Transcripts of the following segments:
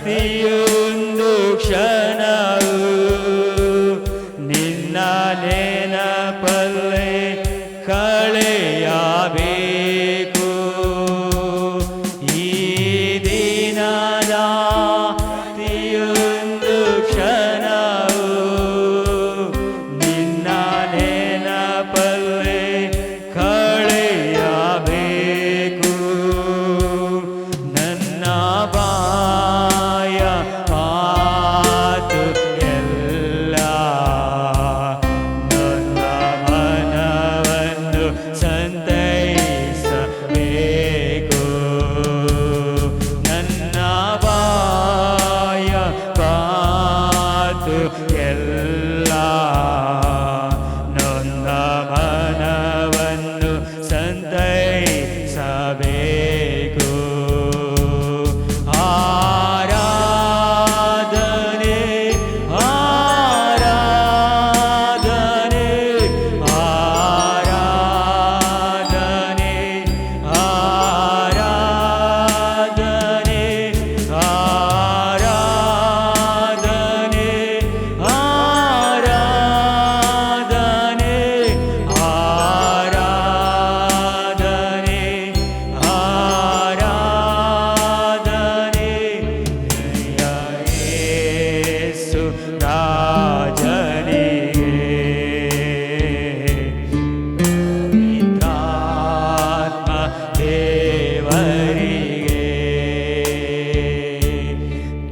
ಪ್ರತಿಯೊಂದು ಕ್ಷಣವು ನಿನ್ನ ನೆನಪಲ್ಲೇ ಕಳೆಯಬೇಕು. ಈ ದಿನದ ಪ್ರತಿಯೊಂದು ಕ್ಷಣವು ನಿನ್ನ ನೆನಪಲ್ಲೇ ಕಳೆಯಬೇಕು. ನನ್ನ ಬಾಯ ಮಾತು ಎಲ್ಲ ನನ್ನ ಮನವನ್ನು ಸಂತೈಸಬೇಕು. ನನ್ನ ಬಾಯ ಮಾತು ಎಲ್ಲ ನನ್ನ ಮನವನ್ನು ಸಂತೈಸಬೇಕು. ಆರಾಧನೆ ಆರಾಧನೆ ಆರಾಧನೆ ಆರಾಧನೆ ಆರಾಧನೆ ಆರಾಧನೆ ಆರಾಧನೆ ಆರಾಧನೆ ಯೇಸು ರಾಜನಿಗೆ ಪವಿತ್ರಾತ್ಮ ದೇವರಿಗೆ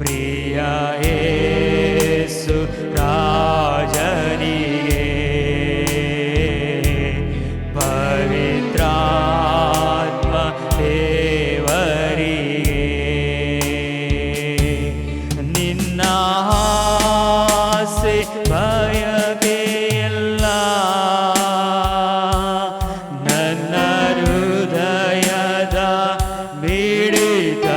ಪ್ರಿಯ ಯೇಸು ರಾಜನಿಗೆ ಪವಿತ್ರಾತ್ಮ ದೇವರಿಗೆ ನಿನ್ನ ಆಸೆ ಬಯಕೆ ಎಲ್ಲ ನನ್ನ ಹೃದಯದ ಮಿಡಿತವಾಗಲಿ.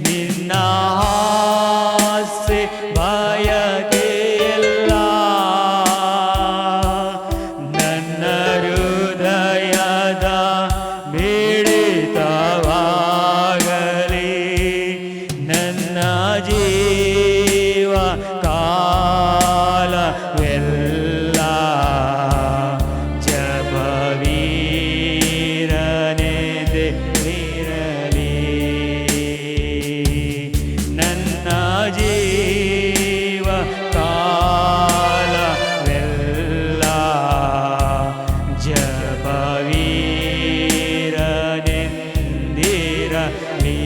ನಿನ್ನ ಆಸೆ ಬಯಕೆ ಎಲ್ಲ ನನ್ನ ಹೃದಯದ ಮಿಡಿತವಾಗಲಿ. ನನ್ನ ಜೀವ ಕಾಲವೆಲ್ಲ ಜಪವೀರನೆಂದಿರಲಿ. ನನ್ನ ಜೀವ ಕಾಲವೆಲ್ಲ ಜಪವೀರನೆಂದಿರಲಿ.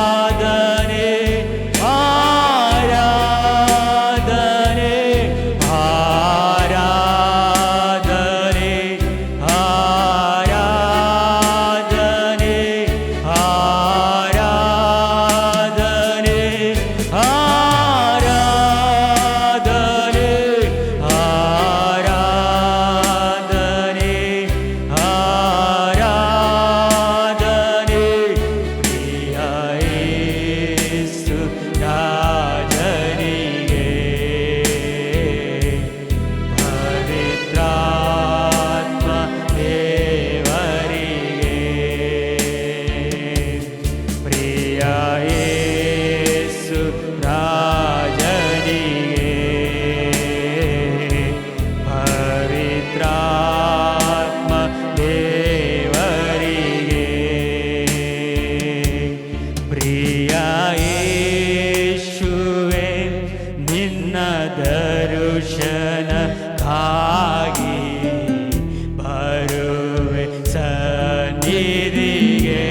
ಆರಾಧನೆ ಆರಾಧನೆ ಆರಾಧನೆ ಆರಾಧನೆ ಆರಾಧನೆ ಆರಾಧನೆ ಆರಾಧನೆ ಆರಾಧನೆ ಪ್ರಿಯ ಯೇಸು ರಾಜನಿಗೆ ಪವಿತ್ರಾತ್ಮ ದೇವರಿಗೆ ಪ್ರಿಯ ಯೇಸು ರಾಜನಿಗೆ ಪವಿತ್ರಾತ್ಮ ದೇವರಿಗೆ ಪ್ರಿಯ ಯೇಸುವೆ ನಿನ್ನ ದರ್ಶನಕ್ಕಾಗಿ ಬರುವೆ ಸನ್ನಿಧಿಗೆ.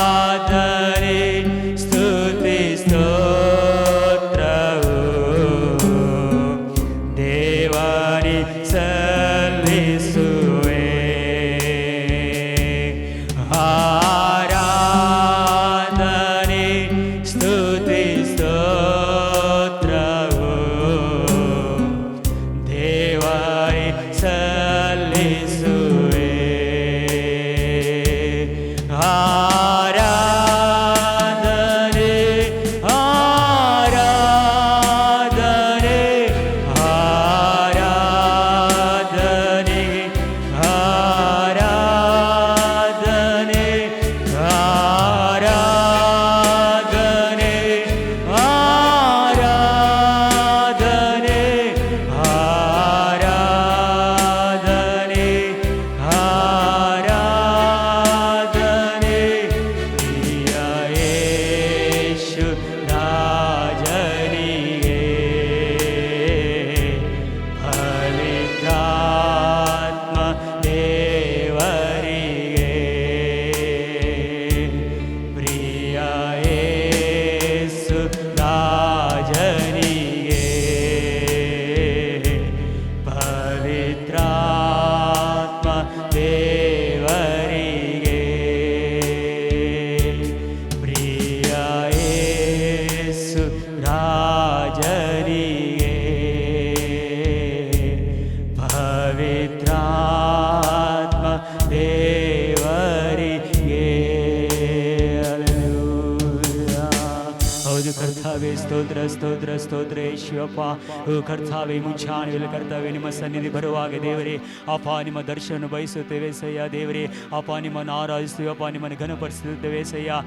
ಆರಾಧನೆ ಸ್ತುತಿ ಸ್ತೋತ್ರವು ದೇವರಿಗೆ ಸಲ್ಲಿಸುವೆ. ಸ್ತೋತ್ರ ಸ್ತೋತ್ರ ಸ್ತೋತ್ರ ಯೇಸುವಪ್ಪ. ಓ ಕರ್ತಾವೆ, ಮುಂಚಾನೆ ಕರ್ತಾವೆ ನಿಮ್ಮ ಸನ್ನಿಧಿ ಬರುವಾಗ ದೇವರೇ ಅಪ್ಪ ನಿಮ್ಮ ದರ್ಶನ ಬಯಸುತ್ತೇವೆ ಸಯ್ಯ ದೇವರೇ. ಅಪ್ಪ ನಿಮ್ಮನ್ನು ಆರಾಧಿಸ್ತೀವಪ್ಪ, ನಿಮ್ಮನ್ನು ಘನಪಡಿಸುತ್ತೇವೆ ಸಯ್ಯ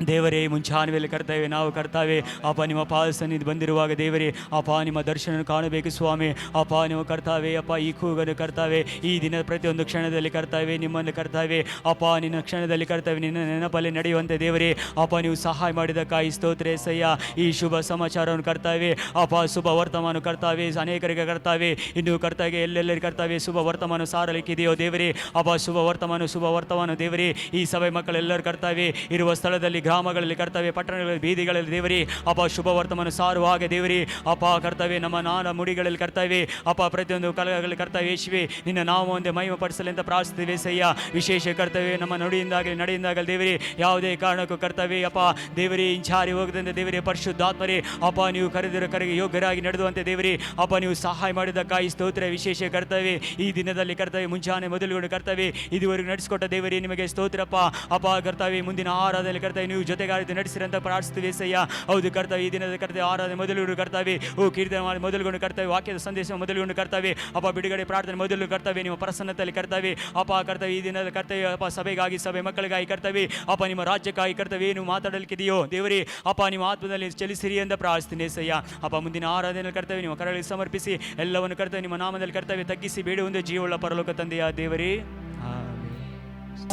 ದೇವರೇ. ಮುಂಚಾನೆ ಮೇಲೆ ಕರ್ತೇವೆ ನಾವು ಕರ್ತಾವೆ ಅಪ್ಪ ನಿಮ್ಮ ಪಾದ ಸನ್ನಿಧಿ ಬಂದಿರುವಾಗ ದೇವರೇ ಅಪ್ಪ ನಿಮ್ಮ ದರ್ಶನ ಕಾಣಬೇಕು ಸ್ವಾಮಿ. ಅಪ್ಪ ನೀವು ಕರ್ತಾವೆ ಅಪ್ಪ ಈ ಕೂಗನ್ನು ಕರ್ತಾವೆ ಈ ದಿನ ಪ್ರತಿಯೊಂದು ಕ್ಷಣದಲ್ಲಿ ಕರ್ತಾವೆ ನಿಮ್ಮನ್ನು ಕರ್ತಾವೆ ಅಪ್ಪ ನಿನ್ನ ಕ್ಷಣದಲ್ಲಿ ಕರ್ತಾವೆ ನಿನ್ನ ನೆನಪಲ್ಲಿ ನಡೆಯುವಂತೆ ದೇವರೇ ಅಪ್ಪ ನೀವು ಸಹಾಯ ಮಾಡಿದ್ದಕ್ಕಾಗಿ ಸ್ತೋತ್ರ ಸಯ್ಯ. ಈ ಶುಭ ಸಮಾಚಾರವನ್ನು ಕರ್ತಾವೆ ಅಪ್ಪ, ಶುಭ ವರ್ತಮಾನ ಕರ್ತಾವೆ ಅನೇಕರಿಗೆ ಕರ್ತಾವೆ ಇನ್ನು ಕರ್ತಾಗೆ ಎಲ್ಲೆಲ್ಲರಿಗೆ ಕರ್ತಾವೆ ಶುಭ ವರ್ತಮಾನ ಸಾರಲಿಕ್ಕಿದೆಯೋ ದೇವರೇ ಅಪ್ಪ. ಶುಭ ವರ್ತಮಾನ ದೇವರೇ ಈ ಸಭೆ ಮಕ್ಕಳೆಲ್ಲರೂ ಕರ್ತಾವೆ ಇರುವ ಸ್ಥಳದಲ್ಲಿ ಗ್ರಾಮಗಳಲ್ಲಿ ಕರ್ತವೆ ಪಟ್ಟಣಗಳಲ್ಲಿ ಬೀದಿಗಳಲ್ಲಿ ದೇವರೇ ಅಪ್ಪ ಶುಭ ವರ್ತಮಾನ ಸಾರುವ ಹಾಗೆ ದೇವರೇ ಅಪ್ಪ ಕರ್ತವೆ ನಮ್ಮ ನಾನ ಮುಡಿಗಳಲ್ಲಿ ಕರ್ತವೆ ಅಪ್ಪ ಪ್ರತಿಯೊಂದು ಕಲೆಗಳಲ್ಲಿ ಕರ್ತವೆ ಯೇಸುವೆ ನಿನ್ನ ನಾವು ಒಂದೇ ಮಹಿಮೆ ಪಡಿಸಲಿ ಅಂತ ಪ್ರಾರ್ಥಿಸ್ತೇವೆ ಸಯ್ಯ. ವಿಶೇಷ ಕರ್ತವೆ ನಮ್ಮ ನುಡಿಯಿಂದಾಗಲಿ ನಡೆಯಿಂದಾಗಲಿ ದೇವರೇ ಯಾವುದೇ ಕಾರಣಕ್ಕೂ ಕರ್ತವೆ ಅಪ್ಪ ದೇವರೇ ಇಂಚಾರಿ ಹೋಗದಂತೆ ದೇವರೇ ಪರಿಶುದ್ಧಾತ್ಮರೇ ಅಪ್ಪ ನೀವು ಕರೆದಿರೋ ಕರೆಗೆ ಯೋಗ್ಯರಾಗಿ ನಡೆದುವಂತೆ ದೇವರೇ ಅಪ್ಪ ನೀವು ಸಹಾಯ ಮಾಡಿದ್ದಕ್ಕಾಗಿ ಸ್ತೋತ್ರ. ವಿಶೇಷ ಕರ್ತವೆ ಈ ದಿನದಲ್ಲಿ ಕರ್ತವೆ ಮುಂಚಾನೆ ಮೊದಲುಗೊಂಡು ಕರ್ತವೆ ಇದುವರೆಗೂ ನಡೆಸಿಕೊಟ್ಟ ದೇವರೇ ನಿಮಗೆ ಸ್ತೋತ್ರಪ್ಪ. ಅಪ್ಪ ಕರ್ತವೆ ಮುಂದಿನ ಆರಾಧನೆ ಕರ್ತವೆ ನೀವು ಜೊತೆಗಾರಿದ್ದು ನಡೆಸಿರಂತ ಪ್ರಾರ್ಥಿಸ್ತೀವಿ ಸಯ್ಯ. ಹೌದು ಕರ್ತವೆ ಈ ದಿನದ ಕರ್ತವೆ ಆರಾಧನೆ ಮೊದಲುಗೊಂಡು ಕರ್ತವೆ ಓ ಕೀರ್ತನೆ ಮಾಡಿ ಮೊದಲುಗೊಂಡು ಕರ್ತವೆ ವಾಕ್ಯದ ಸಂದೇಶ ಮೊದಲುಗೊಂಡು ಕರ್ತವೆ ಅಪ್ಪ ಬಿಡುಗಡೆ ಪ್ರಾರ್ಥನೆ ಮೊದಲು ಕರ್ತವೆ ನಿಮ್ಮ ಪ್ರಸನ್ನತೆಯಲ್ಲಿ ಕರ್ತವೆ ಅಪ್ಪ ಕರ್ತವೆ ಈ ದಿನದ ಕರ್ತವೆ ಅಪ್ಪ ಸಭೆಗಾಗಿ ಸಭೆ ಮಕ್ಕಳಿಗಾಗಿ ಕರ್ತವೆ ಅಪ್ಪ ನಿಮ್ಮ ರಾಜ್ಯಕ್ಕಾಗಿ ಕರ್ತವೆ ಏನು ಮಾತಾಡಲಿಕ್ಕಿದೆಯೋ ದೇವರೇ ಅಪ್ಪ ನಿಮ್ಮ ಆತ್ಮದಲ್ಲಿ ಚಲಿಸಿರಿ ಅಂತ ಪ್ರಾರ್ಥಿಸ್ತೀನಿ ಸಯ್ಯ. ಅಪ್ಪ ಮುಂದಿನ ಆರಾಧನೆ ಕರ್ತವೆ ನಿಮ್ಮ ಕರಗಳಿಗೆ ಸಮರ್ಪಿಸಿ ಎಲ್ಲವನ್ನು ಕರ್ತವೆ ನಿಮ್ಮ ನಾಮದಲ್ಲಿ ಕರ್ತವೆ ತಗ್ಗಿಸಿ ಬೇಡುವಂತೆ ಜೀವವುಳ್ಳ ಪರಲೋಕ ತಂದೆಯ ದೇವರೇ.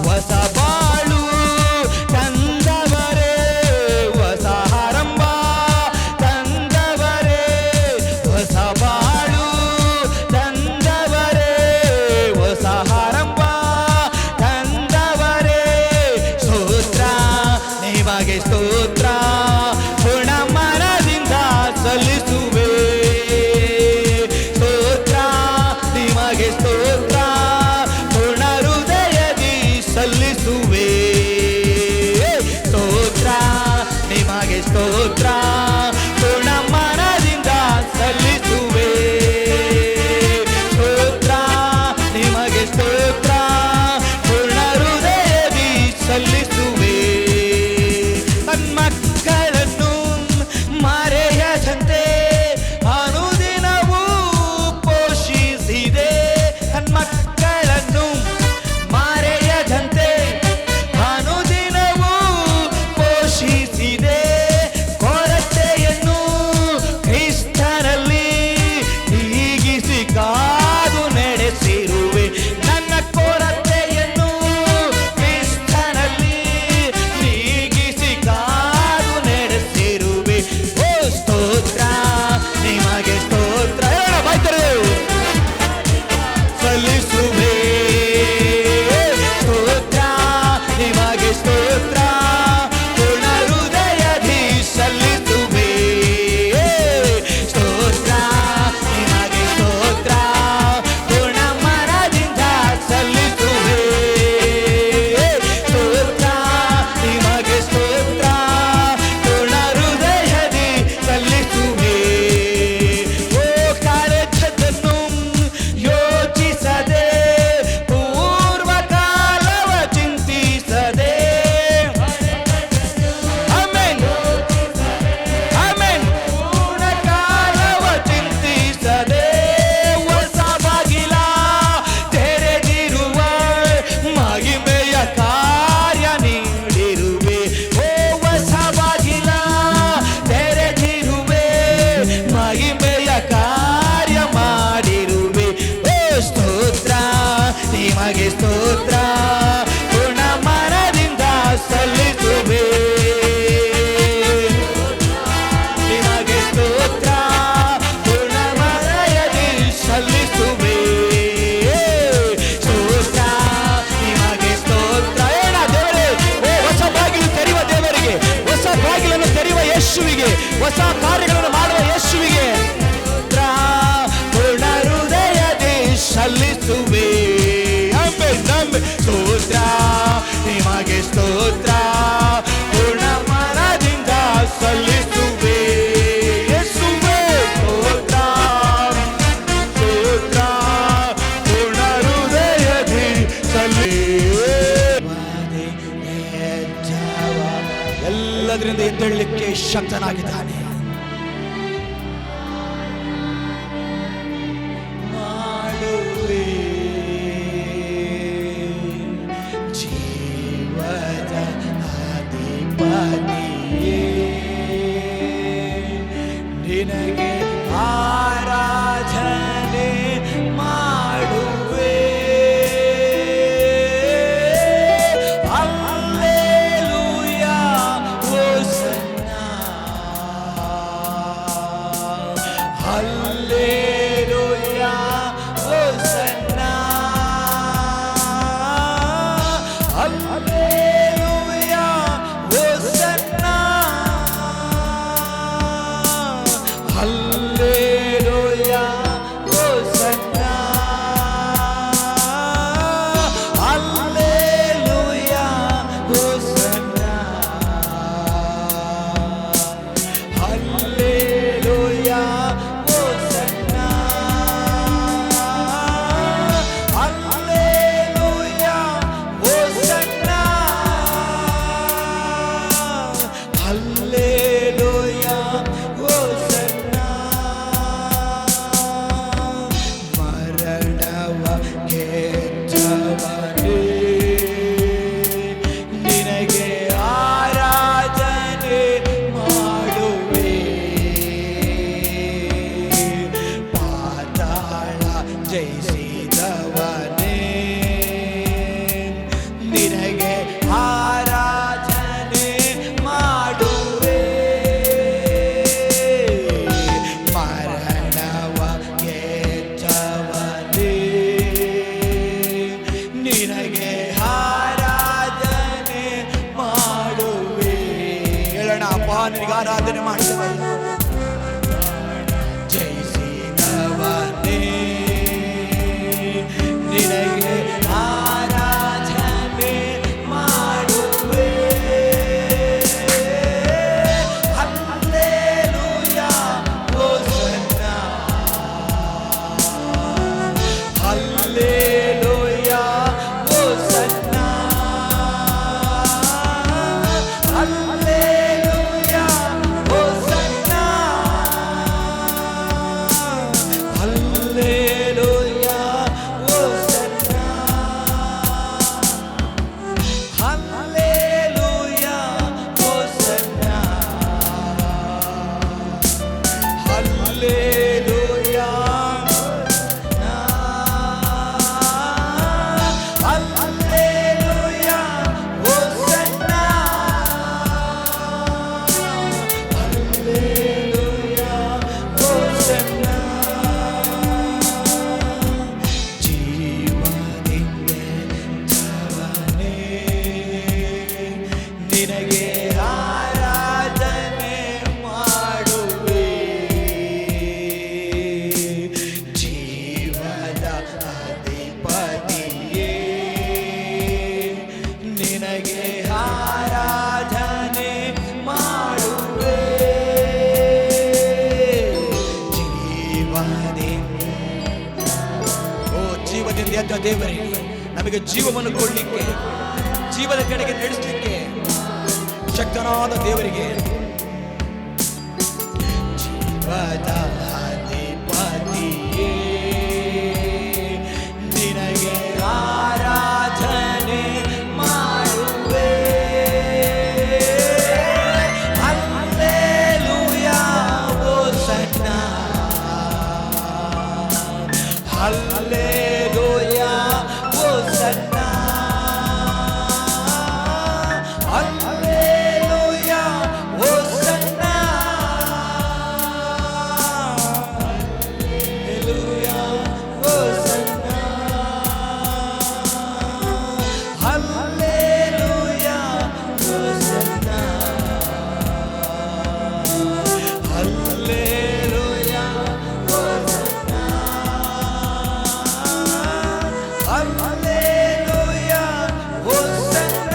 ಹೊಸ ಬಾಳು ತಂದವರೇ, ಹೊಸ ಆರಂಭ ತಂದವರೇ, ಹೊಸ ಬಾಳು ತಂದವರೇ, ಹೊಸ ಆರಂಭ ತಂದವರೇ. ಸ್ತೋತ್ರ ನಿಮಗೆ ಸ್ತೋತ್ರ ಪೂರ್ಣ ಮನದಿಂದ ಸಲ್ಲಿಸುವೆ. ಸ್ತೋತ್ರ ನಿಮಗೆ ಸ್ತೋತ್ರ ಪೂರ್ಣ ಹೃದಯದಿ ಸಲ್ಲಿಸುವೆ. ಎಲ್ಲದರಿಂದ ಎದ್ದೇಳಲಿಕ್ಕೆ ಶಕ್ತನಾಗಿದ್ದಾನೆ. ಮಾಡುವೆ ಜೀವದ ಅಧಿಪತಿಯೇ, ನಿನಗೆ ಆರಾಧನೆ ಮಾಡುವೆ. ಹಲ್ಲೆಲೂಯಾ ಹೋಸನ್ನ, ಹಲ್ಲೆಲೂಯಾ ಹೋಸನ್ನ, ಹಲ್ಲೆಲೂಯಾ ಹೋಸನ್ನ, ಹಲ್ಲೆಲೂಯಾ ಹೋಸನ್ನ, ಹಲ್ಲೆಲೂಯಾ ಹೋಸನ್ನ, ಹಲ್ಲೆಲೂಯಾ ಹೋಸನ್ನ, ಹಲ್ಲೆಲೂಯಾ ಹೋಸನ್ನ, ಹಲ್ಲೆಲೂಯಾ ಹೋಸನ್ನ. ಮರಣವ ಗೆದ್ದವನೇ, ನಿನಗೆ ಆರಾಧನೆ ಮಾಡುವೆ. ಪಾತಾಳ ಜಯಿಸಿದವನೇ, ನಿನಗೆ ಆರಾಧನೆ ಮಾಡುವೆ. ಮರಣವ ಗೆದ್ದವನೇ, ನಿನಗೆ ಆರಾಧನೆ ಮಾಡುವೆ. ಹೇಳೋಣ, ಅಪ್ಪ ನಿನಗೆ ಆರಾಧನೆ ಮಾಡ್ತೇವೆ. ಜಯಿಸಿದವನೇ, ನಿನಗೆ ಆರಾಧನೆ ಮಾಡುವೆ. ಹಲ್ಲೆಲೂಯಾ ಹೋಸನ್ನ, ಹಲ್ಲೆಲೂಯಾ ಹೋಸನ್ನ, ಹಲ್ಲೆಲೂಯಾ ಹೋಸನ್ನ, ಹಲ್ಲೆಲೂಯಾ ಹೋಸನ್ನ, ಹಲ್ಲೆಲೂಯಾ ಹೋಸನ್ನ, ಹಲ್ಲೆಲೂಯಾ ಹಲ್ಲೆಲೂಯಾ ಹೋಸನ್ನ, ಹಲ್ಲೆಲೂಯಾ ಹೋಸನ್ನ. ಜೀವದಿಂದವನೇ, ನಿನಗೆ ಆರಾಧನೆ ಮಾಡುವೆ. ಜೀವದ ಅಧಿಪತಿಯೇ, ನಿನಗೆ ಆರಾಧನೆ ಮಾಡುವೆ. ಜೀವದಿಂದ ಎದ್ದ ದೇವರೇ, ನಮಗೆ ಜೀವವನ್ನು ಕೊಡಲಿಕ್ಕೆ, ಜೀವದ ಕಡೆಗೆ ನಡೆಸಲಿಕ್ಕೆ ಶಕ್ತನಾದ ದೇವರಿಗೆ, ಜೀವದ ಅಧಿಪತಿಯೇ, ನಿನಗೆ ಆರಾಧನೆ ಮಾಡುವೆ. ಹಲ್ಲೆಲೂಯಾ ಹೋಸನ್ನ, ಹಲ್ಲೆಲೂಯಾ ಹೋಸನ್ನ, ಹಲ್ಲೆಲೂಯಾ ಹೋಸನ್ನ, ಹಲ್ಲೆಲೂಯಾ ಹೋಸನ್ನ, ಹಲ್ಲೆಲೂಯಾ ಹೋಸನ್ನ, ಹಲ್ಲೆಲೂಯಾ ಹೋಸನ್ನ, ಹಲ್ಲೆಲೂಯಾ ಹೋಸನ್ನ,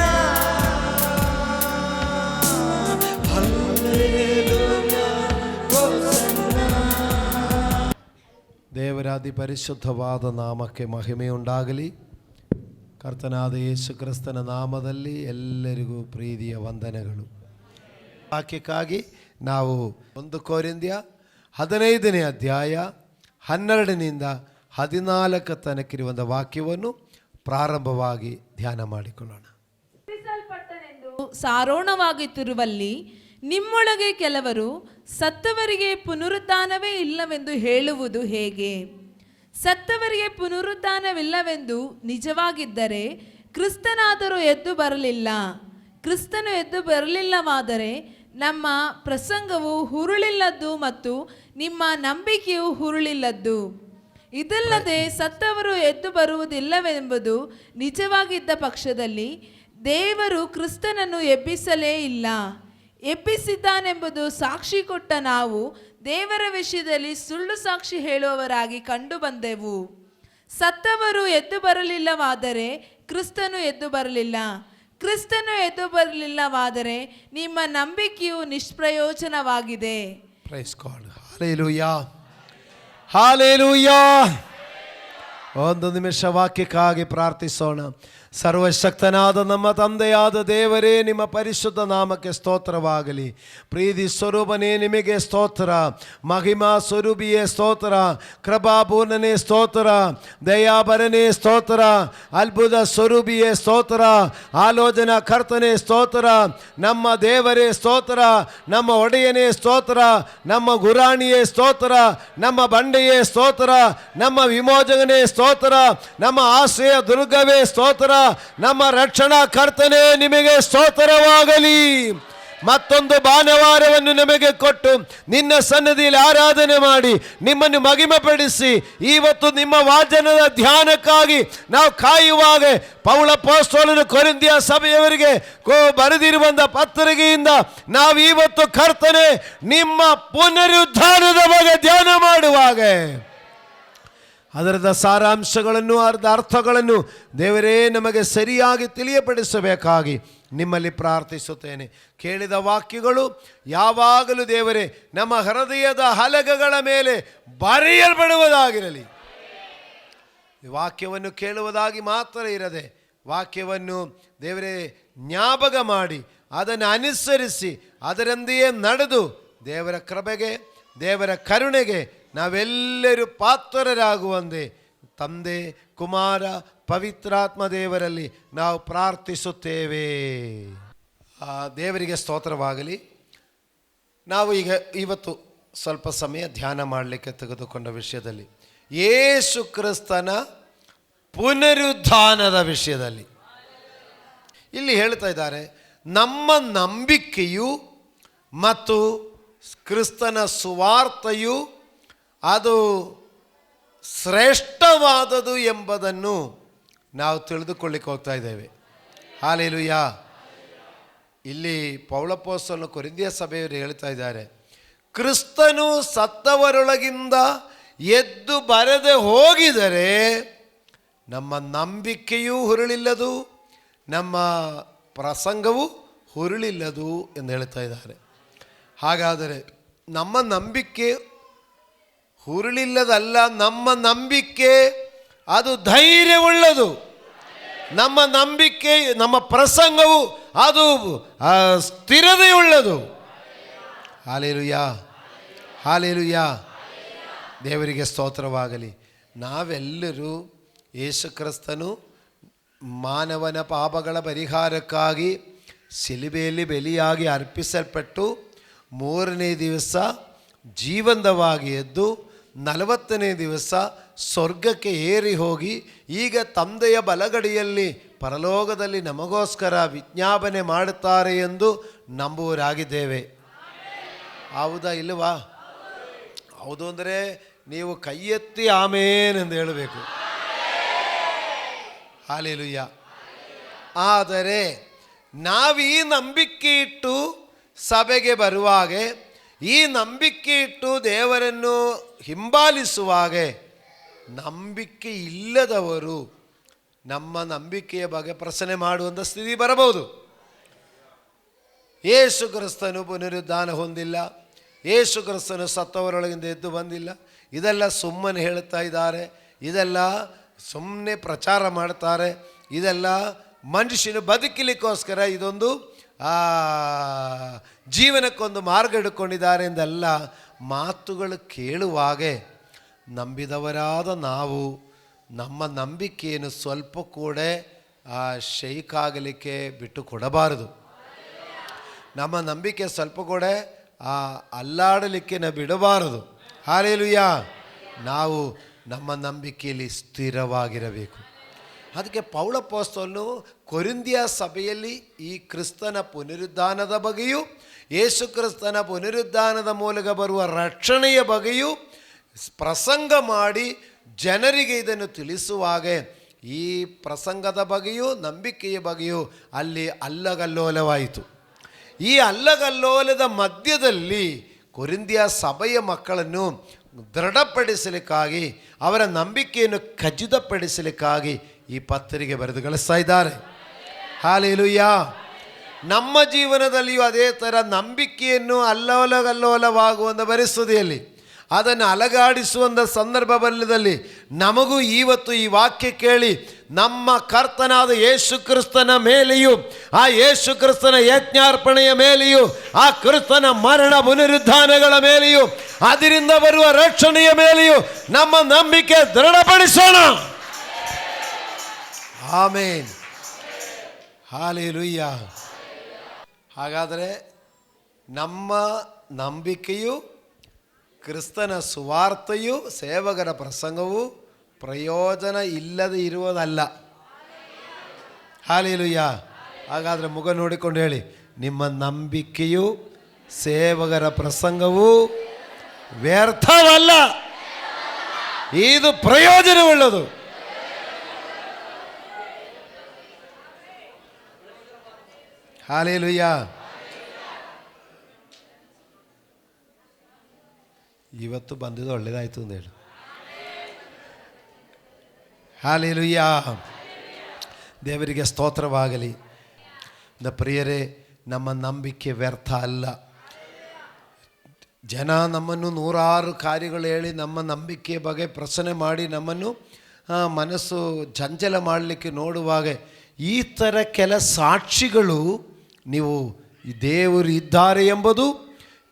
ಹಲ್ಲೆಲೂಯಾ ಹೋಸನ್ನ. ದೇವರ ಅತಿ ಪರಿಶುದ್ಧವಾದ ನಾಮಕ್ಕೆ ಮಹಿಮೆಯುಂಟಾಗಲಿ. ಕರ್ತನಾದ ಯೇಸು ಕ್ರಿಸ್ತನ ನಾಮದಲ್ಲಿ ಎಲ್ಲರಿಗೂ ಪ್ರೀತಿಯ ವಂದನೆಗಳು. ವಾಕ್ಯಕ್ಕಾಗಿ ನಾವು 1 ಕೊರಿಂಥ್ಯ 15ನೇ ಅಧ್ಯಾಯ 12ನಿಂದ 14 ತನಕಿರುವಂಥ ವಾಕ್ಯವನ್ನು ಪ್ರಾರಂಭವಾಗಿ ಧ್ಯಾನ ಮಾಡಿಕೊಳ್ಳೋಣ. ಸಾರೋಣವಾಗುತ್ತಿರುವಲ್ಲಿ ನಿಮ್ಮೊಳಗೆ ಕೆಲವರು ಸತ್ತವರಿಗೆ ಪುನರುತ್ಥಾನವೇ ಇಲ್ಲವೆಂದು ಹೇಳುವುದು ಹೇಗೆ? ಸತ್ತವರಿಗೆ ಪುನರುತ್ಥಾನವಿಲ್ಲವೆಂದು ನಿಜವಾಗಿದ್ದರೆ ಕ್ರಿಸ್ತನಾದರೂ ಎದ್ದು ಬರಲಿಲ್ಲ. ಕ್ರಿಸ್ತನು ಎದ್ದು ಬರಲಿಲ್ಲವಾದರೆ ನಮ್ಮ ಪ್ರಸಂಗವು ಹುರುಳಿಲ್ಲದ್ದು ಮತ್ತು ನಿಮ್ಮ ನಂಬಿಕೆಯು ಹುರುಳಿಲ್ಲದ್ದು. ಇದಲ್ಲದೆ ಸತ್ತವರು ಎದ್ದು ಬರುವುದಿಲ್ಲವೆಂಬುದು ನಿಜವಾಗಿದ್ದ ಪಕ್ಷದಲ್ಲಿ ದೇವರು ಕ್ರಿಸ್ತನನ್ನು ಎಬ್ಬಿಸಲೇ ಇಲ್ಲ. ಎಬ್ಬಿಸಿದ್ದಾನೆಂಬುದು ಸಾಕ್ಷಿ ಕೊಟ್ಟ ನಾವು ದೇವರ ವಿಷಯದಲ್ಲಿ ಸುಳ್ಳು ಸಾಕ್ಷಿ ಹೇಳುವವರಾಗಿ ಕಂಡು ಬಂದೆವು. ಸತ್ತವರು ಎದ್ದು ಬರಲಿಲ್ಲವಾದರೆ ಕ್ರಿಸ್ತನು ಎದ್ದು ಬರಲಿಲ್ಲ. ಕ್ರಿಸ್ತನು ಎದ್ದು ಬರಲಿಲ್ಲವಾದರೆ ನಿಮ್ಮ ನಂಬಿಕೆಯು ನಿಷ್ಪ್ರಯೋಜನವಾಗಿದೆ. Praise God. ಹಲ್ಲೆಲೂಯಾ, ಹಲ್ಲೆಲೂಯಾ. ಒಂದು ನಿಮಿಷ ವಾಕ್ಯಕ್ಕಾಗಿ ಪ್ರಾರ್ಥಿಸೋಣ. ಸರ್ವಶಕ್ತನಾದ ನಮ್ಮ ತಂದೆಯಾದ ದೇವರೇ, ನಿಮ್ಮ ಪರಿಶುದ್ಧ ನಾಮಕ್ಕೆ ಸ್ತೋತ್ರವಾಗಲಿ. ಪ್ರೀತಿ ಸ್ವರೂಪನೇ ನಿಮಗೆ ಸ್ತೋತ್ರ. ಮಹಿಮಾ ಸ್ವರೂಪಿಯೇ ಸ್ತೋತ್ರ. ಕೃಪಾಪೂರ್ಣನೇ ಸ್ತೋತ್ರ. ದಯಾಭರನೇ ಸ್ತೋತ್ರ. ಅದ್ಭುತ ಸ್ವರೂಪಿಯೇ ಸ್ತೋತ್ರ. ಆಲೋಚನಾ ಕರ್ತನೇ ಸ್ತೋತ್ರ. ನಮ್ಮ ದೇವರೇ ಸ್ತೋತ್ರ. ನಮ್ಮ ಒಡೆಯನೇ ಸ್ತೋತ್ರ. ನಮ್ಮ ಗುರಾಣಿಯೇ ಸ್ತೋತ್ರ. ನಮ್ಮ ಬಂಡೆಯೇ ಸ್ತೋತ್ರ. ನಮ್ಮ ವಿಮೋಚಕನೇ ಸ್ತೋತ್ರ. ನಮ್ಮ ಆಶ್ರಯ ದುರ್ಗವೇ ಸ್ತೋತ್ರ. ನಮ್ಮ ರಕ್ಷಣಾ ಕರ್ತನೇ ನಿಮಗೆ ಸ್ತೋತ್ರವಾಗಲಿ. ಮತ್ತೊಂದು ಭಾನುವಾರವನ್ನು ನಮಗೆ ಕೊಟ್ಟು ನಿನ್ನ ಸನ್ನಿಧಿಯಲ್ಲಿ ಆರಾಧನೆ ಮಾಡಿ ನಿಮ್ಮನ್ನು ಮಹಿಮೆಪಡಿಸಿ ಇವತ್ತು ನಿಮ್ಮ ವಾಚನದ ಧ್ಯಾನಕ್ಕಾಗಿ ನಾವು ಕಾಯುವಾಗ ಪೌಲಪೋಸ್ತಲನು ಕೊರಿಂಥಿಯ ಸಭೆಯವರಿಗೆ ಬರೆದಿರುವಂಥ ಪತ್ರಿಕೆಯಿಂದ ನಾವು ಇವತ್ತು ಕರ್ತನೆ ನಿಮ್ಮ ಪುನರುತ್ಥಾನದ ಬಗ್ಗೆ ಧ್ಯಾನ ಮಾಡುವಾಗ ಅದರದ ಸಾರಾಂಶಗಳನ್ನು ಅರ್ಥಗಳನ್ನು ದೇವರೇ ನಮಗೆ ಸರಿಯಾಗಿ ತಿಳಿಯಪಡಿಸಬೇಕಾಗಿ ನಿಮ್ಮಲ್ಲಿ ಪ್ರಾರ್ಥಿಸುತ್ತೇನೆ. ಕೇಳಿದ ವಾಕ್ಯಗಳು ಯಾವಾಗಲೂ ದೇವರೇ ನಮ್ಮ ಹೃದಯದ ಹಲಗೆಗಳ ಮೇಲೆ ಬರೆಯಲ್ಪಡುವುದಾಗಿರಲಿ. ವಾಕ್ಯವನ್ನು ಕೇಳುವುದಾಗಿ ಮಾತ್ರ ಇರದೆ ವಾಕ್ಯವನ್ನು ದೇವರೇ ಜ್ಞಾಪಕ ಮಾಡಿ ಅದನ್ನು ಅನುಸರಿಸಿ ಅದರಂತೆಯೇ ನಡೆದು ದೇವರ ಕೃಪೆಗೆ ದೇವರ ಕರುಣೆಗೆ ನಾವೆಲ್ಲರೂ ಪಾತ್ರರಾಗುವಂತೆ ತಂದೆ ಕುಮಾರ ಪವಿತ್ರಾತ್ಮ ದೇವರಲ್ಲಿ ನಾವು ಪ್ರಾರ್ಥಿಸುತ್ತೇವೆ. ದೇವರಿಗೆ ಸ್ತೋತ್ರವಾಗಲಿ. ನಾವು ಈಗ ಇವತ್ತು ಸ್ವಲ್ಪ ಸಮಯ ಧ್ಯಾನ ಮಾಡಲಿಕ್ಕೆ ತೆಗೆದುಕೊಂಡ ವಿಷಯದಲ್ಲಿ ಯೇಸು ಕ್ರಿಸ್ತನ ಪುನರುತ್ಥಾನದ ವಿಷಯದಲ್ಲಿ ಇಲ್ಲಿ ಹೇಳ್ತಾ ಇದ್ದಾರೆ, ನಮ್ಮ ನಂಬಿಕೆಯು ಮತ್ತು ಕ್ರಿಸ್ತನ ಸುವಾರ್ತೆಯು ಅದು ಶ್ರೇಷ್ಠವಾದದು ಎಂಬುದನ್ನು ನಾವು ತಿಳಿದುಕೊಳ್ಳಿಕ್ಕೆ ಹೋಗ್ತಾ ಇದ್ದೇವೆ. ಹಲ್ಲೆಲೂಯಾ. ಇಲ್ಲಿ ಪೌಲಪೋಸ್ತಲನು ಕೊರಿಂಥಿಯ ಸಭೆಯವರು ಹೇಳ್ತಾ ಇದ್ದಾರೆ, ಕ್ರಿಸ್ತನು ಸತ್ತವರೊಳಗಿಂದ ಎದ್ದು ಬರದೆ ಹೋಗಿದರೆ ನಮ್ಮ ನಂಬಿಕೆಯೂ ಹುರುಳಿಲ್ಲದು, ನಮ್ಮ ಪ್ರಸಂಗವು ಹುರುಳಿಲ್ಲದು ಎಂದು ಹೇಳ್ತಾ ಇದ್ದಾರೆ. ಹಾಗಾದರೆ ನಮ್ಮ ನಂಬಿಕೆ ಹುರುಳಿಲ್ಲದಲ್ಲ, ನಮ್ಮ ನಂಬಿಕೆ ಅದು ಧೈರ್ಯವುಳ್ಳದು. ನಮ್ಮ ನಂಬಿಕೆ ನಮ್ಮ ಪ್ರಸಂಗವು ಅದು ಸ್ಥಿರತೆಯುಳ್ಳದು. Hallelujah, hallelujah. ದೇವರಿಗೆ ಸ್ತೋತ್ರವಾಗಲಿ. ನಾವೆಲ್ಲರೂ ಯೇಸು ಕ್ರಿಸ್ತನು ಮಾನವನ ಪಾಪಗಳ ಪರಿಹಾರಕ್ಕಾಗಿ ಶಿಲುಬೆಯಲ್ಲಿ ಬಲಿಯಾಗಿ ಅರ್ಪಿಸಲ್ಪಟ್ಟು 3ನೇ ದಿವಸ ಜೀವಂತವಾಗಿ ಎದ್ದು 40ನೇ ದಿವಸ ಸ್ವರ್ಗಕ್ಕೆ ಏರಿ ಹೋಗಿ ಈಗ ತಂದೆಯ ಬಲಗಡೆಯಲ್ಲಿ ಪರಲೋಕದಲ್ಲಿ ನಮಗೋಸ್ಕರ ವಿಜ್ಞಾಪನೆ ಮಾಡುತ್ತಾರೆ ಎಂದು ನಂಬುವರಾಗಿದ್ದೇವೆ. ಹೌದಾ ಇಲ್ಲವಾ? ಹೌದು ಅಂದರೆ ನೀವು ಕೈ ಎತ್ತಿ ಆಮೇನ್ ಎಂದು ಹೇಳಬೇಕು. ಹಲ್ಲೆಲೂಯಾ. ಆದರೆ ನಾವು ಈ ನಂಬಿಕೆ ಇಟ್ಟು ಸಭೆಗೆ ಬರುವಾಗ, ಈ ನಂಬಿಕೆ ಇಟ್ಟು ದೇವರನ್ನು ಹಿಂಬಾಲಿಸುವಾಗ, ನಂಬಿಕೆ ಇಲ್ಲದವರು ನಮ್ಮ ನಂಬಿಕೆಯ ಬಗ್ಗೆ ಪ್ರಶ್ನೆ ಮಾಡುವಂಥ ಸ್ಥಿತಿ ಬರಬಹುದು. ಯೇಸು ಕ್ರಿಸ್ತನು ಪುನರುತ್ಥಾನ ಹೊಂದಿಲ್ಲ, ಯೇಸು ಕ್ರಿಸ್ತನು ಸತ್ತವರೊಳಗಿಂದ ಎದ್ದು ಬಂದಿಲ್ಲ, ಇದೆಲ್ಲ ಸುಮ್ಮನೆ ಹೇಳ್ತಾ ಇದ್ದಾರೆ, ಇದೆಲ್ಲ ಸುಮ್ಮನೆ ಪ್ರಚಾರ ಮಾಡ್ತಾರೆ, ಇದೆಲ್ಲ ಮನುಷ್ಯನು ಬದುಕಲಿಕ್ಕೋಸ್ಕರ ಇದೊಂದು ಜೀವನಕ್ಕೊಂದು ಮಾರ್ಗ ಹಿಡ್ಕೊಂಡಿದ್ದಾರೆ ಎಂದಲ್ಲ. ಮಾತುಗಳು ಕೇಳುವಾಗೆ ನಂಬಿದವರಾದ ನಾವು ನಮ್ಮ ನಂಬಿಕೆಯನ್ನು ಸ್ವಲ್ಪ ಕೂಡ ಶೇಕ್ ಆಗಲಿಕ್ಕೆ ಬಿಟ್ಟು ಕೊಡಬಾರದು. ನಮ್ಮ ನಂಬಿಕೆ ಸ್ವಲ್ಪ ಕೂಡ ಅಲ್ಲಾಡಲಿಕ್ಕೆ ನಾವು ಬಿಡಬಾರದು. ಹಲ್ಲೆಲೂಯಾ. ನಾವು ನಮ್ಮ ನಂಬಿಕೆಯಲ್ಲಿ ಸ್ಥಿರವಾಗಿರಬೇಕು. ಅದಕ್ಕೆ ಪೌಲಪೋಸ್ತಲನು ಕೊರಿಂಥಿಯ ಸಭೆಯಲ್ಲಿ ಈ ಕ್ರಿಸ್ತನ ಪುನರುದ್ಧಾನದ ಬಗ್ಗೆಯೂ ಯೇಸು ಕ್ರಿಸ್ತನ ಪುನರುದ್ಧಾನದ ಮೂಲಕ ಬರುವ ರಕ್ಷಣೆಯ ಬಗ್ಗೆಯೂ ಪ್ರಸಂಗ ಮಾಡಿ ಜನರಿಗೆ ಇದನ್ನು ತಿಳಿಸುವಾಗ ಈ ಪ್ರಸಂಗದ ಬಗ್ಗೆಯೂ ನಂಬಿಕೆಯ ಬಗ್ಗೆಯೂ ಅಲ್ಲಿ ಅಲ್ಲಗಲ್ಲೋಲವಾಯಿತು. ಈ ಅಲ್ಲಗಲ್ಲೋಲದ ಮಧ್ಯದಲ್ಲಿ ಕೊರಿಂಥಿಯ ಸಭೆಯ ಮಕ್ಕಳನ್ನು ದೃಢಪಡಿಸಲಿಕ್ಕಾಗಿ, ಅವರ ನಂಬಿಕೆಯನ್ನು ಖಚಿತಪಡಿಸಲಿಕ್ಕಾಗಿ ಈ ಪತ್ರಿಕೆ ಬರೆದು ಕಳಿಸ್ತಾ ಇದ್ದಾರೆ. ಹಲ್ಲೆಲೂಯಾ. ನಮ್ಮ ಜೀವನದಲ್ಲಿಯೂ ಅದೇ ಥರ ನಂಬಿಕೆಯನ್ನು ಅಲ್ಲೋಲಗಲ್ಲೋಲವಾಗುವಂಥ ಪರಿಸ್ಥಿತಿಯಲ್ಲಿ, ಅದನ್ನು ಅಲಗಾಡಿಸುವಂಥ ಸಂದರ್ಭದಲ್ಲಿ ನಮಗೂ ಇವತ್ತು ಈ ವಾಕ್ಯ ಕೇಳಿ ನಮ್ಮ ಕರ್ತನಾದ ಯೇಸು ಕ್ರಿಸ್ತನ ಮೇಲೆಯೂ, ಆ ಯೇಸು ಕ್ರಿಸ್ತನ ಯಜ್ಞಾರ್ಪಣೆಯ ಮೇಲೆಯೂ, ಆ ಕ್ರಿಸ್ತನ ಮರಣ ಪುನರುದ್ಧಾನಗಳ ಮೇಲೆಯೂ, ಅದರಿಂದ ಬರುವ ರಕ್ಷಣೆಯ ಮೇಲೆಯೂ ನಮ್ಮ ನಂಬಿಕೆ ದೃಢಪಡಿಸೋಣ. ಆಮೇನ್. ಹಲ್ಲೆಲೂಯಾ. ಹಾಗಾದರೆ ನಮ್ಮ ನಂಬಿಕೆಯು, ಕ್ರಿಸ್ತನ ಸುವಾರ್ತೆಯು, ಸೇವಕರ ಪ್ರಸಂಗವು ಪ್ರಯೋಜನ ಇಲ್ಲದೆ ಇರುವುದಲ್ಲ. ಹಲ್ಲೆಲೂಯಾ. ಹಾಗಾದರೆ ಮುಗ ನೋಡಿಕೊಂಡು ಹೇಳಿ, ನಿಮ್ಮ ನಂಬಿಕೆಯು, ಸೇವಕರ ಪ್ರಸಂಗವು ವ್ಯರ್ಥವಲ್ಲ, ಇದು ಪ್ರಯೋಜನವುಳ್ಳದು. ಹಲ್ಲೆಲೂಯಾ. ಇವತ್ತು ಬಂದಿದ್ದು ಒಳ್ಳೆಯದಾಯಿತು ಅಂತ ಹೇಳಿ. ಹಲ್ಲೆಲೂಯಾ. ದೇವರಿಗೆ ಸ್ತೋತ್ರವಾಗಲಿ. ಪ್ರಿಯರೇ, ನಮ್ಮ ನಂಬಿಕೆ ವ್ಯರ್ಥ ಅಲ್ಲ. ಜನ ನಮ್ಮನ್ನು ನೂರಾರು ಕಾರ್ಯಗಳು ಹೇಳಿ ನಮ್ಮ ನಂಬಿಕೆಯ ಬಗ್ಗೆ ಪ್ರಶ್ನೆ ಮಾಡಿ ನಮ್ಮನ್ನು ಮನಸ್ಸು ಚಂಚಲ ಮಾಡಲಿಕ್ಕೆ ನೋಡುವಾಗ ಈ ಥರ ಕೆಲ ಸಾಕ್ಷಿಗಳು, ನೀವು ದೇವರು ಇದ್ದಾರೆ ಎಂಬುದು,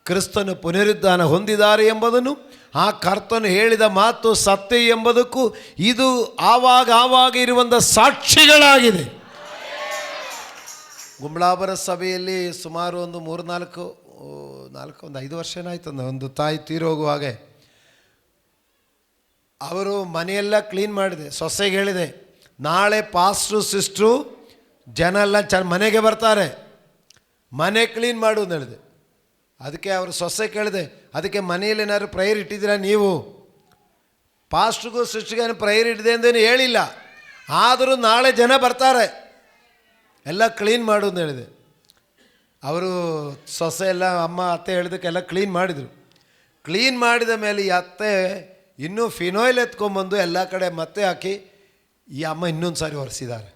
ಕ್ರಿಸ್ತನು ಪುನರುದ್ಧಾನ ಹೊಂದಿದ್ದಾರೆ ಎಂಬುದನ್ನು, ಆ ಕರ್ತನು ಹೇಳಿದ ಮಾತು ಸತ್ಯ ಎಂಬುದಕ್ಕೂ ಇದು ಆವಾಗ ಇರುವಂಥ ಸಾಕ್ಷಿಗಳಾಗಿದೆ. ಗುಂಬಳಾಬರ ಸಭೆಯಲ್ಲಿ ಸುಮಾರು ಒಂದು 5 ವರ್ಷ ಏನಾಯ್ತು, ಒಂದು ತಾಯಿ ತೀರೋಗುವಾಗ ಅವರು ಮನೆಯೆಲ್ಲ ಕ್ಲೀನ್ ಮಾಡಿದೆ. ಸೊಸೆಗೆ ಹೇಳಿದೆ, ನಾಳೆ ಪಾಸ್ಟ್ರು ಸಿಸ್ಟ್ರು ಜನ ಎಲ್ಲ ಮನೆಗೆ ಬರ್ತಾರೆ, ಮನೆ ಕ್ಲೀನ್ ಮಾಡು ಅಂತ ಹೇಳಿದೆ. ಅದಕ್ಕೆ ಅವರು ಸೊಸೆ ಕೇಳಿದೆ, ಅದಕ್ಕೆ ಮನೆಯಲ್ಲಿ ಏನಾದ್ರು ಪ್ರಯರ್ ಇಟ್ಟಿದ್ದೀರಾ ನೀವು? ಪಾಸ್ಟ್ರಿಗೂ ಸಿಸ್ಟ್ರಿಗೇನು ಪ್ರಯರ್ ಇಟ್ಟಿದೆ ಅಂದೇನು ಹೇಳಿಲ್ಲ, ಆದರೂ ನಾಳೆ ಜನ ಬರ್ತಾರೆ, ಎಲ್ಲ ಕ್ಲೀನ್ ಮಾಡು ಅಂತ ಹೇಳಿದೆ. ಅವರು ಸೊಸೆ ಎಲ್ಲ ಅಮ್ಮ ಅತ್ತೆ ಹೇಳಿದಕ್ಕೆಲ್ಲ ಕ್ಲೀನ್ ಮಾಡಿದರು. ಕ್ಲೀನ್ ಮಾಡಿದ ಮೇಲೆ ಈ ಅತ್ತೆ ಇನ್ನೂ ಫಿನೋಯ್ಲ್ ಎತ್ಕೊಂಬಂದು ಎಲ್ಲ ಕಡೆ ಮತ್ತೆ ಹಾಕಿ ಈ ಅಮ್ಮ ಇನ್ನೊಂದು ಸಾರಿ ಒರೆಸಿದ್ದಾರೆ.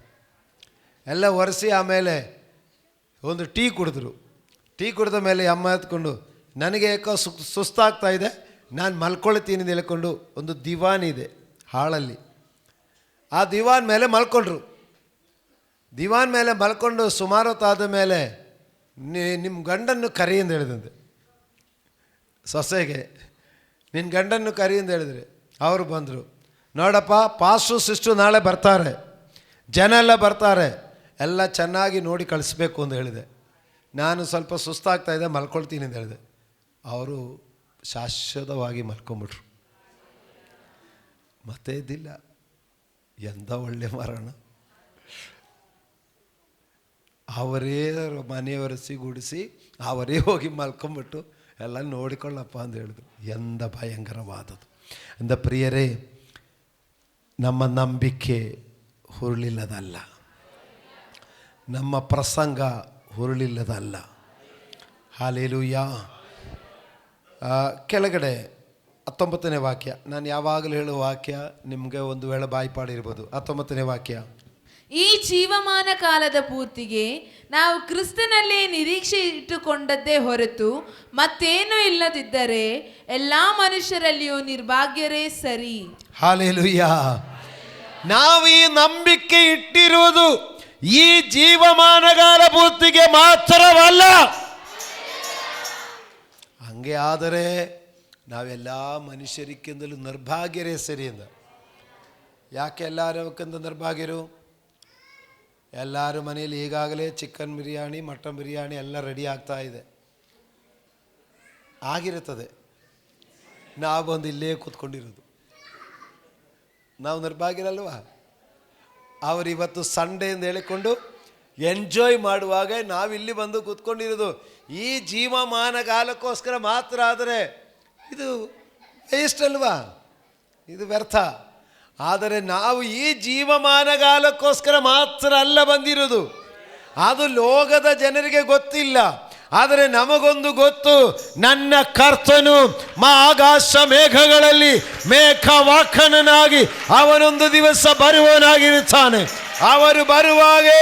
ಎಲ್ಲ ಒರೆಸಿ ಆಮೇಲೆ ಒಂದು ಟೀ ಕುಡಿದ್ರು. ಟೀ ಕುಡಿದ ಮೇಲೆ ಅಮ್ಮ ಎತ್ಕೊಂಡು, ನನಗೆ ಯಾಕೋ ಸುಸ್ತಾಗ್ತಾ ಇದೆ, ನಾನು ಮಲ್ಕೊಳ್ತೀನಿ ಅಂತ ಹೇಳ್ಕೊಂಡು ಒಂದು ದಿವಾನ್ ಇದೆ ಹಾಳಲ್ಲಿ, ಆ ದಿವಾನ್ ಮೇಲೆ ಮಲ್ಕೊಂಡ್ರು. ದಿವಾನ್ ಮೇಲೆ ಮಲ್ಕೊಂಡು ಸುಮಾರು ಹೊತ್ತಾದ ಮೇಲೆ ನಿಮ್ಮ ಗಂಡನ್ನು ಕರಿ ಅಂತ ಹೇಳಿದಂತೆ ಸೊಸೆಗೆ, ನಿನ್ನ ಗಂಡನ್ನು ಕರಿ ಅಂತ ಹೇಳಿದ್ರೆ ಅವರು ಬಂದರು. ನೋಡಪ್ಪ, ಪಾಸ್ಟ್ರು ಸಿಸ್ಟ್ರು ನಾಳೆ ಬರ್ತಾರೆ, ಜನ ಎಲ್ಲ ಬರ್ತಾರೆ, ಎಲ್ಲ ಚೆನ್ನಾಗಿ ನೋಡಿ ಕಳಿಸ್ಬೇಕು ಅಂತ ಹೇಳಿದೆ. ನಾನು ಸ್ವಲ್ಪ ಸುಸ್ತಾಗ್ತಾಯಿದ್ದೆ, ಮಲ್ಕೊಳ್ತೀನಿ ಅಂತ ಹೇಳಿದೆ. ಅವರು ಶಾಶ್ವತವಾಗಿ ಮಲ್ಕೊಂಬಿಟ್ರು, ಮತ್ತೆ ಇದ್ದಿಲ್ಲ. ಎಂಥ ಒಳ್ಳೆ ಮರಣ. ಅವರೇ ಮನೆಯವರಸಿ ಗುಡಿಸಿ ಅವರೇ ಹೋಗಿ ಮಲ್ಕೊಂಬಿಟ್ಟು ಎಲ್ಲ ನೋಡಿಕೊಳ್ಳಪ್ಪ ಅಂತ ಹೇಳಿದ್ರು. ಎಂಥ ಭಯಂಕರವಾದದ್ದು. ಅಂದ ಪ್ರಿಯರೇ, ನಮ್ಮ ನಂಬಿಕೆ ಹುರುಳಿಲ್ಲದಲ್ಲ, ನಮ್ಮ ಪ್ರಸಂಗ ಹುರುಳಿಲ್ಲದಲ್ಲ. ಹಲ್ಲೆಲೂಯಾ. ಕೆಳಗಡೆ 19ನೇ ವಾಕ್ಯ, ನಾನು ಯಾವಾಗಲೂ ಹೇಳುವ ವಾಕ್ಯ, ನಿಮಗೆ ಒಂದು ವೇಳೆ ಬಾಯ್ಪಾಡಿರ್ಬೋದು. 19ನೇ ವಾಕ್ಯ, ಈ ಜೀವಮಾನ ಕಾಲದ ಪೂರ್ತಿಗೆ ನಾವು ಕ್ರಿಸ್ತನಲ್ಲೇ ನಿರೀಕ್ಷೆ ಇಟ್ಟುಕೊಂಡದ್ದೇ ಹೊರತು ಮತ್ತೇನೂ ಇಲ್ಲದಿದ್ದರೆ ಎಲ್ಲ ಮನುಷ್ಯರಲ್ಲಿಯೂ ನಿರ್ಭಾಗ್ಯರೇ ಸರಿ. ಹಲ್ಲೆಲೂಯಾ. ನಾವು ಈ ನಂಬಿಕೆ ಇಟ್ಟಿರುವುದು ಈ ಜೀವಮಾನಗಾಲ ಪೂರ್ತಿಗೆ ಮಾತ್ರವಲ್ಲ. ಹಂಗೆ ಆದರೆ ನಾವೆಲ್ಲ ಮನುಷ್ಯರಿಕ್ಕಿಂತಲೂ ನಿರ್ಭಾಗ್ಯರೇ ಸರಿಯಿಂದ. ಯಾಕೆ ಎಲ್ಲರಕ್ಕಿಂತ ನಿರ್ಭಾಗ್ಯರು? ಎಲ್ಲರೂ ಮನೆಯಲ್ಲಿ ಈಗಾಗಲೇ ಚಿಕನ್ ಬಿರಿಯಾನಿ, ಮಟನ್ ಬಿರಿಯಾನಿ ಎಲ್ಲ ರೆಡಿ ಆಗ್ತಾ ಇದೆ, ಆಗಿರುತ್ತದೆ. ನಾವು ಬಂದು ಇಲ್ಲೇ ಕೂತ್ಕೊಂಡಿರೋದು. ನಾವು ನಿರ್ಭಾಗ್ಯರಲ್ವಾ? ಅವರು ಇವತ್ತು ಸಂಡೇ ಎಂದು ಹೇಳಿಕೊಂಡು ಎಂಜಾಯ್ ಮಾಡುವಾಗ ನಾವಿಲ್ಲಿ ಬಂದು ಕೂತ್ಕೊಂಡಿರೋದು. ಈ ಜೀವಮಾನ ಕಾಲಕ್ಕೋಸ್ಕರ ಮಾತ್ರ ಆದರೆ ಇದು ವೇಸ್ಟ್ ಅಲ್ವಾ? ಇದು ವ್ಯರ್ಥ. ಆದರೆ ನಾವು ಈ ಜೀವಮಾನಗಾಲಕ್ಕೋಸ್ಕರ ಮಾತ್ರ ಅಲ್ಲ ಬಂದಿರೋದು. ಅದು ಲೋಕದ ಜನರಿಗೆ ಗೊತ್ತಿಲ್ಲ, ಆದರೆ ನಮಗೊಂದು ಗೊತ್ತು. ನನ್ನ ಕರ್ತನು ಆಕಾಶ ಮೇಘಗಳಲ್ಲಿ ಮೇಘವಾಹಕನಾಗಿ ಅವನೊಂದು ದಿವಸ ಬರುವವನಾಗಿರುತ್ತಾನೆ. ಅವರು ಬರುವಾಗೆ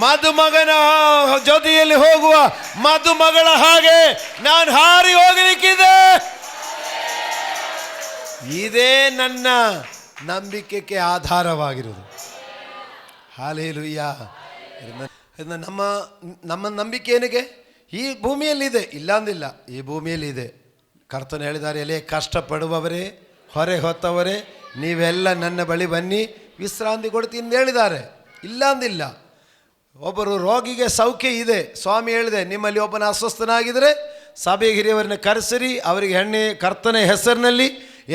ಮದುಮಗನ ಜೊತೆಯಲ್ಲಿ ಹೋಗುವ ಮದುಮಗಳ ಹಾಗೆ ನಾನು ಹಾರಿ ಹೋಗಲಿಕ್ಕಿದೆ. ಇದೇ ನನ್ನ ನಂಬಿಕೆಗೆ ಆಧಾರವಾಗಿರುವುದು. ಹಲ್ಲೆಲೂಯಾ. ನಮ್ಮ ನಂಬಿಕೆ ಏನಿಗೆ? ಈ ಭೂಮಿಯಲ್ಲಿದೆ, ಇಲ್ಲಾಂದಿಲ್ಲ, ಈ ಭೂಮಿಯಲ್ಲಿದೆ. ಕರ್ತನು ಹೇಳಿದ್ದಾರೆ, ಎಲೆ ಕಷ್ಟಪಡುವವರೇ, ಹೊರೆ ಹೊತ್ತವರೇ, ನೀವೆಲ್ಲ ನನ್ನ ಬಳಿ ಬನ್ನಿ, ವಿಶ್ರಾಂತಿ ಕೊಡ್ತೀನಿ ಎಂದು ಹೇಳಿದ್ದಾರೆ. ಇಲ್ಲಾಂದಿಲ್ಲ. ಒಬ್ಬರು ರೋಗಿಗೆ ಸೌಖ್ಯ ಇದೆ. ಸ್ವಾಮಿ ಹೇಳಿದೆ, ನಿಮ್ಮಲ್ಲಿ ಒಬ್ಬನ ಅಸ್ವಸ್ಥನಾಗಿದ್ದರೆ ಸಭೆ ಹಿರಿಯವರನ್ನ ಕರೆಸಿರಿ, ಅವರಿಗೆ ಕರ್ತನ ಹೆಸರಿನಲ್ಲಿ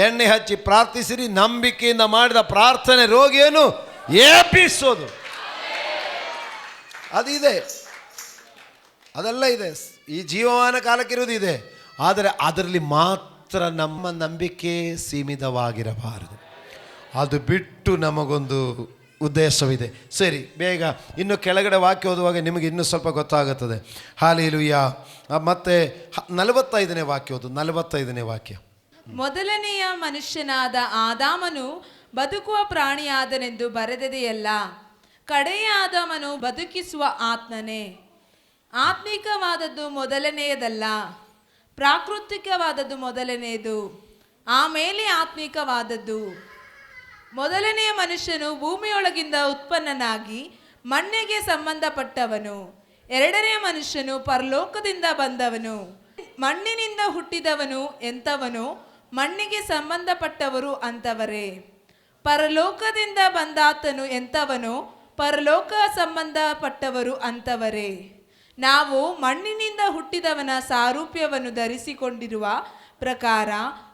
ಎಣ್ಣೆ ಹಚ್ಚಿ ಪ್ರಾರ್ಥಿಸಿರಿ. ನಂಬಿಕೆಯಿಂದ ಮಾಡಿದ ಪ್ರಾರ್ಥನೆ ರೋಗಿಯನ್ನು ಏಪಿಸೋದು. ಅದಿದೆ, ಅದೆಲ್ಲ ಇದೆ. ಈ ಜೀವಮಾನ ಕಾಲಕ್ಕಿರೋದು ಇದೆ. ಆದರೆ ಅದರಲ್ಲಿ ಮಾತ್ರ ನಮ್ಮ ನಂಬಿಕೆ ಸೀಮಿತವಾಗಿರಬಾರದು. ಅದು ಬಿಟ್ಟು ನಮಗೊಂದು ಉದ್ದೇಶವಿದೆ. ಸರಿ, ಬೇಗ ಇನ್ನು ಕೆಳಗಡೆ ವಾಕ್ಯ ಓದುವಾಗ ನಿಮಗೆ ಇನ್ನೂ ಸ್ವಲ್ಪ ಗೊತ್ತಾಗುತ್ತದೆ. ಹಲ್ಲೆಲೂಯಾ. ಮತ್ತೆ 45ನೇ ವಾಕ್ಯ ಓದು. 45ನೇ ವಾಕ್ಯ. ಮೊದಲನೆಯ ಮನುಷ್ಯನಾದ ಆದಾಮನು ಬದುಕುವ ಪ್ರಾಣಿಯಾದನೆಂದು ಬರೆದದೆಯಲ್ಲ, ಕಡೆಯ ಆದಾಮನು ಬದುಕಿಸುವ ಆತ್ಮನೇ. ಆತ್ಮಿಕವಾದದ್ದು ಮೊದಲನೆಯದಲ್ಲ, ಪ್ರಾಕೃತಿಕವಾದದ್ದು ಮೊದಲನೆಯದು, ಆಮೇಲೆ ಆತ್ಮಿಕವಾದದ್ದು. ಮೊದಲನೆಯ ಮನುಷ್ಯನು ಭೂಮಿಯೊಳಗಿಂದ ಉತ್ಪನ್ನನಾಗಿ ಮಣ್ಣಿಗೆ ಸಂಬಂಧಪಟ್ಟವನು. ಎರಡನೆಯ ಮನುಷ್ಯನು ಪರಲೋಕದಿಂದ ಬಂದವನು. ಮಣ್ಣಿನಿಂದ ಹುಟ್ಟಿದವನು ಎಂಥವನು? ಮಣ್ಣಿಗೆ ಸಂಬಂಧಪಟ್ಟವರು ಅಂತವರೇ. ಪರಲೋಕದಿಂದ ಬಂದಾತನು ಎಂಥವನು? ಪರಲೋಕ ಸಂಬಂಧಪಟ್ಟವರು ಅಂತವರೇ. ನಾವು ಮಣ್ಣಿನಿಂದ ಹುಟ್ಟಿದವನ ಸಾರೂಪ್ಯವನ್ನು ಧರಿಸಿಕೊಂಡಿರುವ ಪ್ರಕಾರ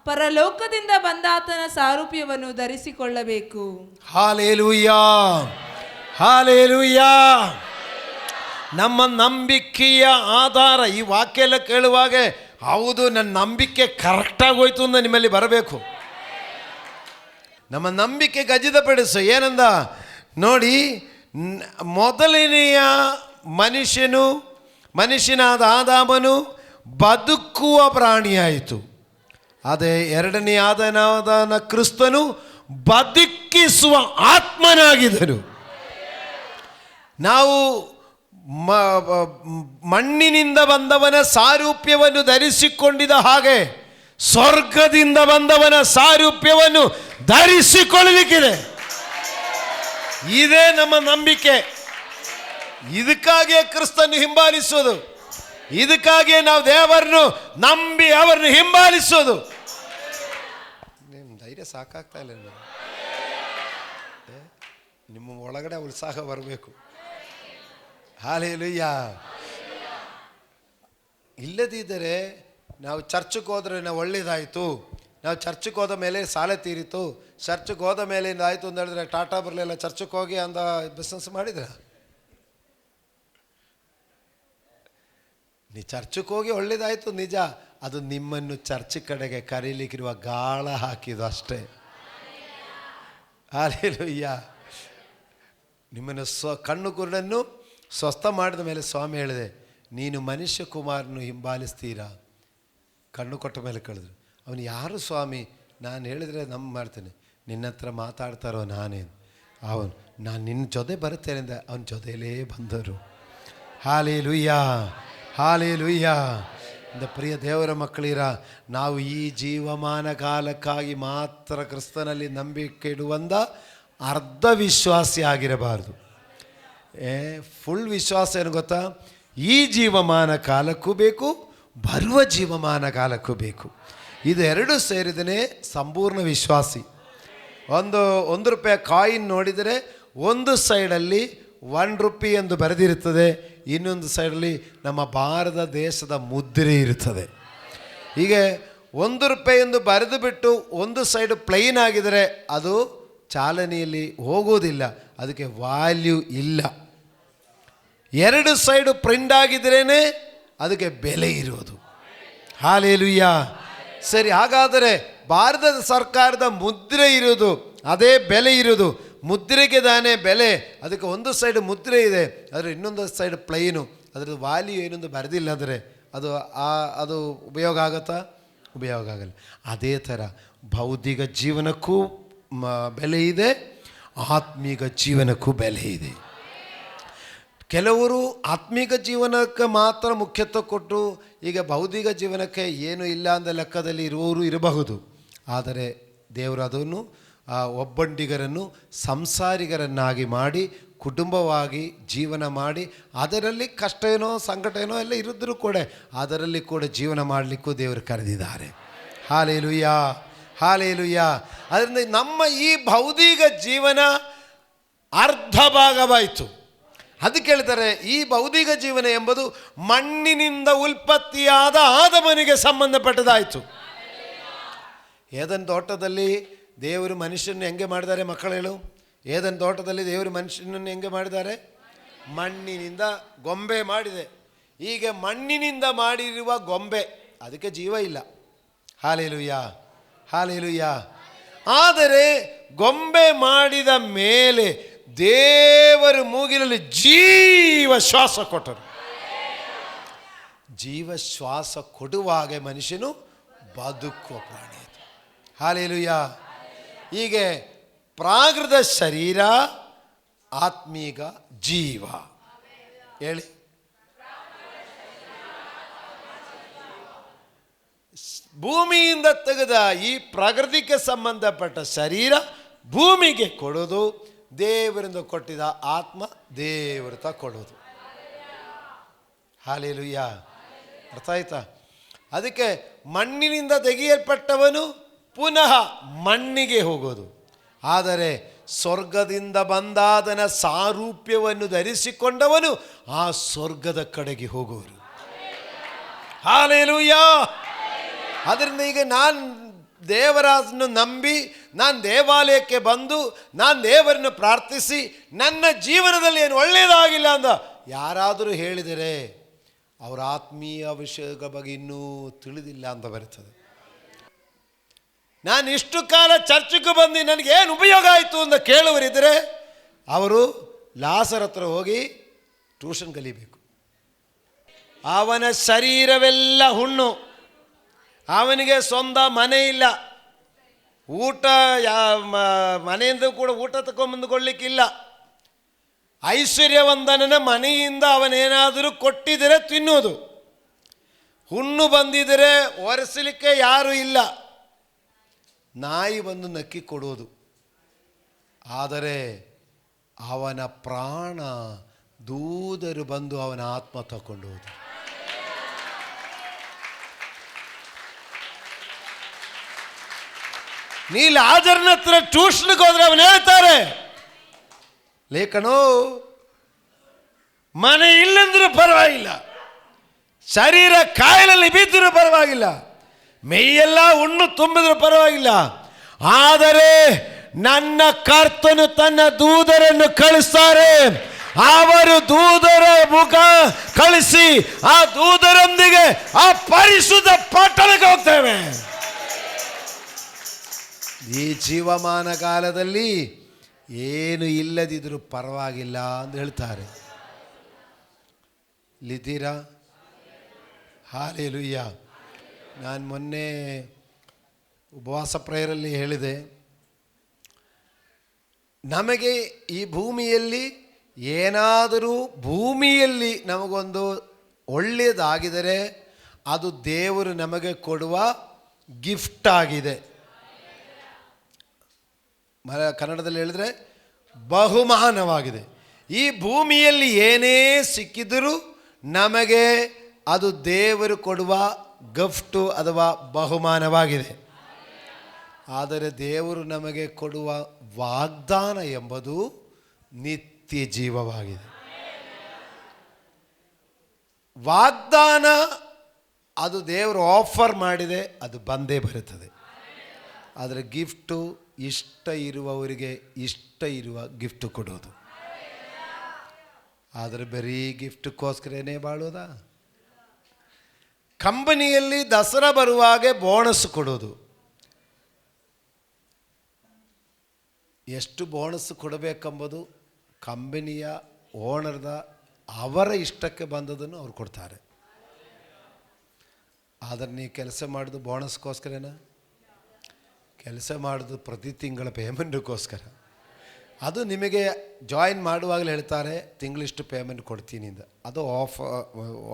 ಪರಲೋಕದಿಂದ ಬಂದಾತನ ಸಾರೂಪ್ಯವನ್ನು ಧರಿಸಿಕೊಳ್ಳಬೇಕು. Hallelujah, hallelujah. ನಮ್ಮ ನಂಬಿಕೆಯ ಆಧಾರ ಈ ವಾಕ್ಯ ಎಲ್ಲ ಕೇಳುವಾಗ ಹೌದು, ನನ್ನ ನಂಬಿಕೆ ಕರೆಕ್ಟಾಗಿ ಹೋಯ್ತು ಅಂತ ನಿಮ್ಮಲ್ಲಿ ಬರಬೇಕು. ನಮ್ಮ ನಂಬಿಕೆ ಖಚಿತಪಡಿಸು. ಏನಂದ ನೋಡಿ, ಮೊದಲನೆಯ ಮನುಷ್ಯನಾದ ಆದಾಮನು ಬದುಕುವ ಪ್ರಾಣಿಯಾಯಿತು. ಅದೇ ಎರಡನೇ ಆದನಾದ ಕ್ರಿಸ್ತನು ಬದುಕಿಸುವ ಆತ್ಮನಾಗಿದ್ದರು. ನಾವು ಮಣ್ಣಿನಿಂದ ಬಂದವನ ಸಾರೂಪ್ಯವನ್ನು ಧರಿಸಿಕೊಂಡಿದ್ದ ಹಾಗೆ ಸ್ವರ್ಗದಿಂದ ಬಂದವನ ಸಾರೂಪ್ಯವನ್ನು ಧರಿಸಿಕೊಳ್ಳಲಿಕ್ಕಿದೆ. ಇದೇ ನಮ್ಮ ನಂಬಿಕೆ. ಇದಕ್ಕಾಗಿಯೇ ಕ್ರಿಸ್ತನ್ನು ಹಿಂಬಾಲಿಸೋದು, ಇದಕ್ಕಾಗಿಯೇ ನಾವು ದೇವರನ್ನು ನಂಬಿ ಅವರನ್ನು ಹಿಂಬಾಲಿಸೋದು. ನಿಮ್ಮ ಧೈರ್ಯ ಸಾಕಾಗ್ತಾ ಇಲ್ಲ, ನಿಮ್ಮ ಒಳಗಡೆ ಉತ್ಸಾಹ ಬರಬೇಕು. ಹಲ್ಲೆಲೂಯಾ. ಇಲ್ಲದಿದ್ದರೆ ನಾವು ಚರ್ಚ್ಗೆ ಹೋದ್ರೆ ನಾವು ಒಳ್ಳೇದಾಯಿತು, ನಾವು ಚರ್ಚ್ಗೆ ಹೋದ ಮೇಲೆ ಸಾಲ ತೀರಿತು, ಚರ್ಚ್ಗೆ ಹೋದ ಮೇಲೆ ಆಯಿತು ಅಂತ ಹೇಳಿದ್ರೆ ಟಾಟಾ ಬರಲಿಲ್ಲ, ಚರ್ಚ್ಗೆ ಹೋಗಿ ಅಂದ ಬಿಸ್ನೆಸ್ ಮಾಡಿದ್ರ? ನೀ ಚರ್ಚ್ಗೆ ಹೋಗಿ ಒಳ್ಳೇದಾಯಿತು ನಿಜ, ಅದು ನಿಮ್ಮನ್ನು ಚರ್ಚ್ ಕಡೆಗೆ ಕರೀಲಿಕ್ಕಿರುವ ಗಾಳ ಹಾಕಿದ್ದು ಅಷ್ಟೇ. ಹಲ್ಲೆಲೂಯಾ. ನಿಮ್ಮನ್ನು ಕಣ್ಣು ಕುರುಡನ್ನು ಸ್ವಸ್ಥ ಮಾಡಿದ ಮೇಲೆ ಸ್ವಾಮಿ ಹೇಳಿದೆ, ನೀನು ಮನುಷ್ಯ ಕುಮಾರನು ಹಿಂಬಾಲಿಸ್ತೀರಾ? ಕಣ್ಣು ಕೊಟ್ಟ ಮೇಲೆ ಕಳೆದ್ರು. ಅವನು ಯಾರು ಸ್ವಾಮಿ? ನಾನು ಹೇಳಿದರೆ ಮಾಡ್ತೇನೆ. ನಿನ್ನ ಹತ್ರ ಮಾತಾಡ್ತಾರೋ ನಾನೇನು? ನಾನು ನಿನ್ನ ಜೊತೆ ಬರುತ್ತೇನೆ ಅಂದ. ಅವನ ಜೊತೆಯಲ್ಲೇ ಬಂದರು. Hallelujah, hallelujah. ಇಂದ ಪ್ರಿಯ ದೇವರ ಮಕ್ಕಳಿರ, ನಾವು ಈ ಜೀವಮಾನ ಕಾಲಕ್ಕಾಗಿ ಮಾತ್ರ ಕ್ರಿಸ್ತನಲ್ಲಿ ನಂಬಿಕೆ ಇಡುವಂಥ ಅರ್ಧ ವಿಶ್ವಾಸಿ ಆಗಿರಬಾರ್ದು. ಫುಲ್ ವಿಶ್ವಾಸ ಏನು ಗೊತ್ತಾ, ಈ ಜೀವಮಾನ ಕಾಲಕ್ಕೂ ಬೇಕು, ಬರುವ ಜೀವಮಾನ ಕಾಲಕ್ಕೂ ಬೇಕು. ಇದೆರಡು ಸೇರಿದನೇ ಸಂಪೂರ್ಣ ವಿಶ್ವಾಸಿ. ಒಂದು ರೂಪಾಯಿ ಕಾಯಿನ್ ನೋಡಿದರೆ ಒಂದು ಸೈಡಲ್ಲಿ ₹1 ಎಂದು ಬರೆದಿರುತ್ತದೆ, ಇನ್ನೊಂದು ಸೈಡಲ್ಲಿ ನಮ್ಮ ಭಾರತ ದೇಶದ ಮುದ್ರೆ ಇರುತ್ತದೆ. ಹೀಗೆ ₹1 ಎಂದು ಬರೆದು ಬಿಟ್ಟು ಒಂದು ಸೈಡು ಪ್ಲೈನ್ ಆಗಿದರೆ ಅದು ಚಾಲನೆಯಲ್ಲಿ ಹೋಗೋದಿಲ್ಲ, ಅದಕ್ಕೆ ವ್ಯಾಲ್ಯೂ ಇಲ್ಲ. ಎರಡು ಸೈಡು ಪ್ರಿಂಟ್ ಆಗಿದ್ರೇ ಅದಕ್ಕೆ ಬೆಲೆ ಇರೋದು. ಹಾಲೆಲೂಯಾ. ಸರಿ, ಹಾಗಾದರೆ ಭಾರತದ ಸರ್ಕಾರದ ಮುದ್ರೆ ಇರೋದು, ಅದೇ ಬೆಲೆ ಇರೋದು. ಮುದ್ರೆಗೆ ತಾನೇ ಬೆಲೆ, ಅದಕ್ಕೆ ಒಂದು ಸೈಡ್ ಮುದ್ರೆ ಇದೆ, ಆದರೆ ಇನ್ನೊಂದು ಸೈಡ್ ಪ್ಲೈನು, ಅದರದ್ದು ವ್ಯಾಲ್ಯೂ ಏನೊಂದು ಬರೆದಿಲ್ಲ ಅಂದರೆ ಅದು ಉಪಯೋಗ ಆಗುತ್ತಾ? ಉಪಯೋಗ ಆಗಲ್ಲ. ಅದೇ ಥರ ಭೌತಿಕ ಜೀವನಕ್ಕೂ ಬೆಲೆ ಇದೆ, ಆತ್ಮೀಕ ಜೀವನಕ್ಕೂ ಬೆಲೆ ಇದೆ. ಕೆಲವರು ಆತ್ಮಿಕ ಜೀವನಕ್ಕೆ ಮಾತ್ರ ಮುಖ್ಯತ್ವ ಕೊಟ್ಟು ಈಗ ಭೌತಿಕ ಜೀವನಕ್ಕೆ ಏನೂ ಇಲ್ಲ ಅಂದ ಲೆಕ್ಕದಲ್ಲಿ ಇರುವವರು ಇರಬಹುದು. ಆದರೆ ದೇವರು ಅದನ್ನು ಒಬ್ಬಂಟಿಗರನ್ನು ಸಂಸಾರಿಗರನ್ನಾಗಿ ಮಾಡಿ ಕುಟುಂಬವಾಗಿ ಜೀವನ ಮಾಡಿ, ಅದರಲ್ಲಿ ಕಷ್ಟ ಏನೋ ಸಂಕಟ ಏನೋ ಎಲ್ಲ ಇರಿದ್ರೂ ಕೂಡ ಅದರಲ್ಲಿ ಕೂಡ ಜೀವನ ಮಾಡಲಿಕ್ಕೂ ದೇವರು ಕರೆದಿದ್ದಾರೆ. Hallelujah, hallelujah. ಅದರಿಂದ ನಮ್ಮ ಈ ಭೌತಿಕ ಜೀವನ ಅರ್ಧ ಭಾಗವಾಯಿತು. ಅದಕ್ಕೆ ಹೇಳ್ತಾರೆ, ಈ ಭೌತಿಕ ಜೀವನ ಎಂಬುದು ಮಣ್ಣಿನಿಂದ ಉತ್ಪತ್ತಿಯಾದ ಆದಮನಿಗೆ ಸಂಬಂಧಪಟ್ಟದಾಯಿತು. ಏದನ್ ತೋಟದಲ್ಲಿ ದೇವರು ಮನುಷ್ಯನನ್ನು ಹೆಂಗೆ ಮಾಡಿದ್ದಾರೆ ಮಕ್ಕಳು ಹೇಳು? ಏದನ್ ತೋಟದಲ್ಲಿ ದೇವರು ಮನುಷ್ಯನನ್ನು ಹೆಂಗೆ ಮಾಡಿದ್ದಾರೆ? ಮಣ್ಣಿನಿಂದ ಗೊಂಬೆ ಮಾಡಿದೆ. ಹೀಗೆ ಮಣ್ಣಿನಿಂದ ಮಾಡಿರುವ ಗೊಂಬೆ, ಅದಕ್ಕೆ ಜೀವ ಇಲ್ಲ. Hallelujah, hallelujah. ಆದರೆ ಗೊಂಬೆ ಮಾಡಿದ ಮೇಲೆ ದೇವರು ಮೂಗಿನಲ್ಲಿ ಜೀವ ಶ್ವಾಸ ಕೊಟ್ಟರು. ಜೀವ ಶ್ವಾಸ ಕೊಡುವಾಗ ಮನುಷ್ಯನು ಬದುಕುವ ಪ್ರಾಣಿ. ಹಾಲೆಲೂಯಾ. ಹೀಗೆ ಪ್ರಾಕೃತ ಶರೀರ, ಆತ್ಮೀಕ ಜೀವ. ಹೇಳಿ, ಭೂಮಿಯಿಂದ ತೆಗೆದ ಈ ಪ್ರಕೃತಿಗೆ ಸಂಬಂಧಪಟ್ಟ ಶರೀರ ಭೂಮಿಗೆ ಕೊಡೋದು, ದೇವರಿಂದ ಕೊಟ್ಟಿದ ಆತ್ಮ ದೇವರ ಕೊಡೋದು. ಹಾಲೆಲೂಯಾ. ಅರ್ಥ ಆಯ್ತಾ? ಅದಕ್ಕೆ ಮಣ್ಣಿನಿಂದ ತೆಗೆಯಲ್ಪಟ್ಟವನು ಪುನಃ ಮಣ್ಣಿಗೆ ಹೋಗೋದು, ಆದರೆ ಸ್ವರ್ಗದಿಂದ ಬಂದಾದನ ಸಾರೂಪ್ಯವನ್ನು ಧರಿಸಿಕೊಂಡವನು ಆ ಸ್ವರ್ಗದ ಕಡೆಗೆ ಹೋಗುವರು. ಹಾಲೆಲೂಯಾ. ಅದರಿಂದ ಈಗ ನಾನು ದೇವರನ್ನು ನಂಬಿ, ನಾನು ದೇವಾಲಯಕ್ಕೆ ಬಂದು, ನಾನು ದೇವರನ್ನು ಪ್ರಾರ್ಥಿಸಿ, ನನ್ನ ಜೀವನದಲ್ಲಿ ಏನು ಒಳ್ಳೆಯದಾಗಿಲ್ಲ ಅಂದ ಯಾರಾದರೂ ಹೇಳಿದರೆ ಅವರ ಆತ್ಮೀಯ ವಿಷಯದ ಬಗ್ಗೆ ಇನ್ನೂ ತಿಳಿದಿಲ್ಲ ಅಂತ ಬರ್ತದೆ. ನಾನು ಇಷ್ಟು ಕಾಲ ಚರ್ಚ್ಗೆ ಬಂದು ನನಗೇನು ಉಪಯೋಗ ಆಯಿತು ಅಂತ ಕೇಳುವರಿದ್ದರೆ ಅವರು ಲಾಸರ್ ಹತ್ರ ಹೋಗಿ ಟ್ಯೂಷನ್ ಕಲಿಬೇಕು. ಅವನ ಶರೀರವೆಲ್ಲ ಹುಣ್ಣು, ಅವನಿಗೆ ಸ್ವಂತ ಮನೆ ಇಲ್ಲ, ಊಟ ಮನೆಯಿಂದ ಕೂಡ ಊಟ ತಗೊಂಬಂದುಕೊಳ್ಳಿಕ್ಕಿಲ್ಲ. ಐಶ್ವರ್ಯವಂತನ ಮನೆಯಿಂದ ಅವನೇನಾದರೂ ಕೊಟ್ಟಿದ್ದರೆ ತಿನ್ನೋದು, ಹುಣ್ಣು ಬಂದಿದ್ದರೆ ಒರೆಸಲಿಕ್ಕೆ ಯಾರೂ ಇಲ್ಲ, ನಾಯಿ ಬಂದು ನಕ್ಕಿ ಕೊಡೋದು. ಆದರೆ ಅವನ ಪ್ರಾಣ ದೂದರು ಬಂದು ಅವನ ಆತ್ಮ ತಗೊಂಡು ಹೋದು. ನೀ ಲಾಜರ್ನ ಹತ್ರ ಟ್ಯೂಷನ್ಗೆ ಹೋದ್ರೆ ಅವನು ಹೇಳ್ತಾರೆ, ಲೇಖನೋ ಮನೆ ಇಲ್ಲಂದ್ರೂ ಪರವಾಗಿಲ್ಲ, ಶರೀರ ಕಾಯಿಲೆಯಲ್ಲಿ ಬಿದ್ದರೂ ಪರವಾಗಿಲ್ಲ, ಮೈಯೆಲ್ಲ ಹುಣ್ಣು ತುಂಬಿದ್ರೂ ಪರವಾಗಿಲ್ಲ, ಆದರೆ ನನ್ನ ಕರ್ತನು ತನ್ನ ದೂತರನ್ನು ಕಳಿಸ್ತಾರೆ, ಅವರು ದೂತರ ಮುಖ ಕಳಿಸಿ ಆ ದೂತರೊಂದಿಗೆ ಆ ಪರಿಶುದ್ಧ ಪಟ್ಟಣಕ್ಕೆ ಹೋಗ್ತೇವೆ. ಈ ಜೀವಮಾನ ಕಾಲದಲ್ಲಿ ಏನು ಇಲ್ಲದಿದ್ರೂ ಪರವಾಗಿಲ್ಲ ಅಂತ ಹೇಳ್ತಾರೆ. ಇಲ್ಲಿದ್ದೀರಾ? ಹಾಲೆಲೂಯಾ. ನಾನು ಮೊನ್ನೆ ಉಪವಾಸ ಪ್ರೇಯರಲ್ಲಿ ಹೇಳಿದೆ, ನಮಗೆ ಈ ಭೂಮಿಯಲ್ಲಿ ಏನಾದರೂ ಭೂಮಿಯಲ್ಲಿ ನಮಗೊಂದು ಒಳ್ಳೆಯದಾಗಿದರೆ ಅದು ದೇವರು ನಮಗೆ ಕೊಡುವ ಗಿಫ್ಟ್ ಆಗಿದೆ. ಕನ್ನಡದಲ್ಲಿ ಹೇಳಿದ್ರೆ ಬಹುಮಾನವಾಗಿದೆ. ಈ ಭೂಮಿಯಲ್ಲಿ ಏನೇ ಸಿಕ್ಕಿದರೂ ನಮಗೆ ಅದು ದೇವರು ಕೊಡುವ ಗಿಫ್ಟು ಅಥವಾ ಬಹುಮಾನವಾಗಿದೆ. ಆದರೆ ದೇವರು ನಮಗೆ ಕೊಡುವ ವಾಗ್ದಾನ ಎಂಬುದು ನಿತ್ಯ ಜೀವವಾಗಿದೆ. ವಾಗ್ದಾನ ಅದು ದೇವರು ಆಫರ್ ಮಾಡಿದೆ, ಅದು ಬಂದೇ ಬರುತ್ತದೆ. ಆದರೆ ಗಿಫ್ಟು ಇಷ್ಟ ಇರುವವರಿಗೆ ಇಷ್ಟ ಇರುವ ಗಿಫ್ಟು ಕೊಡೋದು. ಆದರೆ ಬರೀ ಗಿಫ್ಟಕ್ಕೋಸ್ಕರನೇ ಬಾಳೋದಾ? ಕಂಪನಿಯಲ್ಲಿ ದಸರಾ ಬರುವಾಗೆ ಬೋನಸ್ ಕೊಡೋದು. ಎಷ್ಟು ಬೋನಸ್ ಕೊಡಬೇಕೆಂಬುದು ಕಂಪನಿಯ ಓನರ್ದ ಅವರ ಇಷ್ಟಕ್ಕೆ ಬಂದದನ್ನು ಅವ್ರು ಕೊಡ್ತಾರೆ. ಆದರೆ ನೀವು ಕೆಲಸ ಮಾಡೋದು ಬೋನಸ್ಗೋಸ್ಕರನ? ಕೆಲಸ ಮಾಡೋದು ಪ್ರತಿ ತಿಂಗಳ ಪೇಮೆಂಟ್ಗೋಸ್ಕರ. ಅದು ನಿಮಗೆ ಜಾಯಿನ್ ಮಾಡುವಾಗಲೇ ಹೇಳ್ತಾರೆ ತಿಂಗಳಿಷ್ಟು ಪೇಮೆಂಟ್ ಕೊಡ್ತೀನಿ ಅಂತ. ಅದು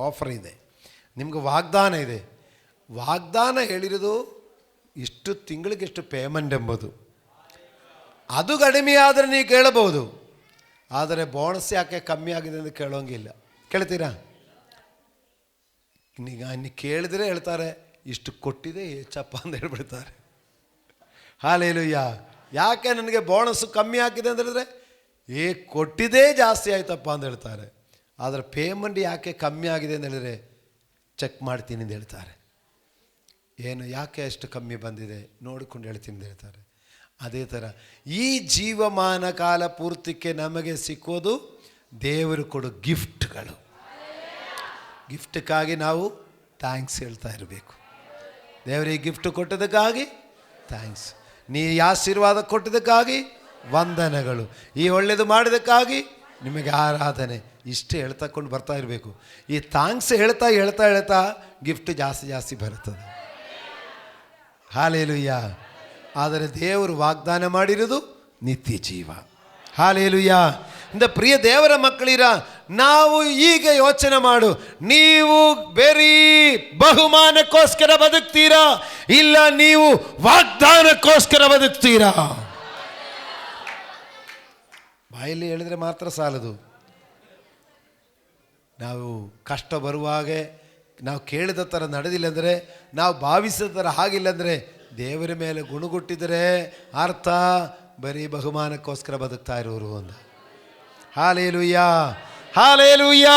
ಆಫರ್ ಇದೆ, ನಿಮ್ಗೆ ವಾಗ್ದಾನ ಇದೆ. ವಾಗ್ದಾನ ಹೇಳಿರೋದು ಇಷ್ಟು ತಿಂಗಳಿಗೆಷ್ಟು ಪೇಮೆಂಟ್ ಎಂಬುದು. ಅದು ಕಡಿಮೆ ಆದರೆ ನೀವು ಕೇಳಬಹುದು, ಆದರೆ ಬೋನಸ್ ಯಾಕೆ ಕಮ್ಮಿ ಆಗಿದೆ ಅಂತ ಕೇಳೋಂಗಿಲ್ಲ. ಕೇಳ್ತೀರಾ? ನೀವು ಕೇಳಿದರೆ ಹೇಳ್ತಾರೆ ಇಷ್ಟು ಕೊಟ್ಟಿದೆ ಹೆಚ್ಚಪ್ಪ ಅಂತ ಹೇಳ್ಬಿಡ್ತಾರೆ. ಹಾಲೆಲೂಯ. ಯಾಕೆ ನನಗೆ ಬೋನಸ್ ಕಮ್ಮಿ ಆಗಿದೆ ಅಂತ ಹೇಳಿದ್ರೆ ಕೊಟ್ಟಿದ್ದೇ ಜಾಸ್ತಿ ಆಯ್ತಪ್ಪ ಅಂತ ಹೇಳ್ತಾರೆ. ಆದರೆ ಪೇಮೆಂಟ್ ಯಾಕೆ ಕಮ್ಮಿ ಆಗಿದೆ ಅಂತ ಹೇಳಿದ್ರೆ ಚೆಕ್ ಮಾಡ್ತೀನಿ ಅಂತ ಹೇಳ್ತಾರೆ. ಏನು ಯಾಕೆ ಅಷ್ಟು ಕಮ್ಮಿ ಬಂದಿದೆ ನೋಡಿಕೊಂಡು ಹೇಳ್ತೀನಿ ಅಂತ ಹೇಳ್ತಾರೆ. ಅದೇ ಥರ ಈ ಜೀವಮಾನ ಕಾಲ ಪೂರ್ತಿಗೆ ನಮಗೆ ಸಿಕ್ಕೋದು ದೇವರು ಕೊಡೋ ಗಿಫ್ಟ್ಗಳು. ಗಿಫ್ಟ್ಗಾಗಿ ನಾವು ಥ್ಯಾಂಕ್ಸ್ ಹೇಳ್ತಾ ಇರಬೇಕು. ದೇವರಿಗೆ ಗಿಫ್ಟ್ ಕೊಟ್ಟದಕ್ಕಾಗಿ ಥ್ಯಾಂಕ್ಸ್, ನೀ ಆಶೀರ್ವಾದ ಕೊಟ್ಟದಕ್ಕಾಗಿ ವಂದನೆಗಳು, ಈ ಒಳ್ಳೆಯದು ಮಾಡಿದಕ್ಕಾಗಿ ನಿಮಗೆ ಆರಾಧನೆ. ಇಷ್ಟೇ ಹೇಳ್ತಕೊಂಡು ಬರ್ತಾ ಇರಬೇಕು. ಈ ಥ್ಯಾಂಕ್ಸ್ ಹೇಳ್ತಾ ಹೇಳ್ತಾ ಹೇಳ್ತಾ ಗಿಫ್ಟ್ ಜಾಸ್ತಿ ಜಾಸ್ತಿ ಬರುತ್ತದೆ. ಹಾಲೆಲೂಯ. ಆದರೆ ದೇವರು ವಾಗ್ದಾನ ಮಾಡಿರೋದು ನಿತ್ಯ ಜೀವ. ಹಾಲೆಲೂಯ. ಇಂದ ಪ್ರಿಯ ದೇವರ ಮಕ್ಕಳಿರ, ನಾವು ಈಗ ಯೋಚನೆ ಮಾಡು, ನೀವು ಬರೀ ಬಹುಮಾನಕ್ಕೋಸ್ಕರ ಬದುಕ್ತೀರಾ ಇಲ್ಲ ನೀವು ವಾಗ್ದಾನಕ್ಕೋಸ್ಕರ ಬದುಕ್ತೀರಾ? ಬಾಯಲ್ಲಿ ಹೇಳಿದ್ರೆ ಮಾತ್ರ ಸಾಲದು. ನಾವು ಕಷ್ಟ ಬರುವಾಗೆ ನಾವು ಕೇಳಿದ ಥರ ನಡೆದಿಲ್ಲ ಅಂದರೆ, ನಾವು ಭಾವಿಸಿದ ಥರ ಆಗಿಲ್ಲ ಅಂದರೆ, ದೇವರ ಮೇಲೆ ಗುಣಗುಟ್ಟಿದರೆ ಅರ್ಥ ಬರೀ ಬಹುಮಾನಕ್ಕೋಸ್ಕರ ಬದುಕ್ತಾ ಇರೋರು ಅಂತ. Hallelujah, hallelujah.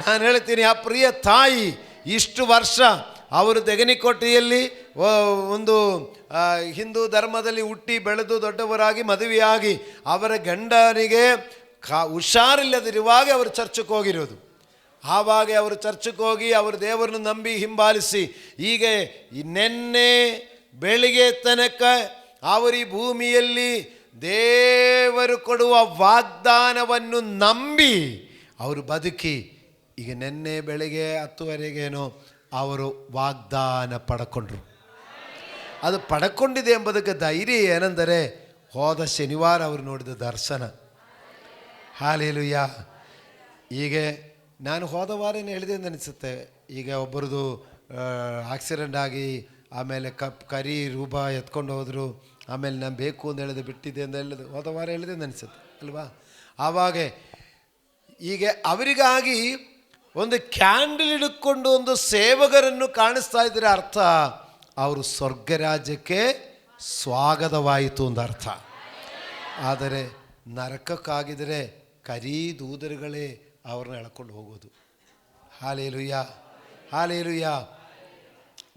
ನಾನು ಹೇಳ್ತೀನಿ, ಆ ಪ್ರಿಯ ತಾಯಿ ಇಷ್ಟು ವರ್ಷ ಅವರು ತೆಗನಿಕೊಟ್ಟೆಯಲ್ಲಿ ಒಂದು ಹಿಂದೂ ಧರ್ಮದಲ್ಲಿ ಹುಟ್ಟಿ ಬೆಳೆದು ದೊಡ್ಡವರಾಗಿ ಮದುವೆಯಾಗಿ ಅವರ ಗಂಡನಿಗೆ ಹುಷಾರಿಲ್ಲದಿರುವಾಗ ಅವರು ಚರ್ಚಕ್ಕೆ ಹೋಗಿರೋದು. ಆವಾಗ ಅವರು ಚರ್ಚಕ್ಕೆ ಹೋಗಿ ಅವರು ದೇವರನ್ನು ನಂಬಿ ಹಿಂಬಾಲಿಸಿ ಈಗ ನೆನ್ನೆ ಬೆಳಿಗ್ಗೆ ತನಕ ಅವರು ಈ ಭೂಮಿಯಲ್ಲಿ ದೇವರು ಕೊಡುವ ವಾಗ್ದಾನವನ್ನು ನಂಬಿ ಅವರು ಬದುಕಿ ಈಗ ನೆನ್ನೆ ಬೆಳಿಗ್ಗೆ 10:30ಗೇನೋ ಅವರು ವಾಗ್ದಾನ ಪಡ್ಕೊಂಡ್ರು. ಅದು ಪಡ್ಕೊಂಡಿದೆ ಎಂಬುದಕ್ಕೆ ಧೈರ್ಯ ಏನೆಂದರೆ ಹೋದ ಶನಿವಾರ ಅವರು ನೋಡಿದ ದರ್ಶನ. ಹಾಲೆಲೂಯ. ಹೀಗೆ ನಾನು ಹೋದ ವಾರನೇ ಹೇಳಿದೆ ಅಂತ ಅನಿಸುತ್ತೆ. ಈಗ ಒಬ್ಬರದು ಆಕ್ಸಿಡೆಂಟ್ ಆಗಿ ಆಮೇಲೆ ಕರಿ ರೂಪ ಎತ್ಕೊಂಡು ಹೋದರು, ಆಮೇಲೆ ನಾನು ಬೇಕು ಅಂತ ಹೇಳಿದೆ ಬಿಟ್ಟಿದ್ದೆ ಅಂತ ಹೇಳಿದೆ ಹೋದ ವಾರ ಹೇಳಿದೆ ಅಂತ ಅನಿಸುತ್ತೆ ಅಲ್ವಾ? ಆವಾಗ ಈಗ ಅವರಿಗಾಗಿ ಒಂದು ಕ್ಯಾಂಡಲ್ ಹಿಡ್ಕೊಂಡು ಒಂದು ಸೇವಕರನ್ನು ಕಾಣಿಸ್ತಾ ಇದ್ದರೆ ಅರ್ಥ ಅವರು ಸ್ವರ್ಗ ರಾಜ್ಯಕ್ಕೆ ಸ್ವಾಗತವಾಯಿತು ಅಂತ ಅರ್ಥ. ಆದರೆ ನರಕಕ್ಕಾಗಿದ್ದರೆ ಕರಿ ದೂದರುಗಳೇ ಅವ್ರನ್ನ ಎಳ್ಕೊಂಡು ಹೋಗೋದು. Hallelujah, hallelujah.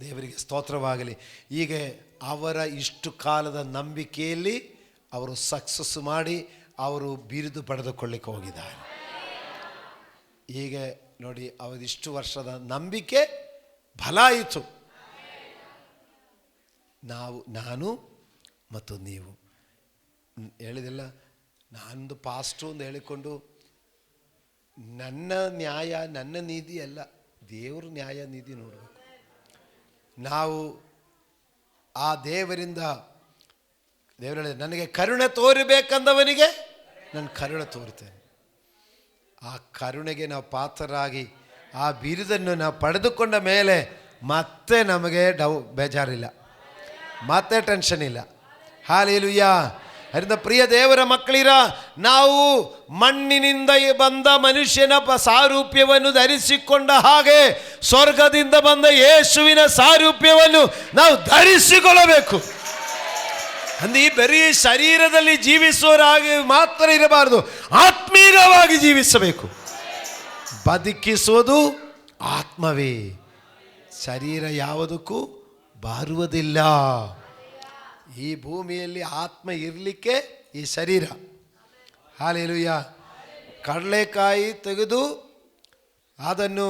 ದೇವರಿಗೆ ಸ್ತೋತ್ರವಾಗಲಿ. ಈಗ ಅವರ ಇಷ್ಟು ಕಾಲದ ನಂಬಿಕೆಯಲ್ಲಿ ಅವರು ಸಕ್ಸಸ್ ಮಾಡಿ ಅವರು ಬಿರುದು ಪಡೆದುಕೊಳ್ಳಿಕ್ಕೆ ಹೋಗಿದ್ದಾರೆ. ಹೀಗೆ ನೋಡಿ, ಅವರಿಷ್ಟು ವರ್ಷದ ನಂಬಿಕೆ ಫಲ ಆಯಿತು. ನಾನು ಮತ್ತು ನೀವು ಹೇಳಿದಿಲ್ಲ, ನಾನೊಂದು ಪಾಸ್ಟು ಅಂತ ಹೇಳಿಕೊಂಡು ನನ್ನ ನ್ಯಾಯ ನನ್ನ ನೀತಿ ಅಲ್ಲ, ದೇವರು ನ್ಯಾಯ ನೀತಿ ನೋಡಬೇಕು. ನಾವು ಆ ದೇವರಿಂದ ದೇವರು ಹೇಳಿದ, ನನಗೆ ಕರುಣೆ ತೋರಬೇಕಂದವನಿಗೆ ನಾನು ಕರುಣೆ ತೋರ್ತೇನೆ. ಆ ಕರುಣೆಗೆ ನಾವು ಪಾತ್ರರಾಗಿ ಆ ಬಿರುದನ್ನು ನಾವು ಪಡೆದುಕೊಂಡ ಮೇಲೆ ಮತ್ತೆ ನಮಗೆ ಬೇಜಾರಿಲ್ಲ, ಮತ್ತೆ ಟೆನ್ಷನ್ ಇಲ್ಲ. ಹಾಲೆಲೂಯ. ಅದರಿಂದ ಪ್ರಿಯ ದೇವರ ಮಕ್ಕಳಿರ, ನಾವು ಮಣ್ಣಿನಿಂದ ಬಂದ ಮನುಷ್ಯನ ಸಾರೂಪ್ಯವನ್ನು ಧರಿಸಿಕೊಂಡ ಹಾಗೆ ಸ್ವರ್ಗದಿಂದ ಬಂದ ಯೇಸುವಿನ ಸಾರೂಪ್ಯವನ್ನು ನಾವು ಧರಿಸಿಕೊಳ್ಳಬೇಕು. ಅಂದ್ರೆ ಈ ಬರೀ ಶರೀರದಲ್ಲಿ ಜೀವಿಸುವವರಾಗಿ ಮಾತ್ರ ಇರಬಾರದು, ಆತ್ಮೀಯವಾಗಿ ಜೀವಿಸಬೇಕು. ಬದುಕಿಸುವುದು ಆತ್ಮವೇ, ಶರೀರ ಯಾವುದಕ್ಕೂ ಬಾರುವುದಿಲ್ಲ. ಈ ಭೂಮಿಯಲ್ಲಿ ಆತ್ಮ ಇರಲಿಕ್ಕೆ ಈ ಶರೀರ. ಹಾಲೆಲೂಯ. ಕಡಲೆಕಾಯಿ ತೆಗೆದು ಅದನ್ನು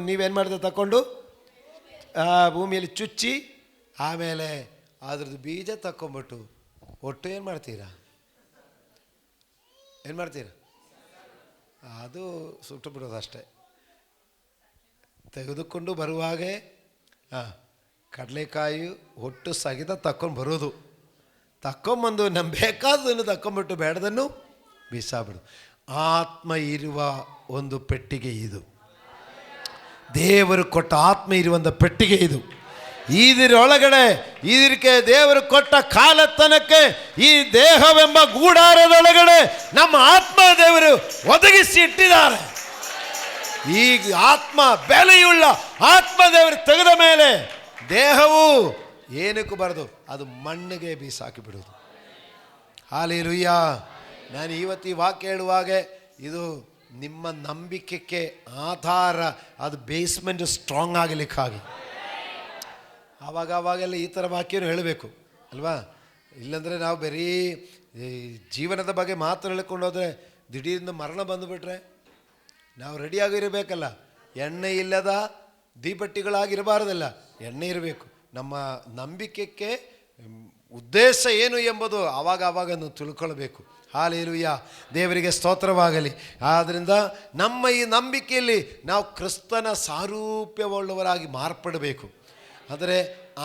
ನೀವೇನು ಮಾಡಿದ್ರೆ ತಗೊಂಡು ಭೂಮಿಯಲ್ಲಿ ಚುಚ್ಚಿ ಆಮೇಲೆ ಅದ್ರದ್ದು ಬೀಜ ತಕ್ಕೊಂಬಿಟ್ಟು ಒಟ್ಟು ಏನು ಮಾಡ್ತೀರಾ? ಏನು ಮಾಡ್ತೀರಾ? ಅದು ಸುಟ್ಟು ಬಿಡೋದು ಅಷ್ಟೇ. ತೆಗೆದುಕೊಂಡು ಬರುವಾಗೆ ಕಡಲೆಕಾಯಿ ಒಟ್ಟು ಸಹಿತ ತಕ್ಕೊಂಡು ಬರೋದು. ತಕ್ಕೊಂಬಂದು ನಮ್ಗೆ ಬೇಕಾದನ್ನು ತಕ್ಕೊಂಬಿಟ್ಟು ಬೇಡದನ್ನು ಬೀಸಾಬಿಡೋದು. ಆತ್ಮ ಇರುವ ಒಂದು ಪೆಟ್ಟಿಗೆ ಇದು, ದೇವರು ಕೊಟ್ಟ ಆತ್ಮ ಇರುವಂಥ ಪೆಟ್ಟಿಗೆ ಇದು. ಇದರೊಳಗಡೆ ಇದಕ್ಕೆ ದೇವರು ಕೊಟ್ಟ ಕಾಲತನಕ್ಕೆ ಈ ದೇಹವೆಂಬ ಗೂಡಾರದೊಳಗಡೆ ನಮ್ಮ ಆತ್ಮ ದೇವರು ಒದಗಿಸಿ ಇಟ್ಟಿದ್ದಾರೆ. ಈ ಆತ್ಮ ಬೆಲೆಯುಳ್ಳ ಆತ್ಮ ದೇವರು ತೆಗೆದ ಮೇಲೆ ದೇಹವು ಏನಕ್ಕೂ ಬರದು, ಅದು ಮಣ್ಣಿಗೆ ಬೀಸಾಕಿ ಬಿಡೋದು. ಹಾಲೆಲೂಯ. ನಾನು ಇವತ್ತು ಈ ವಾಕ್ಯ ಹೇಳುವಾಗ ಇದು ನಿಮ್ಮ ನಂಬಿಕೆಗೆ ಆಧಾರ, ಅದು ಬೇಸ್ಮೆಂಟ್ ಸ್ಟ್ರಾಂಗ್ ಆಗಲಿಕ್ಕಾಗಿ ಆವಾಗೆಲ್ಲ ಈ ಥರ ವಾಕ್ಯನೂ ಹೇಳಬೇಕು ಅಲ್ವಾ? ಇಲ್ಲಾಂದರೆ ನಾವು ಬರೀ ಜೀವನದ ಬಗ್ಗೆ ಮಾತ್ರ ಹೇಳ್ಕೊಂಡು ಹೋದರೆ ದಿಢೀರ್ನ ಮರಣ ಬಂದುಬಿಟ್ರೆ ನಾವು ರೆಡಿಯಾಗಿರಬೇಕಲ್ಲ. ಎಣ್ಣೆ ಇಲ್ಲದ ದೀಪಟ್ಟಿಗಳಾಗಿರಬಾರ್ದಲ್ಲ, ಎಣ್ಣೆ ಇರಬೇಕು. ನಮ್ಮ ನಂಬಿಕೆಗೆ ಉದ್ದೇಶ ಏನು ಎಂಬುದು ಆವಾಗ ತಿಳ್ಕೊಳ್ಬೇಕು. ಹಾಲೆಲೂಯ, ದೇವರಿಗೆ ಸ್ತೋತ್ರವಾಗಲಿ. ಆದ್ದರಿಂದ ನಮ್ಮ ಈ ನಂಬಿಕೆಯಲ್ಲಿ ನಾವು ಕ್ರಿಸ್ತನ ಸಾರೂಪ್ಯವುಳ್ಳವರಾಗಿ ಮಾರ್ಪಡಬೇಕು. ಆದರೆ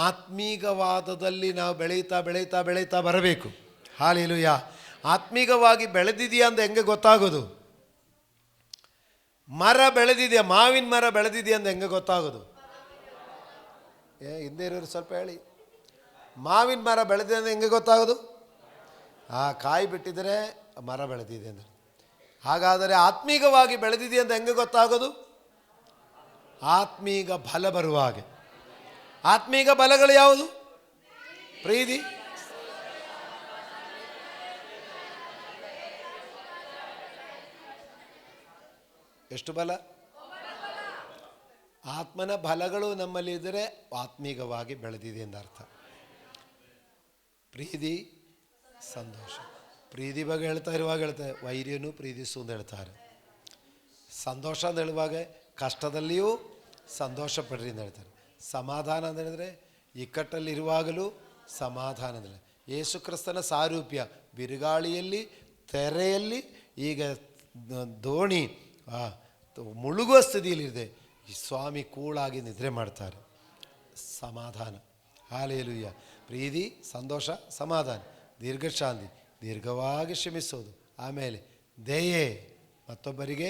ಆತ್ಮೀಗವಾದದಲ್ಲಿ ನಾವು ಬೆಳೀತಾ ಬರಬೇಕು. ಹಾಲೆಲೂಯ. ಆತ್ಮೀಗವಾಗಿ ಬೆಳೆದಿದೆಯಾ ಅಂತ ಹೆಂಗೆ ಗೊತ್ತಾಗೋದು? ಮರ ಬೆಳೆದಿದೆಯಾ, ಮಾವಿನ ಮರ ಬೆಳೆದಿದೆಯಾ ಅಂತ ಹೆಂಗೆ ಗೊತ್ತಾಗೋದು? ಹಿಂದೆ ಇರೋರು ಸ್ವಲ್ಪ ಹೇಳಿ. ಮಾವಿನ ಮರ ಬೆಳೆದಿದೆ ಅಂದರೆ ಹೆಂಗೆ ಗೊತ್ತಾಗೋದು? ಕಾಯಿ ಬಿಟ್ಟಿದರೆ ಮರ ಬೆಳೆದಿದೆ ಅಂದರೆ. ಹಾಗಾದರೆ ಆತ್ಮೀಗವಾಗಿ ಬೆಳೆದಿದೆ ಅಂತ ಹೆಂಗೆ ಗೊತ್ತಾಗೋದು? ಆತ್ಮೀಗ ಫಲ ಬರುವ ಹಾಗೆ. ಆತ್ಮೀಗ ಬಲಗಳು ಯಾವುದು? ಪ್ರೀತಿ, ಎಷ್ಟು ಬಲ? ಆತ್ಮನ ಬಲಗಳು ನಮ್ಮಲ್ಲಿ ಇದ್ದರೆ ಆತ್ಮೀಗವಾಗಿ ಬೆಳೆದಿದೆ ಎಂದರ್ಥ. ಪ್ರೀತಿ, ಸಂತೋಷ. ಪ್ರೀತಿ ಬಗ್ಗೆ ಹೇಳ್ತಾರೆ, ವೈರ್ಯನು ಪ್ರೀತಿಸು ಅಂತ ಹೇಳ್ತಾರೆ. ಸಂತೋಷ ಅಂತ ಹೇಳುವಾಗ ಕಷ್ಟದಲ್ಲಿಯೂ ಸಂತೋಷ ಪಡ್ರಿ ಅಂತ ಹೇಳ್ತಾರೆ. ಸಮಾಧಾನ ಅಂತ ಹೇಳಿದ್ರೆ ಇಕ್ಕಟ್ಟಲ್ಲಿರುವಾಗಲೂ ಸಮಾಧಾನ ಅಂದರೆ ಯೇಸು ಕ್ರಿಸ್ತನ ಸಾರೂಪ್ಯ. ಬಿರುಗಾಳಿಯಲ್ಲಿ, ತೆರೆಯಲ್ಲಿ, ಈಗ ದೋಣಿ ಮುಳುಗುವ ಸ್ಥಿತಿಯಲ್ಲಿದೆ, ಈ ಸ್ವಾಮಿ ಕೂಳಾಗಿ ನಿದ್ರೆ ಮಾಡ್ತಾರೆ. ಸಮಾಧಾನ. ಹಾಲೆಲೂಯ. ಪ್ರೀತಿ, ಸಂತೋಷ, ಸಮಾಧಾನ, ದೀರ್ಘಶಾಂತಿ, ದೀರ್ಘವಾಗಿ ಕ್ಷಮಿಸೋದು, ಆಮೇಲೆ ದಯೆ, ಮತ್ತೊಬ್ಬರಿಗೆ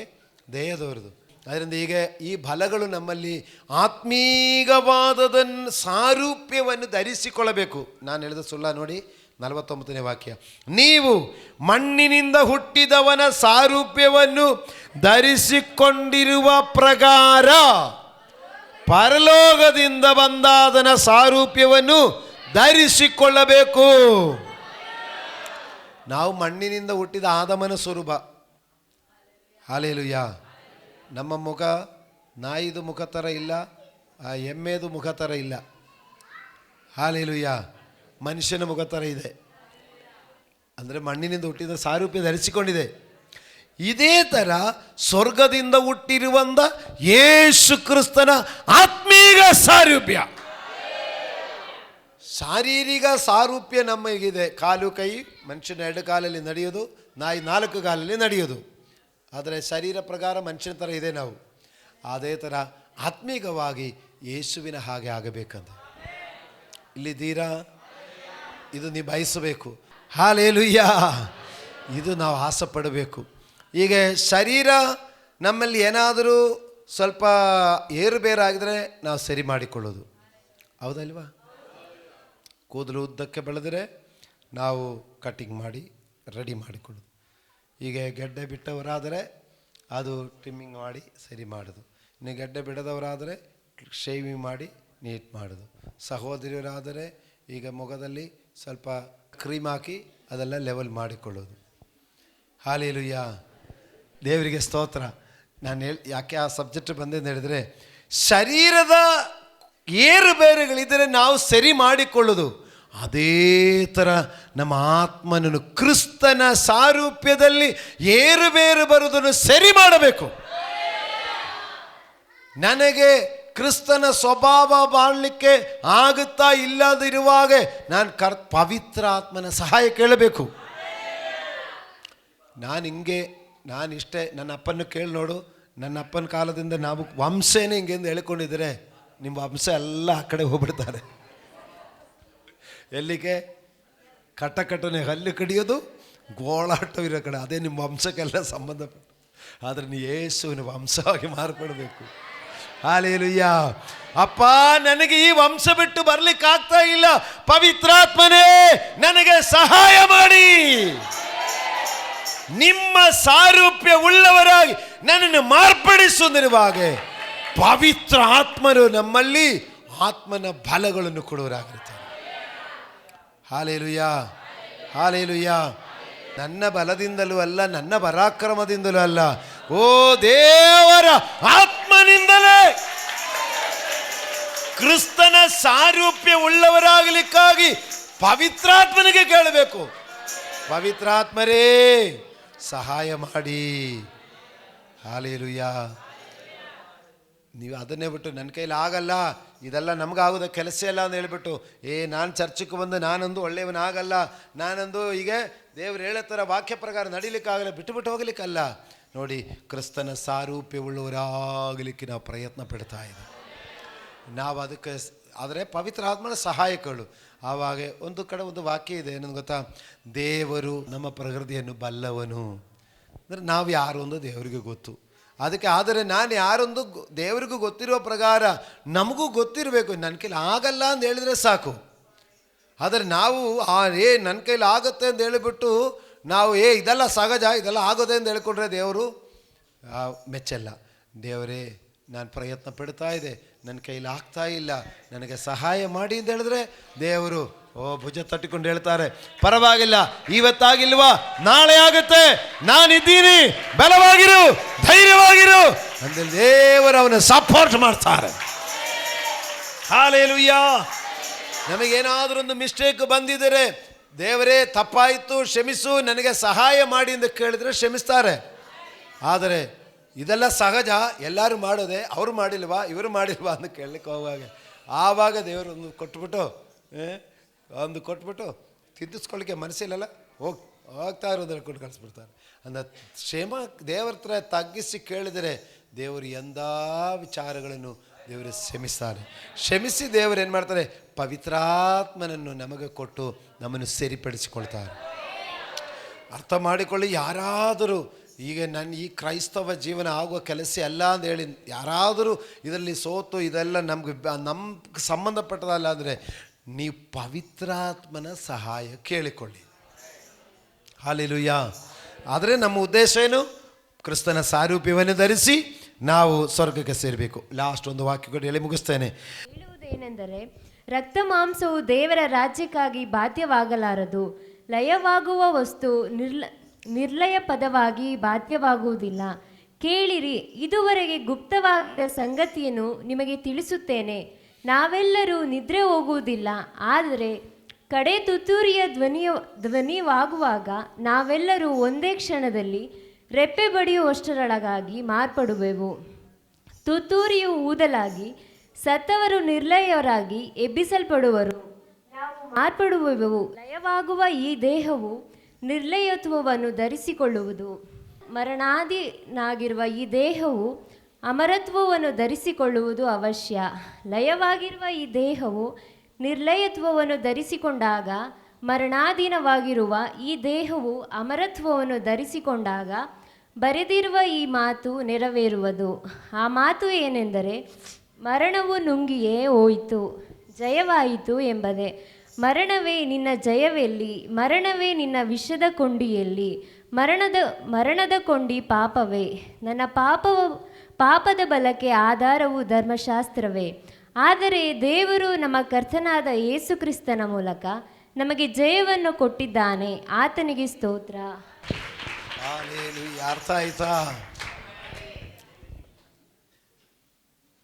ದಯೆ ತೋರುದು. ಅದರಿಂದ ಈಗ ಈ ಫಲಗಳು ನಮ್ಮಲ್ಲಿ ಆತ್ಮೀಗವಾದದನ್ನು ಸಾರೂಪ್ಯವನ್ನು ಧರಿಸಿಕೊಳ್ಳಬೇಕು. ನಾನು ಹೇಳಿದ ಸುಳ್ಳ ನೋಡಿ, 49ನೇ ವಾಕ್ಯ. ನೀವು ಮಣ್ಣಿನಿಂದ ಹುಟ್ಟಿದವನ ಸಾರೂಪ್ಯವನ್ನು ಧರಿಸಿಕೊಂಡಿರುವ ಪ್ರಕಾರ ಪರಲೋಕದಿಂದ ಬಂದಾದನ ಸಾರೂಪ್ಯವನ್ನು ಧರಿಸಿಕೊಳ್ಳಬೇಕು. ನಾವು ಮಣ್ಣಿನಿಂದ ಹುಟ್ಟಿದ ಆದಮನ ಸ್ವರೂಪ. ಹಾಲೆಲೂಯ. ನಮ್ಮ ಮುಖ ನಾಯಿದು ಮುಖ ಥರ ಇಲ್ಲ, ಎಮ್ಮೆದು ಮುಖ ಥರ ಇಲ್ಲ. ಹಾಲೆಲೂಯ. ಮನುಷ್ಯನ ಮುಖ ಥರ ಇದೆ. ಅಂದರೆ ಮಣ್ಣಿನಿಂದ ಹುಟ್ಟಿದ ಸಾರೂಪ್ಯ ಧರಿಸಿಕೊಂಡಿದೆ. ಇದೇ ಥರ ಸ್ವರ್ಗದಿಂದ ಹುಟ್ಟಿರುವಂಥ ಯೇಸು ಕ್ರಿಸ್ತನ ಆತ್ಮೀಗ ಸಾರೂಪ್ಯ, ಶಾರೀರಿಕ ಸಾರೂಪ್ಯ ನಮಗಿದೆ. ಕಾಲು ಕೈ, ಮನುಷ್ಯನ 2 ಕಾಲಲ್ಲಿ ನಡೆಯೋದು, ನಾಯಿ 4 ಕಾಲಲ್ಲಿ ನಡೆಯೋದು. ಆದರೆ ಶರೀರ ಪ್ರಕಾರ ಮನುಷ್ಯನ ಥರ ಇದೆ ನಾವು. ಅದೇ ಥರ ಆತ್ಮೀಕವಾಗಿ ಯೇಸುವಿನ ಹಾಗೆ ಆಗಬೇಕಂತ ಇಲ್ಲಿದ್ದೀರಾ? ಇದು ನೀವು ಬಯಸಬೇಕು. ಹಾಲೆಲೂಯ. ಇದು ನಾವು ಆಸೆ ಪಡಬೇಕು. ಈಗ ಶರೀರ ನಮ್ಮಲ್ಲಿ ಏನಾದರೂ ಸ್ವಲ್ಪ ಏರುಬೇರಾಗಿದ್ರೆ ನಾವು ಸರಿ ಮಾಡಿಕೊಳ್ಳೋದು, ಹೌದಲ್ವಾ? ಕೂದಲು ಉದ್ದಕ್ಕೆ ಬೆಳೆದರೆ ನಾವು ಕಟ್ಟಿಂಗ್ ಮಾಡಿ ರೆಡಿ ಮಾಡಿಕೊಳ್ಳೋದು. ಈಗ ಗೆಡ್ಡೆ ಬಿಟ್ಟವರಾದರೆ ಅದು ಟ್ರಿಮ್ಮಿಂಗ್ ಮಾಡಿ ಸರಿ ಮಾಡೋದು. ಇನ್ನು ಗೆಡ್ಡೆ ಬಿಡದವರಾದರೆ ಶೇವಿಂಗ್ ಮಾಡಿ ನೀಟ್ ಮಾಡೋದು. ಸಹೋದರಿಯರಾದರೆ ಈಗ ಮೊಗದಲ್ಲಿ ಸ್ವಲ್ಪ ಕ್ರೀಮ್ ಹಾಕಿ ಅದೆಲ್ಲ ಲೆವೆಲ್ ಮಾಡಿಕೊಳ್ಳೋದು. ಹಾಲೆಲೂಯಾ, ದೇವರಿಗೆ ಸ್ತೋತ್ರ. ನಾನು ಯಾಕೆ ಆ ಸಬ್ಜೆಕ್ಟ್ ಬಂದೇನು ಹೇಳಿದರೆ, ಶರೀರದ ಏರುಬೇರುಗಳಿದ್ದರೆ ನಾವು ಸರಿ ಮಾಡಿಕೊಳ್ಳೋದು. ಅದೇ ಥರ ನಮ್ಮ ಆತ್ಮನನ್ನು ಕ್ರಿಸ್ತನ ಸಾರೂಪ್ಯದಲ್ಲಿ ಏರುಬೇರು ಬರುವುದನ್ನು ಸರಿ ಮಾಡಬೇಕು. ನನಗೆ ಕ್ರಿಸ್ತನ ಸ್ವಭಾವ ಬಾಳಲಿಕ್ಕೆ ಆಗುತ್ತಾ ಇಲ್ಲದಿರುವಾಗ ನಾನು ಪವಿತ್ರ ಆತ್ಮನ ಸಹಾಯ ಕೇಳಬೇಕು. ನಾನಿಷ್ಟೇ ನನ್ನ ಅಪ್ಪನ ಕೇಳಿ ನೋಡು. ನನ್ನ ಅಪ್ಪನ ಕಾಲದಿಂದ ನಾವು ವಂಶನೇ ಹಿಂಗೆಂದು ಹೇಳ್ಕೊಂಡಿದ್ರೆ ನಿಮ್ಮ ವಂಶ ಎಲ್ಲ ಆ ಕಡೆ ಹೋಗ್ಬಿಡ್ತಾರೆ. ಎಲ್ಲಿಗೆ? ಕಟ್ಟನೆ ಹಲ್ಲು ಕಡಿಯೋದು, ಗೋಳಾಟವಿರೋ ಕಡೆ, ಅದೇ ನಿಮ್ಮ ವಂಶಕ್ಕೆಲ್ಲ ಸಂಬಂಧಪಟ್ಟು. ಆದರೆ ನೀವು ಯೇಸುವಿನ ವಂಶವಾಗಿ ಮಾರ್ಪಡಬೇಕು. ಹಾಲೆಲೂಯಾ. ಅಪ್ಪ, ನನಗೆ ಈ ವಂಶ ಬಿಟ್ಟು ಬರ್ಲಿಕ್ಕಾಗ್ತಾ ಇಲ್ಲ, ಪವಿತ್ರಾತ್ಮನೇ ನನಗೆ ಸಹಾಯ ಮಾಡಿ. ನಿಮ್ಮ ಸಾರೂಪ್ಯ ಉಳ್ಳವರಾಗಿ ನನ್ನನ್ನು ಮಾರ್ಪಡಿಸುತ್ತಿರುವಾಗ ಪವಿತ್ರ ಆತ್ಮರು ನಮ್ಮಲ್ಲಿ ಆತ್ಮನ ಬಲಗಳನ್ನು ಕೊಡುವರಾಗಿರ್ತಾರೆ. Hallelujah, hallelujah. ನನ್ನ ಬಲದಿಂದಲೂ ಅಲ್ಲ, ನನ್ನ ಪರಾಕ್ರಮದಿಂದಲೂ ಅಲ್ಲ, ಓ ದೇವರ ಆತ್ಮನಿಂದಲೇ. ಕ್ರಿಸ್ತನ ಸಾರೂಪ್ಯ ಉಳ್ಳವರಾಗಲಿಕ್ಕಾಗಿ ಪವಿತ್ರಾತ್ಮನಿಗೆ ಕೇಳಬೇಕು. ಪವಿತ್ರಾತ್ಮರೇ ಸಹಾಯ ಮಾಡಿ. ಹಾಲೆಲೂಯಾ. ನೀವು ಅದನ್ನೇ ಬಿಟ್ಟು ನನ್ನ ಕೈಲಿ ಆಗಲ್ಲ, ಇದೆಲ್ಲ ನಮಗಾಗೋದ ಕೆಲಸ ಇಲ್ಲ ಅಂತ ಹೇಳಿಬಿಟ್ಟು ನಾನು ಚರ್ಚಕ್ಕೆ ಬಂದು ನಾನೊಂದು ಒಳ್ಳೆಯವನಾಗಲ್ಲ, ನಾನೊಂದು ಈಗ ದೇವ್ರು ಹೇಳೋ ಥರ ವಾಕ್ಯ ಪ್ರಕಾರ ನಡೀಲಿಕ್ಕಾಗಲ್ಲ, ಬಿಟ್ಟು ಹೋಗ್ಲಿಕ್ಕಲ್ಲ. ನೋಡಿ, ಕ್ರಿಸ್ತನ ಸಾರೂಪ್ಯವುಳ್ಳವರಾಗಲಿಕ್ಕೆ ನಾವು ಪ್ರಯತ್ನ ಪಡ್ತಾ ಇದ್ದೀವಿ. ನಾವು ಅದಕ್ಕೆ ಆದರೆ ಪವಿತ್ರ ಆತ್ಮನ ಸಹಾಯಕಗಳು. ಆವಾಗ ಒಂದು ಕಡೆ ಒಂದು ವಾಕ್ಯ ಇದೆ, ಏನಂತ ಗೊತ್ತಾ? ದೇವರು ನಮ್ಮ ಪ್ರಕೃತಿಯನ್ನು ಬಲ್ಲವನು. ಅಂದರೆ ನಾವು ಯಾರು ಒಂದು ದೇವರಿಗೆ ಗೊತ್ತು. ಅದಕ್ಕೆ ಆದರೆ ನಾನು ಯಾರೊಂದು ದೇವರಿಗೂ ಗೊತ್ತಿರುವ ಪ್ರಕಾರ ನಮಗೂ ಗೊತ್ತಿರಬೇಕು. ನನ್ನ ಕೈಲಿ ಆಗಲ್ಲ ಅಂತ ಹೇಳಿದರೆ ಸಾಕು. ಆದರೆ ನಾವು ನನ್ನ ಕೈಲಿ ಆಗುತ್ತೆ ಅಂತ ಹೇಳಿಬಿಟ್ಟು ನಾವು ಇದೆಲ್ಲ ಸಹಜ, ಇದೆಲ್ಲ ಆಗೋದೆ ಅಂತ ಹೇಳ್ಕೊಂಡ್ರೆ ದೇವರು ಮೆಚ್ಚಲ್ಲ. ದೇವರೇ, ನಾನು ಪ್ರಯತ್ನ ಪಡ್ತಾ ಇದೆ, ನನ್ನ ಕೈಲಿ ಆಗ್ತಾ ಇಲ್ಲ, ನನಗೆ ಸಹಾಯ ಮಾಡಿ ಅಂತ ಹೇಳಿದ್ರೆ ದೇವರು ಭುಜ ತಟ್ಟಿಕೊಂಡು ಹೇಳ್ತಾರೆ, ಪರವಾಗಿಲ್ಲ, ಇವತ್ತಾಗಿಲ್ವಾ ನಾಳೆ ಆಗುತ್ತೆ, ನಾನಿದ್ದೀನಿ, ಬಲವಾಗಿರು, ಧೈರ್ಯವಾಗಿರು ಅಂದ್ರೆ ದೇವರು ಅವನ ಸಪೋರ್ಟ್ ಮಾಡ್ತಾರೆ. ಹಾಲೆಲೂಯಾ. ನಮಗೇನಾದರೂ ಒಂದು ಮಿಸ್ಟೇಕ್ ಬಂದಿದ್ದರೆ ದೇವರೇ ತಪ್ಪಾಯಿತು, ಕ್ಷಮಿಸು, ನನಗೆ ಸಹಾಯ ಮಾಡಿ ಅಂತ ಕೇಳಿದರೆ ಕ್ಷಮಿಸ್ತಾರೆ. ಆದರೆ ಇದೆಲ್ಲ ಸಹಜ, ಎಲ್ಲರೂ ಮಾಡೋದೆ, ಅವರು ಮಾಡಿಲ್ವಾ ಇವರು ಮಾಡಿಲ್ವಾ ಅಂತ ಕೇಳಲಿಕ್ಕೆ ಹೋಗುವಾಗ ಆವಾಗ ದೇವರು ಒಂದು ಕೊಟ್ಬಿಟ್ಟು ತಿದ್ದಿಸ್ಕೊಳ್ಳಿಕ್ಕೆ ಮನಸ್ಸಿಲ್ಲಲ್ಲ, ಹೋಗ್ತಾ ಇರೋದು ಹೇಳ್ಕೊಂಡು ಕಳಿಸ್ಬಿಡ್ತಾರೆ. ಅಂದ ಕ್ಷೇಮ ದೇವರ ಹತ್ರ ತಗ್ಗಿಸಿ ಕೇಳಿದರೆ ದೇವರು ಎಂಥ ವಿಚಾರಗಳನ್ನು ದೇವರು ಕ್ಷಮಿಸ್ತಾರೆ. ಕ್ಷಮಿಸಿ ದೇವರು ಏನು ಮಾಡ್ತಾರೆ? ಪವಿತ್ರಾತ್ಮನನ್ನು ನಮಗೆ ಕೊಟ್ಟು ನಮ್ಮನ್ನು ಸರಿಪಡಿಸಿಕೊಳ್ತಾರೆ. ಅರ್ಥ ಮಾಡಿಕೊಳ್ಳಿ. ಯಾರಾದರೂ ಈಗ ನನ್ನ ಈ ಕ್ರೈಸ್ತವ ಜೀವನ ಆಗುವ ಕೆಲಸ ಅಲ್ಲ ಅಂತ ಹೇಳಿ ಯಾರಾದರೂ ಇದರಲ್ಲಿ ಸೋತು ಇದೆಲ್ಲ ನಮ್ಗೆ ಸಂಬಂಧಪಟ್ಟದಲ್ಲ ಅಂದರೆ ನೀವು ಪವಿತ್ರಾತ್ಮನ ಸಹಾಯ ಕೇಳಿಕೊಳ್ಳಿ. ಹಾಲೆಲೂಯಾ. ಆದರೆ ನಮ್ಮ ಉದ್ದೇಶ ಏನು? ಕ್ರಿಸ್ತನ ಸಾರೂಪ್ಯವನ್ನು ಧರಿಸಿ ನಾವು ಸ್ವರ್ಗಕ್ಕೆ ಸೇರಬೇಕು. ಲಾಸ್ಟ್ ಒಂದು ವಾಕ್ಯ ಕೊಟ್ಟು ಹೇಳಿ ಮುಗಿಸ್ತೇನೆ. ಹೇಳುವುದೇನೆಂದರೆ, ರಕ್ತ ಮಾಂಸವು ದೇವರ ರಾಜ್ಯಕ್ಕಾಗಿ ಬಾಧ್ಯವಾಗಲಾರದು. ಲಯವಾಗುವ ವಸ್ತು ನಿರ್ಲಯ ಪದವಾಗಿ ಬಾಧ್ಯವಾಗುವುದಿಲ್ಲ. ಕೇಳಿರಿ, ಇದುವರೆಗೆ ಗುಪ್ತವಾದ ಸಂಗತಿಯನ್ನು ನಿಮಗೆ ತಿಳಿಸುತ್ತೇನೆ. ನಾವೆಲ್ಲರೂ ನಿದ್ರೆ ಹೋಗುವುದಿಲ್ಲ, ಆದರೆ ಕಡೆ ತುತ್ತೂರಿಯ ಧ್ವನಿವಾಗುವಾಗ ನಾವೆಲ್ಲರೂ ಒಂದೇ ಕ್ಷಣದಲ್ಲಿ ರೆಪ್ಪೆ ಬಡಿಯುವಷ್ಟರೊಳಗಾಗಿ ಮಾರ್ಪಡುವೆವು. ತುತ್ತೂರಿಯು ಊದಲಾಗಿ ಸತ್ತವರು ನಿರ್ಲಯರಾಗಿ ಎಬ್ಬಿಸಲ್ಪಡುವರು, ನಾವು ಮಾರ್ಪಡುವೆವು. ಲಯವಾಗುವ ಈ ದೇಹವು ನಿರ್ಲಯತ್ವವನ್ನು ಧರಿಸಿಕೊಳ್ಳುವುದು, ಮರಣಾಧೀನಾಗಿರುವ ಈ ದೇಹವು ಅಮರತ್ವವನ್ನು ಧರಿಸಿಕೊಳ್ಳುವುದು ಅವಶ್ಯ. ಲಯವಾಗಿರುವ ಈ ದೇಹವು ನಿರ್ಲಯತ್ವವನ್ನು ಧರಿಸಿಕೊಂಡಾಗ, ಮರಣಾಧೀನವಾಗಿರುವ ಈ ದೇಹವು ಅಮರತ್ವವನ್ನು ಧರಿಸಿಕೊಂಡಾಗ ಬರೆದಿರುವ ಈ ಮಾತು ನೆರವೇರುವುದು. ಆ ಮಾತು ಏನೆಂದರೆ, ಮರಣವು ನುಂಗಿಯೇ ಹೋಯಿತು, ಜಯವಾಯಿತು ಎಂಬುದೇ. ಮರಣವೇ ನಿನ್ನ ಜಯವೆಲ್ಲಿ? ಮರಣವೇ ನಿನ್ನ ವಿಷದ ಕೊಂಡಿಯಲ್ಲಿ? ಮರಣದ ಕೊಂಡಿ ಪಾಪವೇ? ನನ್ನ ಪಾಪದ ಬಲಕ್ಕೆ ಆಧಾರವು ಧರ್ಮಶಾಸ್ತ್ರವೇ? ಆದರೆ ದೇವರು ನಮ್ಮ ಕರ್ತನಾದ ಯೇಸು ಕ್ರಿಸ್ತನ ಮೂಲಕ ನಮಗೆ ಜಯವನ್ನು ಕೊಟ್ಟಿದ್ದಾನೆ. ಆತನಿಗೆ ಸ್ತೋತ್ರ. ಅರ್ಥ ಆಯ್ತಾ?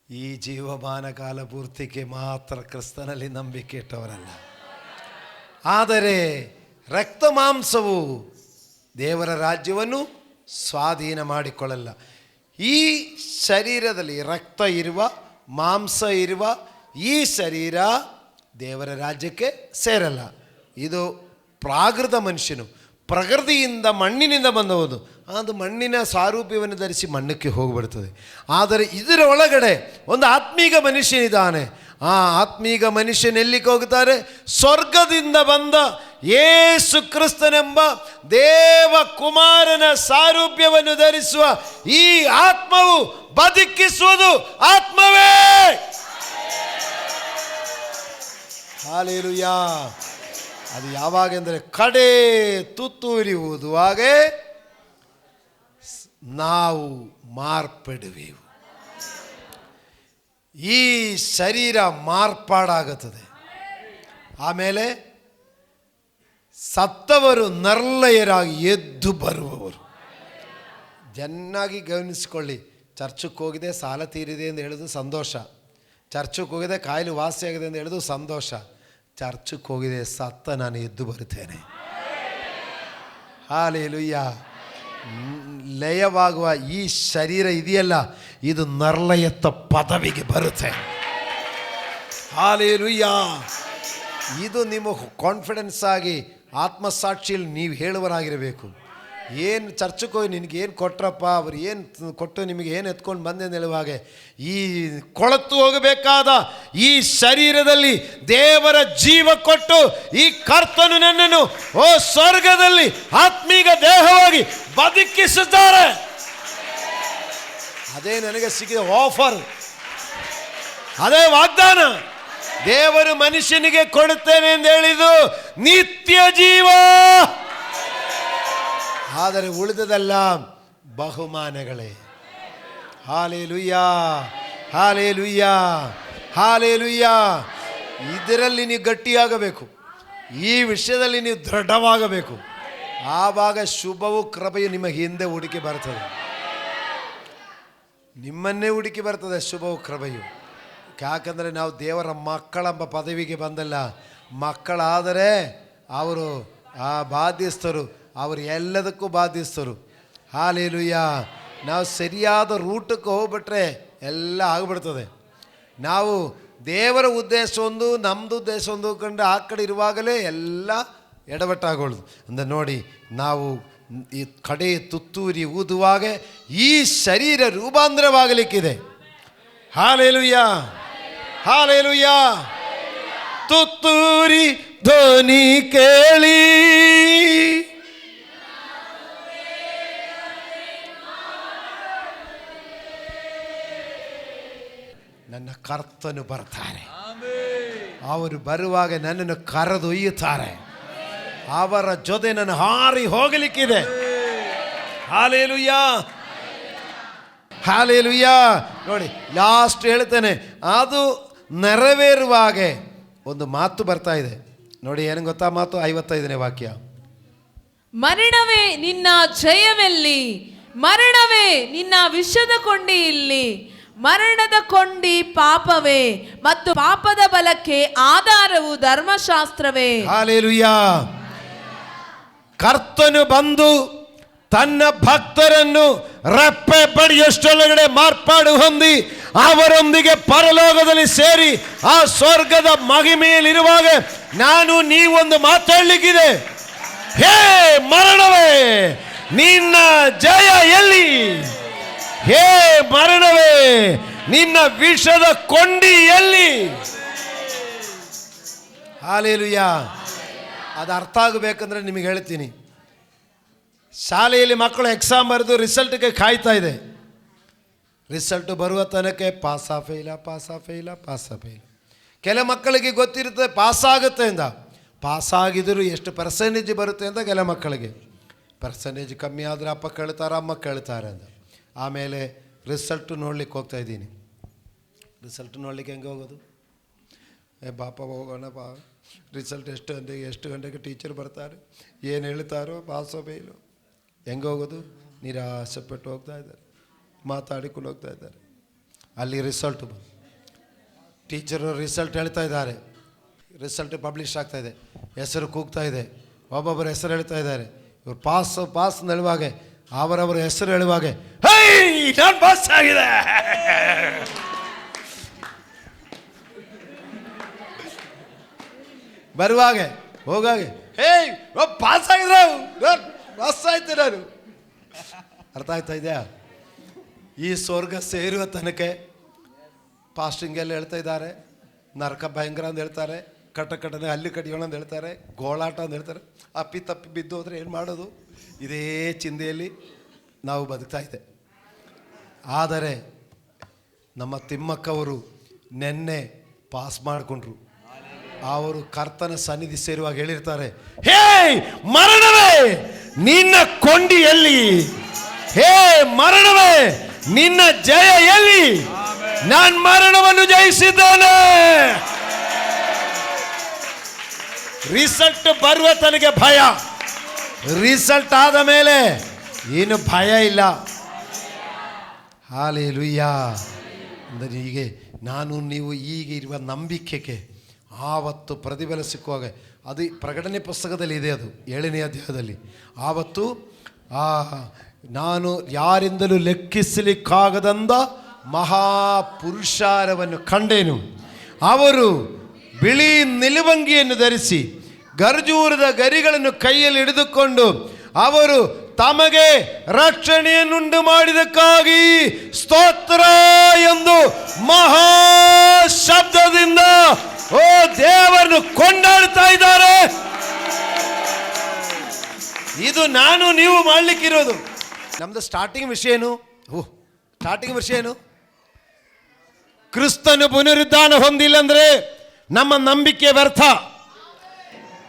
ಈ ಜೀವಮಾನ ಕಾಲ ಪೂರ್ತಿಗೆ ಮಾತ್ರ ಕ್ರಿಸ್ತನಲ್ಲಿ ನಂಬಿಕೆ ಇಟ್ಟವರಲ್ಲ. ಆದರೆ ರಕ್ತ ಮಾಂಸವು ದೇವರ ರಾಜ್ಯವನ್ನು ಸ್ವಾಧೀನ ಮಾಡಿಕೊಳ್ಳಲ್ಲ. ಈ ಶರೀರದಲ್ಲಿ ರಕ್ತ ಇರುವ, ಮಾಂಸ ಇರುವ ಈ ಶರೀರ ದೇವರ ರಾಜ್ಯಕ್ಕೆ ಸೇರಲ್ಲ. ಇದು ಪ್ರಾಕೃತ ಮನುಷ್ಯನು, ಪ್ರಕೃತಿಯಿಂದ ಮಣ್ಣಿನಿಂದ ಬಂದವುದು. ಅದು ಮಣ್ಣಿನ ಸಾರೂಪ್ಯವನ್ನು ಧರಿಸಿ ಮಣ್ಣಕ್ಕೆ ಹೋಗಿಬಿಡ್ತದೆ. ಆದರೆ ಇದರ ಒಳಗಡೆ ಒಂದು ಆತ್ಮೀಗ ಮನುಷ್ಯನಿದ್ದಾನೆ. ಆ ಆತ್ಮೀಗ ಮನುಷ್ಯನೆಲ್ಲಿಗೆ ಹೋಗ್ತಾರೆ? ಸ್ವರ್ಗದಿಂದ ಬಂದ ಯೇಸು ಕ್ರಿಸ್ತನೆಂಬ ದೇವ ಕುಮಾರನ ಸಾರೂಪ್ಯವನ್ನು ಧರಿಸುವ ಈ ಆತ್ಮವು ಬದುಕಿಸುವುದು ಆತ್ಮವೇ. ಹಾಲೆಲೂಯಾ. ಅದು ಯಾವಾಗೆಂದರೆ ಕಡೆ ತುತ್ತೂರಿ ಊದುವಾಗೆ ನಾವು ಮಾರ್ಪಡುವೆವು. ಈ ಶರೀರ ಮಾರ್ಪಾಡಾಗುತ್ತದೆ. ಆಮೇಲೆ ಸತ್ತವರು ನರ್ಲಯರಾಗಿ ಎದ್ದು ಬರುವವರು. ಚೆನ್ನಾಗಿ ಗಮನಿಸ್ಕೊಳ್ಳಿ. ಚರ್ಚಕ್ಕೆ ಹೋಗಿದೆ, ಸಾಲ ತೀರಿದೆ ಎಂದು ಹೇಳೋದು ಸಂತೋಷ. ಚರ್ಚಕ್ಕೆ ಹೋಗಿದೆ, ಕಾಯಿಲೆ ವಾಸಿಯಾಗಿದೆ ಎಂದು ಹೇಳೋದು ಸಂತೋಷ. ಚರ್ಚಕ್ಕೆ ಹೋಗಿದೆ, ಸತ್ತ ನಾನು ಎದ್ದು ಬರುತ್ತೇನೆ. ಹಾಲೆಲೂಯಾ. ಲಯವಾಗುವ ಈ ಶರೀರ ಇದೆಯಲ್ಲ, ಇದು ನರ್ಲಯತ್ತ ಪದವಿಗೆ ಬರುತ್ತೆ. ಹಾಲೆಲೂಯಾ. ಇದು ನಿಮ್ಮ ಕಾನ್ಫಿಡೆನ್ಸ್ ಆಗಿ ಆತ್ಮಸಾಕ್ಷಿಯಲ್ಲಿ ನೀವು ಹೇಳುವರಾಗಿರಬೇಕು. ಏನು ಚರ್ಚಕ್ಕೆ ಹೋಗಿ ನಿನಗೇನು ಕೊಟ್ರಪ್ಪ, ಅವ್ರು ಏನು ಕೊಟ್ಟು ನಿಮಗೆ ಏನು ಎತ್ಕೊಂಡು ಬಂದೆ ಅಂತ ಹೇಳುವಾಗೆ, ಈ ಕೊಳತು ಹೋಗಬೇಕಾದ ಈ ಶರೀರದಲ್ಲಿ ದೇವರ ಜೀವ ಕೊಟ್ಟು ಈ ಕರ್ತನು ನನ್ನನ್ನು ಓ ಸ್ವರ್ಗದಲ್ಲಿ ಆತ್ಮೀಗ ದೇಹವಾಗಿ ಬದುಕಿಸುತ್ತಾರೆ. ಅದೇ ನನಗೆ ಸಿಕ್ಕಿದ ಆಫರ್, ಅದೇ ವಾಗ್ದಾನ. ದೇವರು ಮನುಷ್ಯನಿಗೆ ಕೊಡುತ್ತೇನೆ ಎಂದು ಹೇಳಿದ್ದು ನಿತ್ಯ ಜೀವ. ಆದರೆ ಉಳಿದದೆಲ್ಲ ಬಹುಮಾನಗಳೇ. ಹಾಲೆಲೂಯಾ, ಹಾಲೆಲೂಯಾ, ಹಾಲೆಲೂಯಾ. ಇದರಲ್ಲಿ ನೀವು ಗಟ್ಟಿಯಾಗಬೇಕು, ಈ ವಿಷಯದಲ್ಲಿ ನೀವು ದೃಢವಾಗಬೇಕು. ಆವಾಗ ಶುಭವು ಕೃಪೆಯು ನಿಮ್ಮ ಹಿಂದೆ ಹುಡುಕಿ ಬರ್ತದೆ, ನಿಮ್ಮನ್ನೇ ಹುಡುಕಿ ಬರ್ತದೆ ಶುಭವು ಕೃಪೆಯು. ಯಾಕಂದರೆ ನಾವು ದೇವರ ಮಕ್ಕಳೆಂಬ ಪದವಿಗೆ ಬಂದಲ್ಲ. ಮಕ್ಕಳಾದರೆ ಅವರು ಆ ಬಾಧ್ಯಸ್ಥರು, ಅವರು ಎಲ್ಲದಕ್ಕೂ ಬಾಧ್ಯಸ್ಥರು. ಹಾಲೆಲೂಯಾ. ನಾವು ಸರಿಯಾದ ರೂಟಕ್ಕೆ ಹೋಗ್ಬಿಟ್ರೆ ಎಲ್ಲ ಆಗಿಬಿಡ್ತದೆ. ನಾವು ದೇವರ ಉದ್ದೇಶ ಒಂದು, ನಮ್ಮದು ಉದ್ದೇಶ ಒಂದು ಕಂಡು ಆ ಕಡೆ ಇರುವಾಗಲೇ ಎಲ್ಲ ಎಡವಟ್ಟಾಗೋಳ್ದು. ಅಂದರೆ ನೋಡಿ, ನಾವು ಈ ಕಡೆ ತುತ್ತೂರಿ ಊದುವಾಗ ಈ ಶರೀರ ರೂಪಾಂತರವಾಗಲಿಕ್ಕಿದೆ. Hallelujah, hallelujah. ತುತ್ತೂರಿ ಧ್ವನಿ ಕೇಳಿ ನನ್ನ ಕರ್ತನು ಬರ್ತಾರೆ. ಅವರು ಬರುವಾಗ ನನ್ನನ್ನು ಕರೆದೊಯ್ಯುತ್ತಾರೆ. ಅವರ ಜೊತೆ ನಾನು ಹಾರಿ ಹೋಗಲಿಕ್ಕಿದೆ. ಹಾಲೆಲೂಯಾ, ಹಾಲೆಲೂಯಾ. ನೋಡಿ, ಲಾಸ್ಟ್ ಹೇಳ್ತೇನೆ, ಅದು ನೆರವೇರುವಾಗ ಒಂದು ಮಾತು ಬರ್ತಾ ಇದೆ. ನೋಡಿ, ಏನು ಗೊತ್ತಾ ಮಾತು? 55ನೇ ವಾಕ್ಯ. ಮರಣವೇ ನಿನ್ನ ಜಯವೆಲ್ಲಿ? ಮರಣವೇ ನಿನ್ನ ವಿಷದ ಕೊಂಡಿ ಇಲ್ಲಿ? ಮರಣದ ಕೊಂಡಿ ಪಾಪವೇ, ಮತ್ತು ಪಾಪದ ಬಲಕ್ಕೆ ಆಧಾರವು ಧರ್ಮಶಾಸ್ತ್ರವೇ. ಹಾಲೆಲೂಯಾ. ಕರ್ತನು ಬಂದು ತನ್ನ ಭಕ್ತರನ್ನು ರೆಪ್ಪೆ ಬಡಿಯಷ್ಟೊಳಗಡೆ ಮಾರ್ಪಾಡು ಹೊಂದಿ ಅವರೊಂದಿಗೆ ಪರಲೋಕದಲ್ಲಿ ಸೇರಿ ಆ ಸ್ವರ್ಗದ ಮಹಿಮೆಯಲ್ಲಿರುವಾಗ ನಾನು ನೀವೊಂದು ಮಾತಾಡಲಿಕ್ಕಿದೆ. ಹೇ ಮರಣವೇ, ನಿನ್ನ ಜಯ ಎಲ್ಲಿ? ಹೇ ಮರಣವೇ, ನಿನ್ನ ವಿಷದ ಕೊಂಡಿ ಎಲ್ಲಿ? ಹಾಲೆಲೂಯಾ. ಅದು ಅರ್ಥ ಆಗಬೇಕಂದ್ರೆ ನಿಮಗೆ ಹೇಳ್ತೀನಿ. ಶಾಲೆಯಲ್ಲಿ ಮಕ್ಕಳು ಎಕ್ಸಾಮ್ ಬರೆದು ರಿಸಲ್ಟ್ಗೆ ಕಾಯ್ತಾ ಇದೆ. ರಿಸಲ್ಟು ಬರುವ ತನಕ ಪಾಸ ಫೇಲ, ಪಾಸ ಫೇಲ, ಪಾಸ ಫೇಲ. ಕೆಲ ಮಕ್ಕಳಿಗೆ ಗೊತ್ತಿರುತ್ತೆ ಪಾಸಾಗುತ್ತೆ ಅಂತ, ಪಾಸಾಗಿದ್ದರೂ ಎಷ್ಟು ಪರ್ಸೆಂಟೇಜ್ ಬರುತ್ತೆ ಅಂತ ಕೆಲ ಮಕ್ಕಳಿಗೆ. ಪರ್ಸೆಂಟೇಜ್ ಕಮ್ಮಿ ಆದರೆ ಅಪ್ಪ ಕೇಳ್ತಾರೆ, ಅಮ್ಮ ಕೇಳ್ತಾರೆ ಅಂತ. ಆಮೇಲೆ ರಿಸಲ್ಟು ನೋಡ್ಲಿಕ್ಕೆ ಹೋಗ್ತಾಯಿದ್ದೀನಿ. ರಿಸಲ್ಟ್ ನೋಡ್ಲಿಕ್ಕೆ ಹೆಂಗೆ ಹೋಗೋದು? ಬಾಪ ಹೋಗೋಣ ಬಾ, ರಿಸಲ್ಟ್ ಎಷ್ಟು ಗಂಟೆಗೆ ಟೀಚರ್ ಬರ್ತಾರೆ, ಏನು ಹೇಳ್ತಾರೋ, ಪಾಸೋ ಫೇಲು, ಹೆಂಗೆ ಹೋಗೋದು? ನಿರಾಸೆ ಪಟ್ಟು ಹೋಗ್ತಾ ಇದ್ದಾರೆ, ಮಾತಾಡಿಕೊಂಡು ಹೋಗ್ತಾ ಇದ್ದಾರೆ. ಅಲ್ಲಿ ರಿಸಲ್ಟ್ ಬಂದು ಟೀಚರು ರಿಸಲ್ಟ್ ಹೇಳ್ತಾ ಇದ್ದಾರೆ, ರಿಸಲ್ಟ್ ಪಬ್ಲಿಷ್ ಆಗ್ತಾಯಿದೆ, ಹೆಸರು ಕೂಗ್ತಾ ಇದೆ, ಒಬ್ಬೊಬ್ಬರ ಹೆಸರು ಹೇಳ್ತಾ ಇದ್ದಾರೆ. ಇವ್ರು ಪಾಸ್ ಹೇಳುವಾಗ ಅವರವರ ಹೆಸರು ಹೇಳುವಾಗ ನಾನು ಪಾಸ್ ಆಗಿದೆ, ಬರುವಾಗ ಹೋಗಾಗೆ ಪಾಸ್ ಆಗಿದ್ರು, ಪಾಸ್ ಆಯ್ತು ನಾನು. ಅರ್ಥ ಆಗ್ತಾ ಇದೆಯಾ? ಈ ಸ್ವರ್ಗ ಸೇರುವ ತನಕ ಪಾಸ್ಟಿಂಗೆಲ್ಲ ಹೇಳ್ತಾ ಇದ್ದಾರೆ, ನರಕ ಭಯಂಕರ ಅಂತ ಹೇಳ್ತಾರೆ, ಕಟನೆ ಅಲ್ಲಿ ಕಡಿಯೋಣ ಅಂತ ಹೇಳ್ತಾರೆ, ಗೋಳಾಟ ಅಂತ ಹೇಳ್ತಾರೆ. ಅಪ್ಪಿ ತಪ್ಪಿ ಬಿದ್ದು ಹೋದರೆ ಏನು ಮಾಡೋದು? ಇದೇ ಚಿಂತೆಯಲ್ಲಿ ನಾವು ಬದುಕ್ತಾ ಇದೆ. ಆದರೆ ನಮ್ಮ ತಿಮ್ಮಕ್ಕವರು ನೆನ್ನೆ ಪಾಸ್ ಮಾಡಿಕೊಂಡ್ರು. ಅವರು ಕರ್ತನ ಸನ್ನಿಧಿ ಸೇರುವಾಗ ಹೇಳಿರ್ತಾರೆ, ಹೇ ಮರಣವೇ ನಿನ್ನ ಕೊಂಡಿ ಎಲ್ಲಿ, ಹೇ ಮರಣವೇ ನಿನ್ನ ಜಯ ಎಲ್ಲಿ, ನಾನು ಮರಣವನ್ನು ಜಯಿಸಿದ್ದೇನೆ. ರಿಸಲ್ಟ್ ಬರುವ ತನಕ ಭಯ, ರಿಸಲ್ಟ್ ಆದ ಮೇಲೆ ಏನು ಭಯ ಇಲ್ಲ. ಹಾಲೆಲೂಯಾ. ಅಂದರೆ ಹೀಗೆ ನಾನು ನೀವು ಈಗ ಇರುವ ನಂಬಿಕೆಗೆ ಆವತ್ತು ಪ್ರತಿಫಲ ಸಿಕ್ಕುವಾಗ, ಅದು ಪ್ರಕಟಣೆ ಪುಸ್ತಕದಲ್ಲಿ ಇದೆ, ಅದು 7ನೇ ಅಧ್ಯಾಯದಲ್ಲಿ. ಆವತ್ತು ನಾನು ಯಾರಿಂದಲೂ ಲೆಕ್ಕಿಸಲಿಕ್ಕಾಗದಂಥ ಮಹಾಪುರುಷಾರವನ್ನು ಕಂಡೇನು. ಅವರು ಬಿಳಿ ನಿಲುವಂಗಿಯನ್ನು ಧರಿಸಿ ಗರ್ಜೂರದ ಗರಿಗಳನ್ನು ಕೈಯಲ್ಲಿ ಹಿಡಿದುಕೊಂಡು ಅವರು ತಮಗೆ ರಕ್ಷಣೆಯನ್ನುಂಟು ಮಾಡಿದಕ್ಕಾಗಿ ಸ್ತೋತ್ರ ಎಂದು ಮಹಾ ಶಬ್ದದಿಂದ ಓ ದೇವರನ್ನು ಕೊಂಡಾಡ್ತಾ ಇದ್ದಾರೆ. ಇದು ನಾನು ನೀವು ಮಾಡಲಿಕ್ಕಿರೋದು. ನಮ್ದು ಸ್ಟಾರ್ಟಿಂಗ್ ವಿಷಯ ಏನು? ಸ್ಟಾರ್ಟಿಂಗ್ ವಿಷಯ ಏನು? ಕ್ರಿಸ್ತನು ಪುನರುದ್ಧಾನ ಹೊಂದಿಲ್ಲ ಅಂದರೆ ನಮ್ಮ ನಂಬಿಕೆ ವ್ಯರ್ಥ.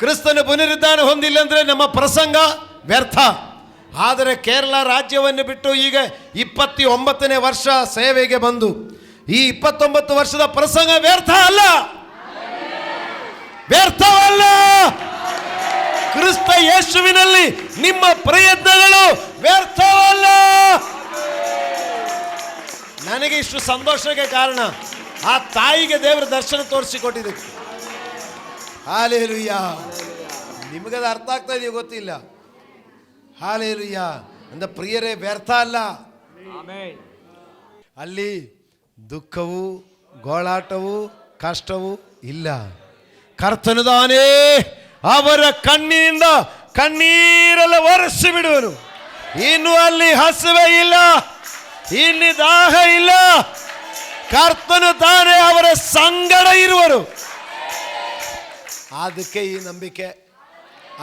ಕ್ರಿಸ್ತನು ಪುನರುದ್ಧಾನ ಹೊಂದಿಲ್ಲ ಅಂದರೆ ನಮ್ಮ ಪ್ರಸಂಗ ವ್ಯರ್ಥ. ಆದರೆ ಕೇರಳ ರಾಜ್ಯವನ್ನು ಬಿಟ್ಟು ಈಗ 29ನೇ ವರ್ಷ ಸೇವೆಗೆ ಬಂದು ಈ 29 ವರ್ಷದ ಪ್ರಸಂಗ ವ್ಯರ್ಥ ಅಲ್ಲ, ವ್ಯರ್ಥವಲ್ಲ. ಕ್ರಿಸ್ತ ಯೇಸುವಿನಲ್ಲಿ ನಿಮ್ಮ ಪ್ರಯತ್ನಗಳು ವ್ಯರ್ಥವಲ್ಲ. ನನಗೆ ಇಷ್ಟು ಸಂತೋಷಕ್ಕೆ ಕಾರಣ ಆ ತಾಯಿಗೆ ದೇವರ ದರ್ಶನ ತೋರಿಸಿಕೊಟ್ಟಿದ್ದಕ್ಕೆ. ಹಾಲೆಲೂಯಾ. ನಿಮಗದು ಅರ್ಥ ಆಗ್ತಾ ಇದೆಯೋ ಗೊತ್ತಿಲ್ಲ. ಹಾಲೆಲೂಯಾ. ಅಂದ ಪ್ರಿಯರೇ, ವ್ಯರ್ಥ ಅಲ್ಲ. ಅಲ್ಲಿ ದುಃಖವು, ಗೋಳಾಟವು, ಕಷ್ಟವೂ ಇಲ್ಲ. ಕರ್ತನು ತಾನೇ ಅವರ ಕಣ್ಣಿನಿಂದ ಕಣ್ಣೀರೆಲ್ಲ ಒರೆಸಿ ಬಿಡುವನು. ಇನ್ನು ಅಲ್ಲಿ ಹಸಿವೆ ಇಲ್ಲ, ಇಲ್ಲಿ ದಾಹ ಇಲ್ಲ. ಕರ್ತನು ತಾನೇ ಅವರ ಸಂಗಡ ಇರುವರು. ಅದಕ್ಕೆ ಈ ನಂಬಿಕೆ,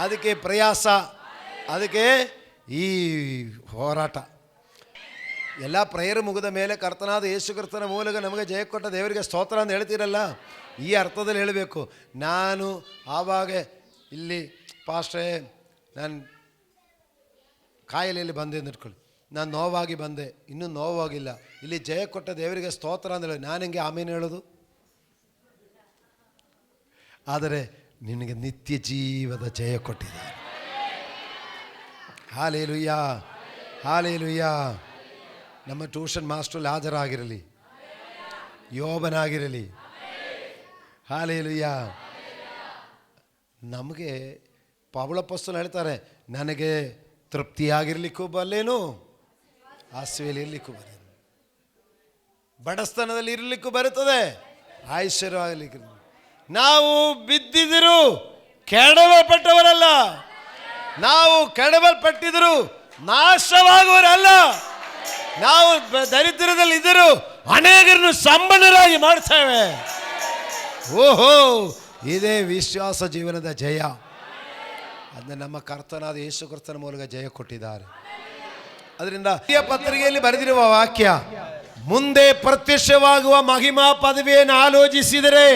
ಅದಕ್ಕೆ ಪ್ರಯಾಸ, ಅದಕ್ಕೆ ಈ ಹೋರಾಟ. ಎಲ್ಲ ಪ್ರೇಯರ್ ಮುಗಿದ ಮೇಲೆ ಕರ್ತನಾದ ಯೇಸು ಕ್ರಿಸ್ತನ ಮೂಲಕ ನಮಗೆ ಜಯ ಕೊಟ್ಟ ದೇವರಿಗೆ ಸ್ತೋತ್ರ ಅಂತ ಹೇಳ್ತೀರಲ್ಲ, ಈ ಅರ್ಥದಲ್ಲಿ ಹೇಳಬೇಕು. ನಾನು ಆವಾಗ ಇಲ್ಲಿ ಪಾಸ್ಟ್ರೇ ನಾನು ಕಾಯಿಲೆಯಲ್ಲಿ ಬಂದೆ ಅಂತ ಇಟ್ಕೊಳ್ಳಿ, ನಾನು ನೋವಾಗಿ ಬಂದೆ, ಇನ್ನೂ ನೋವಾಗಿಲ್ಲ, ಇಲ್ಲಿ ಜಯ ಕೊಟ್ಟ ದೇವರಿಗೆ ಸ್ತೋತ್ರ ಅಂತ ಹೇಳಿ ನಾನು ಹೆಂಗೆ ಆಮೇಲೆ ಹೇಳೋದು? ಆದರೆ ನಿನಗೆ ನಿತ್ಯ ಜೀವದ ಜಯ ಕೊಟ್ಟಿದ್ದಾನೆ. Hallelujah, hallelujah. ನಮ್ಮ ಟ್ಯೂಷನ್ ಮಾಸ್ಟರ್ ಹಾಜರಾಗಿರಲಿ, ಯೋಬನಾಗಿರಲಿ. ಹಾಲೆಲೂಯಾ. ನಮಗೆ ಪೌಲಪೊಸ್ತಲನು ಹೇಳ್ತಾರೆ, ನನಗೆ ತೃಪ್ತಿಯಾಗಿರ್ಲಿಕ್ಕೂ ಬಲ್ಲೇನು, ಆಸ್ವೆಯಲ್ಲಿ ಇರಲಿಕ್ಕೂ ಬಲ್ಲೇನು, ಬಡಸ್ತನದಲ್ಲಿ ಇರಲಿಕ್ಕೂ ಬರುತ್ತದೆ, ಐಶ್ವರ್ಯವಾಗಲಿಕ್ಕೆ. ನಾವು ಬಿದ್ದಿದ್ದರೂ ಕೆಡವಲ್ಪಟ್ಟವರಲ್ಲ, ನಾವು ಕೆಡವಲ್ಪಟ್ಟಿದ್ರು ನಾಶವಾಗುವರಲ್ಲ. ನಾವು ದರಿದ್ರದಲ್ಲಿ ಇದ್ದರೂ ಅನೇಕರನ್ನು ಸಂಪನ್ನರಾಗಿ ಮಾಡ್ತೇವೆ. ಓಹೋ, ಇದೇ ವಿಶ್ವಾಸ ಜೀವನದ ಜಯ. ಅದನ್ನ ನಮ್ಮ ಕರ್ತನಾದ ಯೇಸು ಕ್ರಿಸ್ತನ ಮೂಲಕ ಜಯ ಕೊಟ್ಟಿದ್ದಾರೆ. ಅದರಿಂದ ಈ ಪತ್ರಿಕೆಯಲ್ಲಿ ಬರೆದಿರುವ ವಾಕ್ಯ, ಮುಂದೆ ಪ್ರತ್ಯಕ್ಷವಾಗುವ ಮಹಿಮಾ ಪದವಿಯನ್ನು ಆಲೋಚಿಸಿದರೆ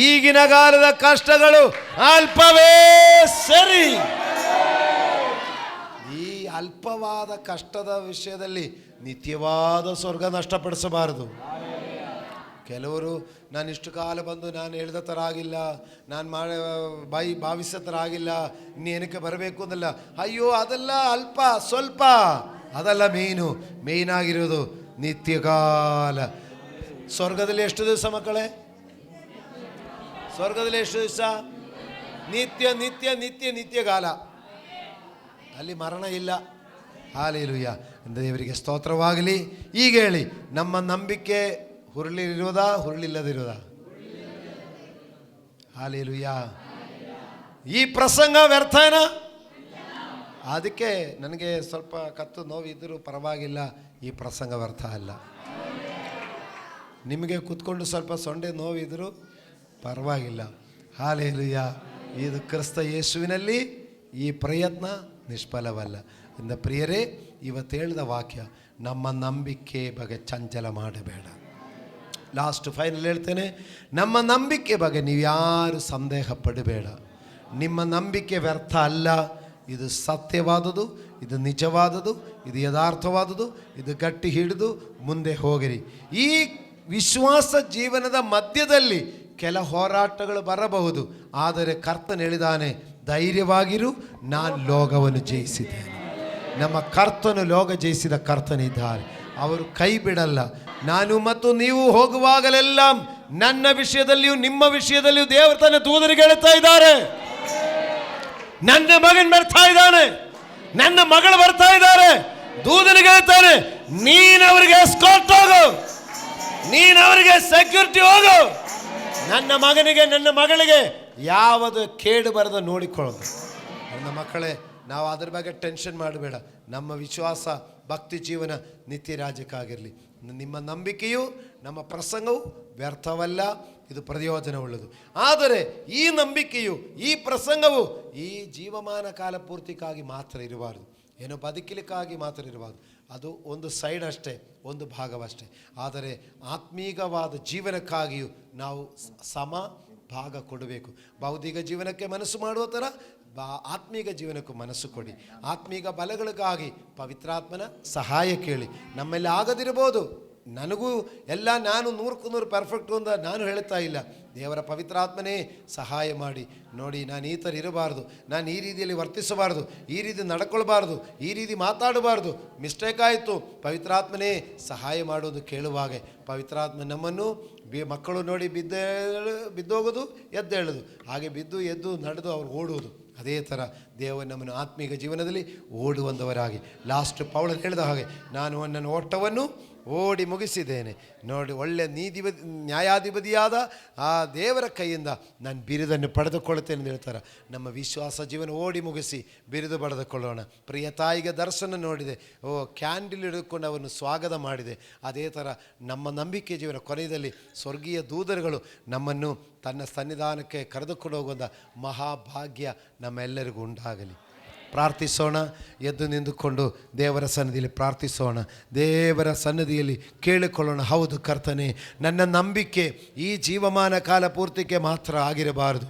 ಈಗಿನ ಕಾಲದ ಕಷ್ಟಗಳು ಅಲ್ಪವೇ ಸರಿ. ಈ ಅಲ್ಪವಾದ ಕಷ್ಟದ ವಿಷಯದಲ್ಲಿ ನಿತ್ಯವಾದ ಸ್ವರ್ಗ ನಷ್ಟಪಡಿಸಬಾರದು. ಕೆಲವರು ನಾನು ಇಷ್ಟು ಕಾಲ ಬಂದು ನಾನು ಹೇಳಿದ ಥರ ಆಗಿಲ್ಲ, ನಾನು ಭಾವಿಸೋ ಥರ ಆಗಿಲ್ಲ, ಇನ್ನೇನಕ್ಕೆ ಬರಬೇಕು ಅಂದಲ್ಲ. ಅಯ್ಯೋ, ಅದೆಲ್ಲ ಅಲ್ಪ ಸ್ವಲ್ಪ, ಅದೆಲ್ಲ ಮೇಯ್ನಾಗಿರೋದು ನಿತ್ಯಕಾಲ. ಸ್ವರ್ಗದಲ್ಲಿ ಎಷ್ಟು ದಿವಸ ಮಕ್ಕಳೇ? ಸ್ವರ್ಗದಲ್ಲಿ ಎಷ್ಟು ದಿವಸ? ನಿತ್ಯ ನಿತ್ಯ ನಿತ್ಯ ನಿತ್ಯ ಕಾಲ. ಅಲ್ಲಿ ಮರಣ ಇಲ್ಲ. ಹಾಲೆಲೂಯ. ದೇವರಿಗೆ ಸ್ತೋತ್ರವಾಗಲಿ. ಈಗ ಹೇಳಿ, ನಮ್ಮ ನಂಬಿಕೆ ಹುರುಳಿರುವುದಾ ಹುರುಳಿಲ್ಲದಿರುವುದಾ? ಹಾಲೆಲೂಯ. ಈ ಪ್ರಸಂಗ ವ್ಯರ್ಥನ? ಅದಕ್ಕೆ ನನಗೆ ಸ್ವಲ್ಪ ಕತ್ತು ನೋವಿದ್ದರೂ ಪರವಾಗಿಲ್ಲ, ಈ ಪ್ರಸಂಗ ವ್ಯರ್ಥ ಅಲ್ಲ. ನಿಮಗೆ ಕೂತ್ಕೊಂಡು ಸ್ವಲ್ಪ ಸೊಂಡೆ ನೋವಿದ್ದರೂ ಪರವಾಗಿಲ್ಲ. ಹಾಲೆಲೂಯ. ಇದು ಕ್ರಿಸ್ತ ಯೇಸುವಿನಲ್ಲಿ ಈ ಪ್ರಯತ್ನ ನಿಷ್ಫಲವಲ್ಲ. ಇಂದ ಪ್ರಿಯರೇ, ಇವತ್ತು ಹೇಳಿದ ವಾಕ್ಯ, ನಮ್ಮ ನಂಬಿಕೆ ಬಗ್ಗೆ ಚಂಚಲ ಮಾಡಬೇಡ. ಲಾಸ್ಟ್ ಫೈನಲ್ ಹೇಳ್ತೇನೆ, ನಮ್ಮ ನಂಬಿಕೆ ಬಗ್ಗೆ ನೀವು ಯಾರು ಸಂದೇಹ ಪಡಬೇಡ. ನಿಮ್ಮ ನಂಬಿಕೆ ವ್ಯರ್ಥ ಅಲ್ಲ. ಇದು ಸತ್ಯವಾದುದು, ಇದು ನಿಜವಾದುದು, ಇದು ಯಥಾರ್ಥವಾದುದು. ಇದು ಗಟ್ಟಿ ಹಿಡಿದು ಮುಂದೆ ಹೋಗಿರಿ. ಈ ವಿಶ್ವಾಸ ಜೀವನದ ಮಧ್ಯದಲ್ಲಿ ಕೆಲ ಹೋರಾಟಗಳು ಬರಬಹುದು, ಆದರೆ ಕರ್ತನು ಹೇಳಿದಾನೆ, ಧೈರ್ಯವಾಗಿರು, ನಾನು ಲೋಕವನ್ನು ಜಯಿಸಿದ್ದೇನೆ. ನಮ್ಮ ಕರ್ತನು ಲೋಕ ಜಯಿಸಿದ ಕರ್ತನಿದ್ದಾರೆ. ಅವರು ಕೈ ಬಿಡಲ್ಲ. ನಾನು ಮತ್ತು ನೀವು ಹೋಗುವಾಗಲೆಲ್ಲ ನನ್ನ ವಿಷಯದಲ್ಲಿಯೂ ನಿಮ್ಮ ವಿಷಯದಲ್ಲಿಯೂ ದೇವರು ತನ್ನ ದೂತರಿಗೆ ಹೇಳ್ತಾ ಇದ್ದಾರೆ, ನನ್ನ ಮಗನ್ ಬರ್ತಾ ಇದ್ದಾನೆ, ನನ್ನ ಮಗಳು ಬರ್ತಾ ಇದ್ದಾರೆ. ದೂತನಿಗೆ ಹೇಳ್ತಾನೆ, ನೀನವರಿಗೆ ಎಸ್ಕಾರ್ಟ್ ಹೋಗು, ನೀನವರಿಗೆ ಸೆಕ್ಯೂರಿಟಿ ಹೋಗು. ನನ್ನ ಮಗನಿಗೆ ನನ್ನ ಮಗಳಿಗೆ ಯಾವುದು ಕೇಡು ಬರದ ನೋಡಿಕೊಳ್ಳೋದು. ನನ್ನ ಮಕ್ಕಳೇ, ನಾವು ಅದ್ರ ಬಗ್ಗೆ ಟೆನ್ಷನ್ ಮಾಡಬೇಡ. ನಮ್ಮ ವಿಶ್ವಾಸ ಭಕ್ತಿ ಜೀವನ ನಿತ್ಯ ರಾಜ್ಯಕ್ಕಾಗಿರಲಿ. ನಿಮ್ಮ ನಂಬಿಕೆಯು ನಮ್ಮ ಪ್ರಸಂಗವು ವ್ಯರ್ಥವಲ್ಲ, ಇದು ಪ್ರಯೋಜನವುಳ್ಳದು. ಆದರೆ ಈ ನಂಬಿಕೆಯು ಈ ಪ್ರಸಂಗವು ಈ ಜೀವಮಾನ ಕಾಲ ಪೂರ್ತಿಗಾಗಿ ಮಾತ್ರ ಇರಬಾರ್ದು, ಏನೋ ಬದುಕಲಿಕ್ಕಾಗಿ ಮಾತ್ರ ಇರಬಾರ್ದು. ಅದು ಒಂದು ಸೈಡ್ ಅಷ್ಟೇ, ಒಂದು ಭಾಗವಷ್ಟೇ. ಆದರೆ ಆತ್ಮೀಕವಾದ ಜೀವನಕ್ಕಾಗಿಯೂ ನಾವು ಸಮ ಭಾಗ ಕೊಡಬೇಕು. ಬೌದ್ಧಿಕ ಜೀವನಕ್ಕೆ ಮನಸ್ಸು ಮಾಡುವ ಥರ ಆತ್ಮೀಕ ಜೀವನಕ್ಕೂ ಮನಸ್ಸು ಕೊಡಿ. ಆತ್ಮೀಕ ಬಲಗಳಿಗಾಗಿ ಪವಿತ್ರಾತ್ಮನ ಸಹಾಯ ಕೇಳಿ. ನಮ್ಮಲ್ಲಿ ಆಗದಿರ್ಬೋದು, ನನಗೂ ಎಲ್ಲ ನಾನು 100% ಪರ್ಫೆಕ್ಟು ಅಂತ ನಾನು ಹೇಳ್ತಾ ಇಲ್ಲ. ದೇವರ ಪವಿತ್ರಾತ್ಮನೇ ಸಹಾಯ ಮಾಡಿ. ನೋಡಿ, ನಾನು ಈ ಥರ ಇರಬಾರ್ದು, ನಾನು ಈ ರೀತಿಯಲ್ಲಿ ವರ್ತಿಸಬಾರ್ದು, ಈ ರೀತಿ ನಡ್ಕೊಳ್ಬಾರ್ದು, ಈ ರೀತಿ ಮಾತಾಡಬಾರ್ದು, ಮಿಸ್ಟೇಕ್ ಆಯಿತು, ಪವಿತ್ರಾತ್ಮನೇ ಸಹಾಯ ಮಾಡೋದು ಕೇಳುವಾಗೆ ಪವಿತ್ರಾತ್ಮ ನಮ್ಮನ್ನು ಮಕ್ಕಳು ನೋಡಿ ಬಿದ್ದೋಗೋದು ಎದ್ದೇಳೋದು, ಹಾಗೆ ಬಿದ್ದು ಎದ್ದು ನಡೆದು ಅವ್ರು ಓಡುವುದು. ಅದೇ ಥರ ದೇವರು ನಮ್ಮನ್ನು ಆತ್ಮೀಕ ಜೀವನದಲ್ಲಿ ಓಡುವಂಥವರಾಗಿ, ಲಾಸ್ಟ್ ಪೌಲನು ಹೇಳಿದ ಹಾಗೆ, ನಾನು ನನ್ನ ಓಟವನ್ನು ಓಡಿ ಮುಗಿಸಿದ್ದೇನೆ. ನೋಡಿ, ಒಳ್ಳೆಯ ನ್ಯಾಯಾಧಿಪತಿಯಾದ ಆ ದೇವರ ಕೈಯಿಂದ ನಾನು ಬಿರುದನ್ನು ಪಡೆದುಕೊಳ್ಳುತ್ತೇನೆ ಎಂದು ಹೇಳ್ತಾರೆ. ನಮ್ಮ ವಿಶ್ವಾಸ ಜೀವನ ಓಡಿ ಮುಗಿಸಿ ಬಿರುದು ಪಡೆದುಕೊಳ್ಳೋಣ. ಪ್ರಿಯ ತಾಯಿಗೆ ದರ್ಶನ ನೋಡಿದೆ, ಕ್ಯಾಂಡಲ್ ಹಿಡಿದುಕೊಂಡು ಅವನು ಸ್ವಾಗತ ಮಾಡಿದೆ. ಅದೇ ಥರ ನಮ್ಮ ನಂಬಿಕೆ ಜೀವನ ಕೊನೆಯಲ್ಲಿ ಸ್ವರ್ಗೀಯ ದೂತರುಗಳು ನಮ್ಮನ್ನು ತನ್ನ ಸನ್ನಿಧಾನಕ್ಕೆ ಕರೆದುಕೊಂಡು ಹೋಗುವಂಥ ಮಹಾಭಾಗ್ಯ ನಮ್ಮೆಲ್ಲರಿಗೂ ಉಂಟಾಗಲಿ. ಪ್ರಾರ್ಥಿಸೋಣ. ಎದ್ದು ನಿಂತುಕೊಂಡು ದೇವರ ಸನ್ನಿಧಿಯಲ್ಲಿ ಪ್ರಾರ್ಥಿಸೋಣ. ದೇವರ ಸನ್ನಿಧಿಯಲ್ಲಿ ಕೇಳಿಕೊಳ್ಳೋಣ, ಹೌದು ಕರ್ತನೇ, ನನ್ನ ನಂಬಿಕೆ ಈ ಜೀವಮಾನ ಕಾಲ ಪೂರ್ತಿಗೆ ಮಾತ್ರ ಆಗಿರಬಾರದು.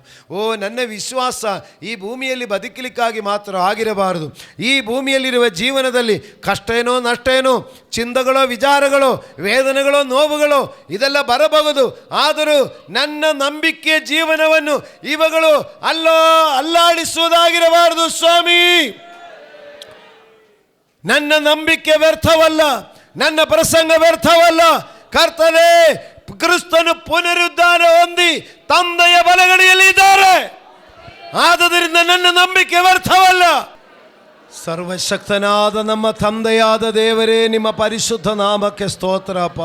ನನ್ನ ವಿಶ್ವಾಸ ಈ ಭೂಮಿಯಲ್ಲಿ ಬದುಕಲಿಕ್ಕಾಗಿ ಮಾತ್ರ ಆಗಿರಬಾರದು. ಈ ಭೂಮಿಯಲ್ಲಿರುವ ಜೀವನದಲ್ಲಿ ಕಷ್ಟ ಏನೋ ನಷ್ಟ ಏನೋ, ಚಿಂತೆಗಳೋ ವಿಚಾರಗಳೋ ವೇದನೆಗಳೋ ನೋವುಗಳೋ ಇದೆಲ್ಲ ಬರಬಹುದು. ಆದರೂ ನನ್ನ ನಂಬಿಕೆ ಜೀವನವನ್ನು ಇವುಗಳು ಅಲ್ಲಾಡಿಸುವುದಾಗಿರಬಾರದು. ಸ್ವಾಮಿ, ನನ್ನ ನಂಬಿಕೆ ವ್ಯರ್ಥವಲ್ಲ, ನನ್ನ ಪ್ರಸಂಗ ವ್ಯರ್ಥವಲ್ಲ. ಕರ್ತನೇ, ಕ್ರಿಸ್ತನು ಪುನರುದ್ಧಾರ ಹೊಂದಿ ತಂದೆಯ ಬಲಗಡೆಯಲ್ಲಿ ಇದ್ದಾರೆ. ಆದುದರಿಂದ ನನ್ನ ನಂಬಿಕೆ ವ್ಯರ್ಥವಲ್ಲ. ಸರ್ವಶಕ್ತನಾದ ನಮ್ಮ ತಂದೆಯಾದ ದೇವರೇ, ನಿಮ್ಮ ಪರಿಶುದ್ಧ ನಾಮಕ್ಕೆ ಸ್ತೋತ್ರಪ್ಪ.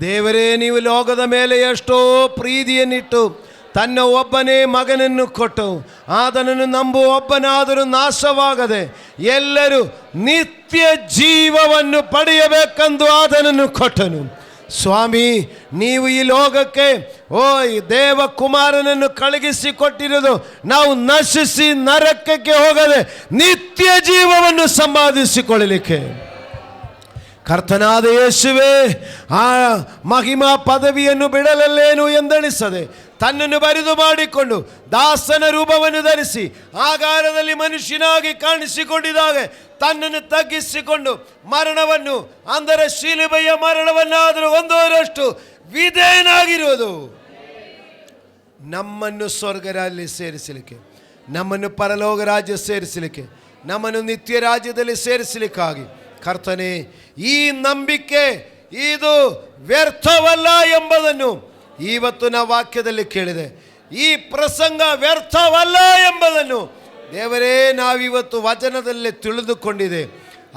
ದೇವರೇ, ನೀವು ಲೋಕದ ಮೇಲೆ ಎಷ್ಟೋ ಪ್ರೀತಿಯನ್ನಿಟ್ಟು ತನ್ನ ಒಬ್ಬನೇ ಮಗನನ್ನು ಕೊಟ್ಟು ಆತನನ್ನು ನಂಬುವ ಒಬ್ಬನಾದರೂ ನಾಶವಾಗದೆ ಎಲ್ಲರೂ ನಿತ್ಯ ಜೀವವನ್ನು ಪಡೆಯಬೇಕೆಂದು ಆತನನ್ನು ಕೊಟ್ಟನು. ಸ್ವಾಮಿ, ನೀವು ಈ ಲೋಕಕ್ಕೆ ದೇವಕುಮಾರನನ್ನು ಕಳುಹಿಸಿಕೊಟ್ಟಿರುವುದು ನಾವು ನಶಿಸಿ ನರಕಕ್ಕೆ ಹೋಗದೆ ನಿತ್ಯ ಜೀವವನ್ನು ಸಂಪಾದಿಸಿಕೊಳ್ಳಲಿಕ್ಕೆ. ಕರ್ತನಾದ ಯೇಸುವೇ, ಆ ಮಹಿಮಾ ಪದವಿಯನ್ನು ಬಿಡಲಲ್ಲೇನು ಎಂದೆಣಿಸದೆ ತನ್ನನ್ನು ಬರಿದು ಮಾಡಿಕೊಂಡು ದಾಸನ ರೂಪವನ್ನು ಧರಿಸಿ ಆಕಾರದಲ್ಲಿ ಮನುಷ್ಯನಾಗಿ ಕಾಣಿಸಿಕೊಂಡಿದಾಗ ತನ್ನನ್ನು ತಗ್ಗಿಸಿಕೊಂಡು ಮರಣವನ್ನು, ಅಂದರೆ ಶಿಲುಬೆಯ ಮರಣವನ್ನಾದರೂ ಹೊಂದುವಷ್ಟು ವಿಧೇಯನಾಗಿರುವುದು ನಮ್ಮನ್ನು ಸ್ವರ್ಗರಲ್ಲಿ ಸೇರಿಸಲಿಕ್ಕೆ, ನಮ್ಮನ್ನು ಪರಲೋಕ ರಾಜ್ಯ ಸೇರಿಸಲಿಕ್ಕೆ, ನಮ್ಮನ್ನು ನಿತ್ಯ ರಾಜ್ಯದಲ್ಲಿ ಸೇರಿಸಲಿಕ್ಕಾಗಿ ಕರ್ತನೇ, ಈ ನಂಬಿಕೆ ಇದು ವ್ಯರ್ಥವಲ್ಲ ಎಂಬುದನ್ನು ಇವತ್ತು ನಾವು ವಾಕ್ಯದಲ್ಲಿ ಕೇಳಿದೆ. ಈ ಪ್ರಸಂಗ ವ್ಯರ್ಥವಲ್ಲ ಎಂಬುದನ್ನು ದೇವರೇ ನಾವಿವತ್ತು ವಚನದಲ್ಲೇ ತಿಳಿದುಕೊಂಡಿದೆ.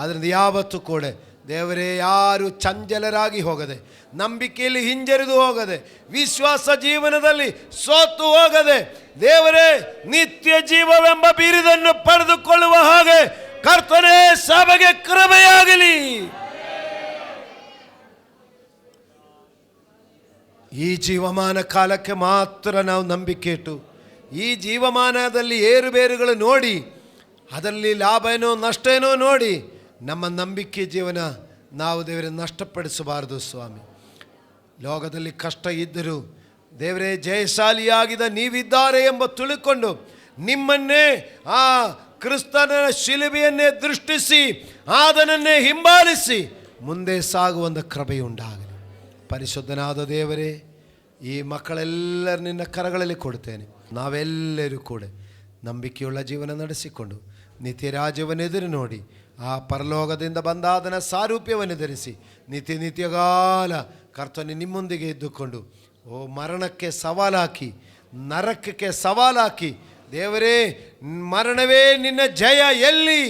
ಅದರಿಂದ ಯಾವತ್ತೂ ಕೂಡ ದೇವರೇ ಯಾರು ಚಂಚಲರಾಗಿ ಹೋಗದೆ, ನಂಬಿಕೆಯಲ್ಲಿ ಹಿಂಜರಿದು ಹೋಗದೆ, ವಿಶ್ವಾಸ ಜೀವನದಲ್ಲಿ ಸೋತು ಹೋಗದೆ, ದೇವರೇ ನಿತ್ಯ ಜೀವವೆಂಬ ಬಿರುದನ್ನು ಪಡೆದುಕೊಳ್ಳುವ ಹಾಗೆ ಕರ್ತನೇ ಸಭೆಗೆ ಕೃಪೆಯಾಗಲಿ. ಈ ಜೀವಮಾನ ಕಾಲಕ್ಕೆ ಮಾತ್ರ ನಾವು ನಂಬಿಕೆ ಇಟ್ಟು ಈ ಜೀವಮಾನದಲ್ಲಿ ಏರುಬೇರುಗಳು ನೋಡಿ ಅದರಲ್ಲಿ ಲಾಭ ಏನೋ ನಷ್ಟ ಏನೋ ನೋಡಿ ನಮ್ಮ ನಂಬಿಕೆ ಜೀವನ ನಾವು ದೇವರೇ ನಷ್ಟಪಡಿಸಬಾರದು ಸ್ವಾಮಿ. ಲೋಕದಲ್ಲಿ ಕಷ್ಟ ಇದ್ದರೂ ದೇವರೇ ಜಯಶಾಲಿಯಾಗಿದ್ದ ನೀವಿದ್ದಾರೆ ಎಂಬ ತಿಳ್ಕೊಂಡು ನಿಮ್ಮನ್ನೇ ಆ ಕ್ರಿಸ್ತನ ಶಿಲುಬೆಯನ್ನೇ ದೃಷ್ಟಿಸಿ ಆತನನ್ನೇ ಹಿಂಬಾಲಿಸಿ ಮುಂದೆ ಸಾಗುವಂಥ ಕೃಪೆಯುಂಟಾಗಲಿ. ಪರಿಶುದ್ಧನಾದ ದೇವರೇ, ಈ ಮಕ್ಕಳೆಲ್ಲರೂ ನಿನ್ನ ಕರಗಳಲ್ಲಿ ಕೊಡ್ತೇನೆ. ನಾವೆಲ್ಲರೂ ಕೂಡ ನಂಬಿಕೆಯುಳ್ಳ ಜೀವನ ನಡೆಸಿಕೊಂಡು ನಿತ್ಯ ರಾಜ್ಯವನ್ನು ಎದುರು ನೋಡಿ ಆ ಪರಲೋಕದಿಂದ ಬಂದಾದನ ಸಾರೂಪ್ಯವನ್ನು ಧರಿಸಿ ನಿತ್ಯಗಾಲ ಕರ್ತನೆ ನಿಮ್ಮೊಂದಿಗೆ ಇದ್ದುಕೊಂಡು ಮರಣಕ್ಕೆ ಸವಾಲಾಕಿ, ನರಕಕ್ಕೆ ಸವಾಲಾಕಿ, ದೇವರೇ ಮರಣವೇ ನಿನ್ನ ಜಯ ಎಲ್ಲಿ,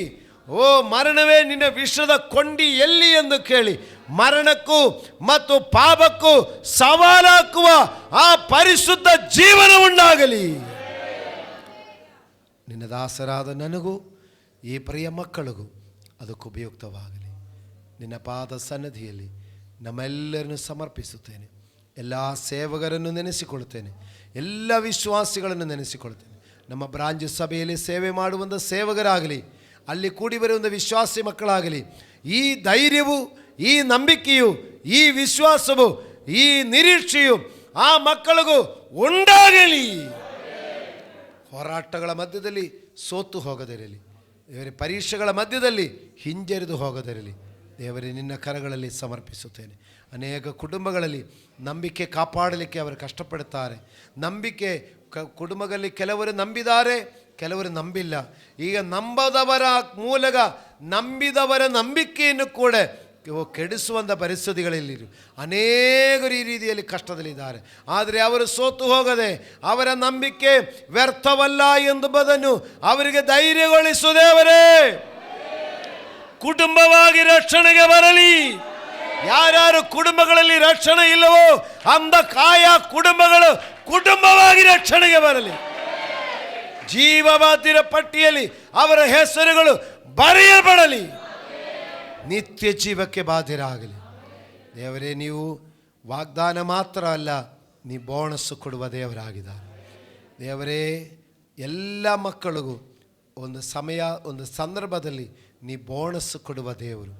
ಮರಣವೇ ನಿನ್ನ ವಿಷದ ಕೊಂಡಿ ಎಲ್ಲಿ ಎಂದು ಕೇಳಿ ಮರಣಕ್ಕೂ ಮತ್ತು ಪಾಪಕ್ಕೂ ಸವಾಲಾಕುವ ಆ ಪರಿಶುದ್ಧ ಜೀವನ ಉಂಟಾಗಲಿ. ನಿನ್ನ ದಾಸರಾದ ನನಗೂ ಈ ಪ್ರಿಯ ಮಕ್ಕಳಿಗೂ ಅದಕ್ಕೆ ಉಪಯುಕ್ತವಾಗಲಿ. ನಿನ್ನ ಪಾದ ಸನ್ನಿಧಿಯಲ್ಲಿ ನಮ್ಮೆಲ್ಲರನ್ನು ಸಮರ್ಪಿಸುತ್ತೇನೆ. ಎಲ್ಲ ಸೇವಕರನ್ನು ನೆನೆಸಿಕೊಳ್ತೇನೆ, ಎಲ್ಲ ವಿಶ್ವಾಸಿಗಳನ್ನು ನೆನೆಸಿಕೊಳ್ತೇನೆ. ನಮ್ಮ ಬ್ರಾಂಚ್ ಸಭೆಯಲ್ಲಿ ಸೇವೆ ಮಾಡುವಂಥ ಸೇವಕರಾಗಲಿ, ಅಲ್ಲಿ ಕೂಡಿ ಬರುವಂಥ ವಿಶ್ವಾಸಿ ಮಕ್ಕಳಾಗಲಿ, ಈ ಧೈರ್ಯವು, ಈ ನಂಬಿಕೆಯು, ಈ ವಿಶ್ವಾಸವು, ಈ ನಿರೀಕ್ಷೆಯು ಆ ಮಕ್ಕಳಿಗೂ ಉಂಟಾಗಲಿ. ಹೋರಾಟಗಳ ಮಧ್ಯದಲ್ಲಿ ಸೋತು ಹೋಗದಿರಲಿ ದೇವರೇ, ಪರೀಕ್ಷೆಗಳ ಮಧ್ಯದಲ್ಲಿ ಹಿಂಜರಿದು ಹೋಗದಿರಲಿ ದೇವರೇ. ನಿನ್ನ ಕರಗಳಲ್ಲಿ ಸಮರ್ಪಿಸುತ್ತೇನೆ. ಅನೇಕ ಕುಟುಂಬಗಳಲ್ಲಿ ನಂಬಿಕೆ ಕಾಪಾಡಲಿಕ್ಕೆ ಅವರು ಕಷ್ಟಪಡುತ್ತಾರೆ. ನಂಬಿಕೆ ಕುಟುಂಬಗಳಲ್ಲಿ ಕೆಲವರು ನಂಬಿದ್ದಾರೆ, ಕೆಲವರು ನಂಬಿಲ್ಲ. ಈಗ ನಂಬದವರ ಮೂಲಕ ನಂಬಿದವರ ನಂಬಿಕೆಯನ್ನು ಕೂಡ ಕೆಡಿಸುವಂಥ ಪರಿಸ್ಥಿತಿಗಳಲ್ಲಿ ಅನೇಕರು ಈ ರೀತಿಯಲ್ಲಿ ಕಷ್ಟದಲ್ಲಿದ್ದಾರೆ. ಆದರೆ ಅವರು ಸೋತು ಹೋಗದೆ ಅವರ ನಂಬಿಕೆ ವ್ಯರ್ಥವಲ್ಲ ಎಂಬುದನ್ನು ಅವರಿಗೆ ಧೈರ್ಯಗೊಳಿಸುವುದೇವರೇ. ಕುಟುಂಬವಾಗಿ ರಕ್ಷಣೆಗೆ ಬರಲಿ. ಯಾರ್ಯಾರು ಕುಟುಂಬಗಳಲ್ಲಿ ರಕ್ಷಣೆ ಇಲ್ಲವೋ ಅಂದ ಕಾಯ ಕುಟುಂಬಗಳು ಕುಟುಂಬವಾಗಿ ರಕ್ಷಣೆಗೆ ಬರಲಿ. ಜೀವಬಾಧ್ಯರ ಪಟ್ಟಿಯಲ್ಲಿ ಅವರ ಹೆಸರುಗಳು ಬರೆಯಲ್ಪಡಲಿ. ನಿತ್ಯ ಜೀವಕ್ಕೆ ಬಾಧ್ಯರಾಗಲಿ ದೇವರೇ. ನೀವು ವಾಗ್ದಾನ ಮಾತ್ರ ಅಲ್ಲ, ನೀ ಬೋನಸ್ಸು ಕೊಡುವ ದೇವರಾಗಿದ್ದಾರೆ ದೇವರೇ. ಎಲ್ಲ ಮಕ್ಕಳಿಗೂ ಒಂದು ಸಮಯ, ಒಂದು ಸಂದರ್ಭದಲ್ಲಿ ನೀ ಬೋನಸ್ಸು ಕೊಡುವ ದೇವರು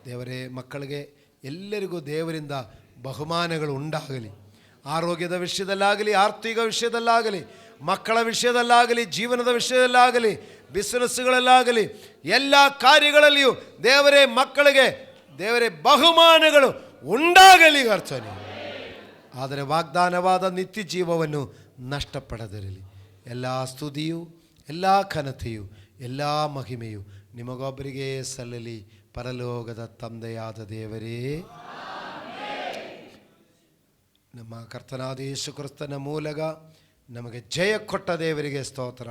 ದೇವರೇ. ಮಕ್ಕಳಿಗೆ ಎಲ್ಲರಿಗೂ ದೇವರಿಂದ ಬಹುಮಾನಗಳು ಉಂಟಾಗಲಿ. ಆರೋಗ್ಯದ ವಿಷಯದಲ್ಲಾಗಲಿ, ಆರ್ಥಿಕ ವಿಷಯದಲ್ಲಾಗಲಿ, ಮಕ್ಕಳ ವಿಷಯದಲ್ಲಾಗಲಿ, ಜೀವನದ ವಿಷಯದಲ್ಲಾಗಲಿ, ಬಿಸಿನೆಸ್ಗಳಲ್ಲಾಗಲಿ, ಎಲ್ಲ ಕಾರ್ಯಗಳಲ್ಲಿಯೂ ದೇವರೇ ಮಕ್ಕಳಿಗೆ ದೇವರೇ ಬಹುಮಾನಗಳು ಉಂಟಾಗಲಿ ಕರ್ತನೇ. ಆದರೆ ವಾಗ್ದಾನವಾದ ನಿತ್ಯ ಜೀವವನ್ನು ನಷ್ಟಪಡದಿರಲಿ. ಎಲ್ಲ ಸ್ತುತಿಯು, ಎಲ್ಲ ಘನತೆಯು, ಎಲ್ಲ ಮಹಿಮೆಯು ನಿಮಗೊಬ್ಬರಿಗೆ ಸಲ್ಲಲಿ. ಪರಲೋಕದ ತಂದೆಯಾದ ದೇವರೇ, ನಮ್ಮ ಕರ್ತನಾದ ಯೇಸು ಕ್ರಿಸ್ತನ ಮೂಲಕ ನಮಗೆ ಜಯ ಕೊಟ್ಟ ದೇವರಿಗೆ ಸ್ತೋತ್ರ.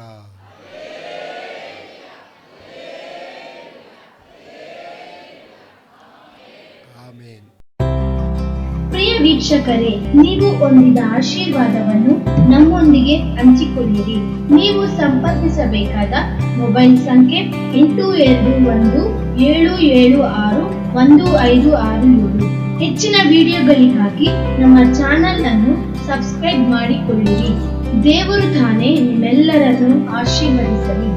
ಆಮೇನ್. ಪ್ರಿಯ ವೀಕ್ಷಕರೇ, ನೀವು ಹೊಂದಿದ ಆಶೀರ್ವಾದವನ್ನು ನಮ್ಮೊಂದಿಗೆ ಹಂಚಿಕೊಳ್ಳಿರಿ. ನೀವು ಸಂಪರ್ಕಿಸಬೇಕಾದ ಮೊಬೈಲ್ ಸಂಖ್ಯೆ 8217761567. ಹೆಚ್ಚಿನ ವಿಡಿಯೋಗಳಿಗಾಗಿ ನಮ್ಮ ಚಾನೆಲ್ ಅನ್ನು ಸಬ್ಸ್ಕ್ರೈಬ್ ಮಾಡಿಕೊಳ್ಳಿರಿ. ದೇವರು ತಾನೇ ನಿಮ್ಮೆಲ್ಲರನ್ನು ಆಶೀರ್ವದಿಸಲಿ.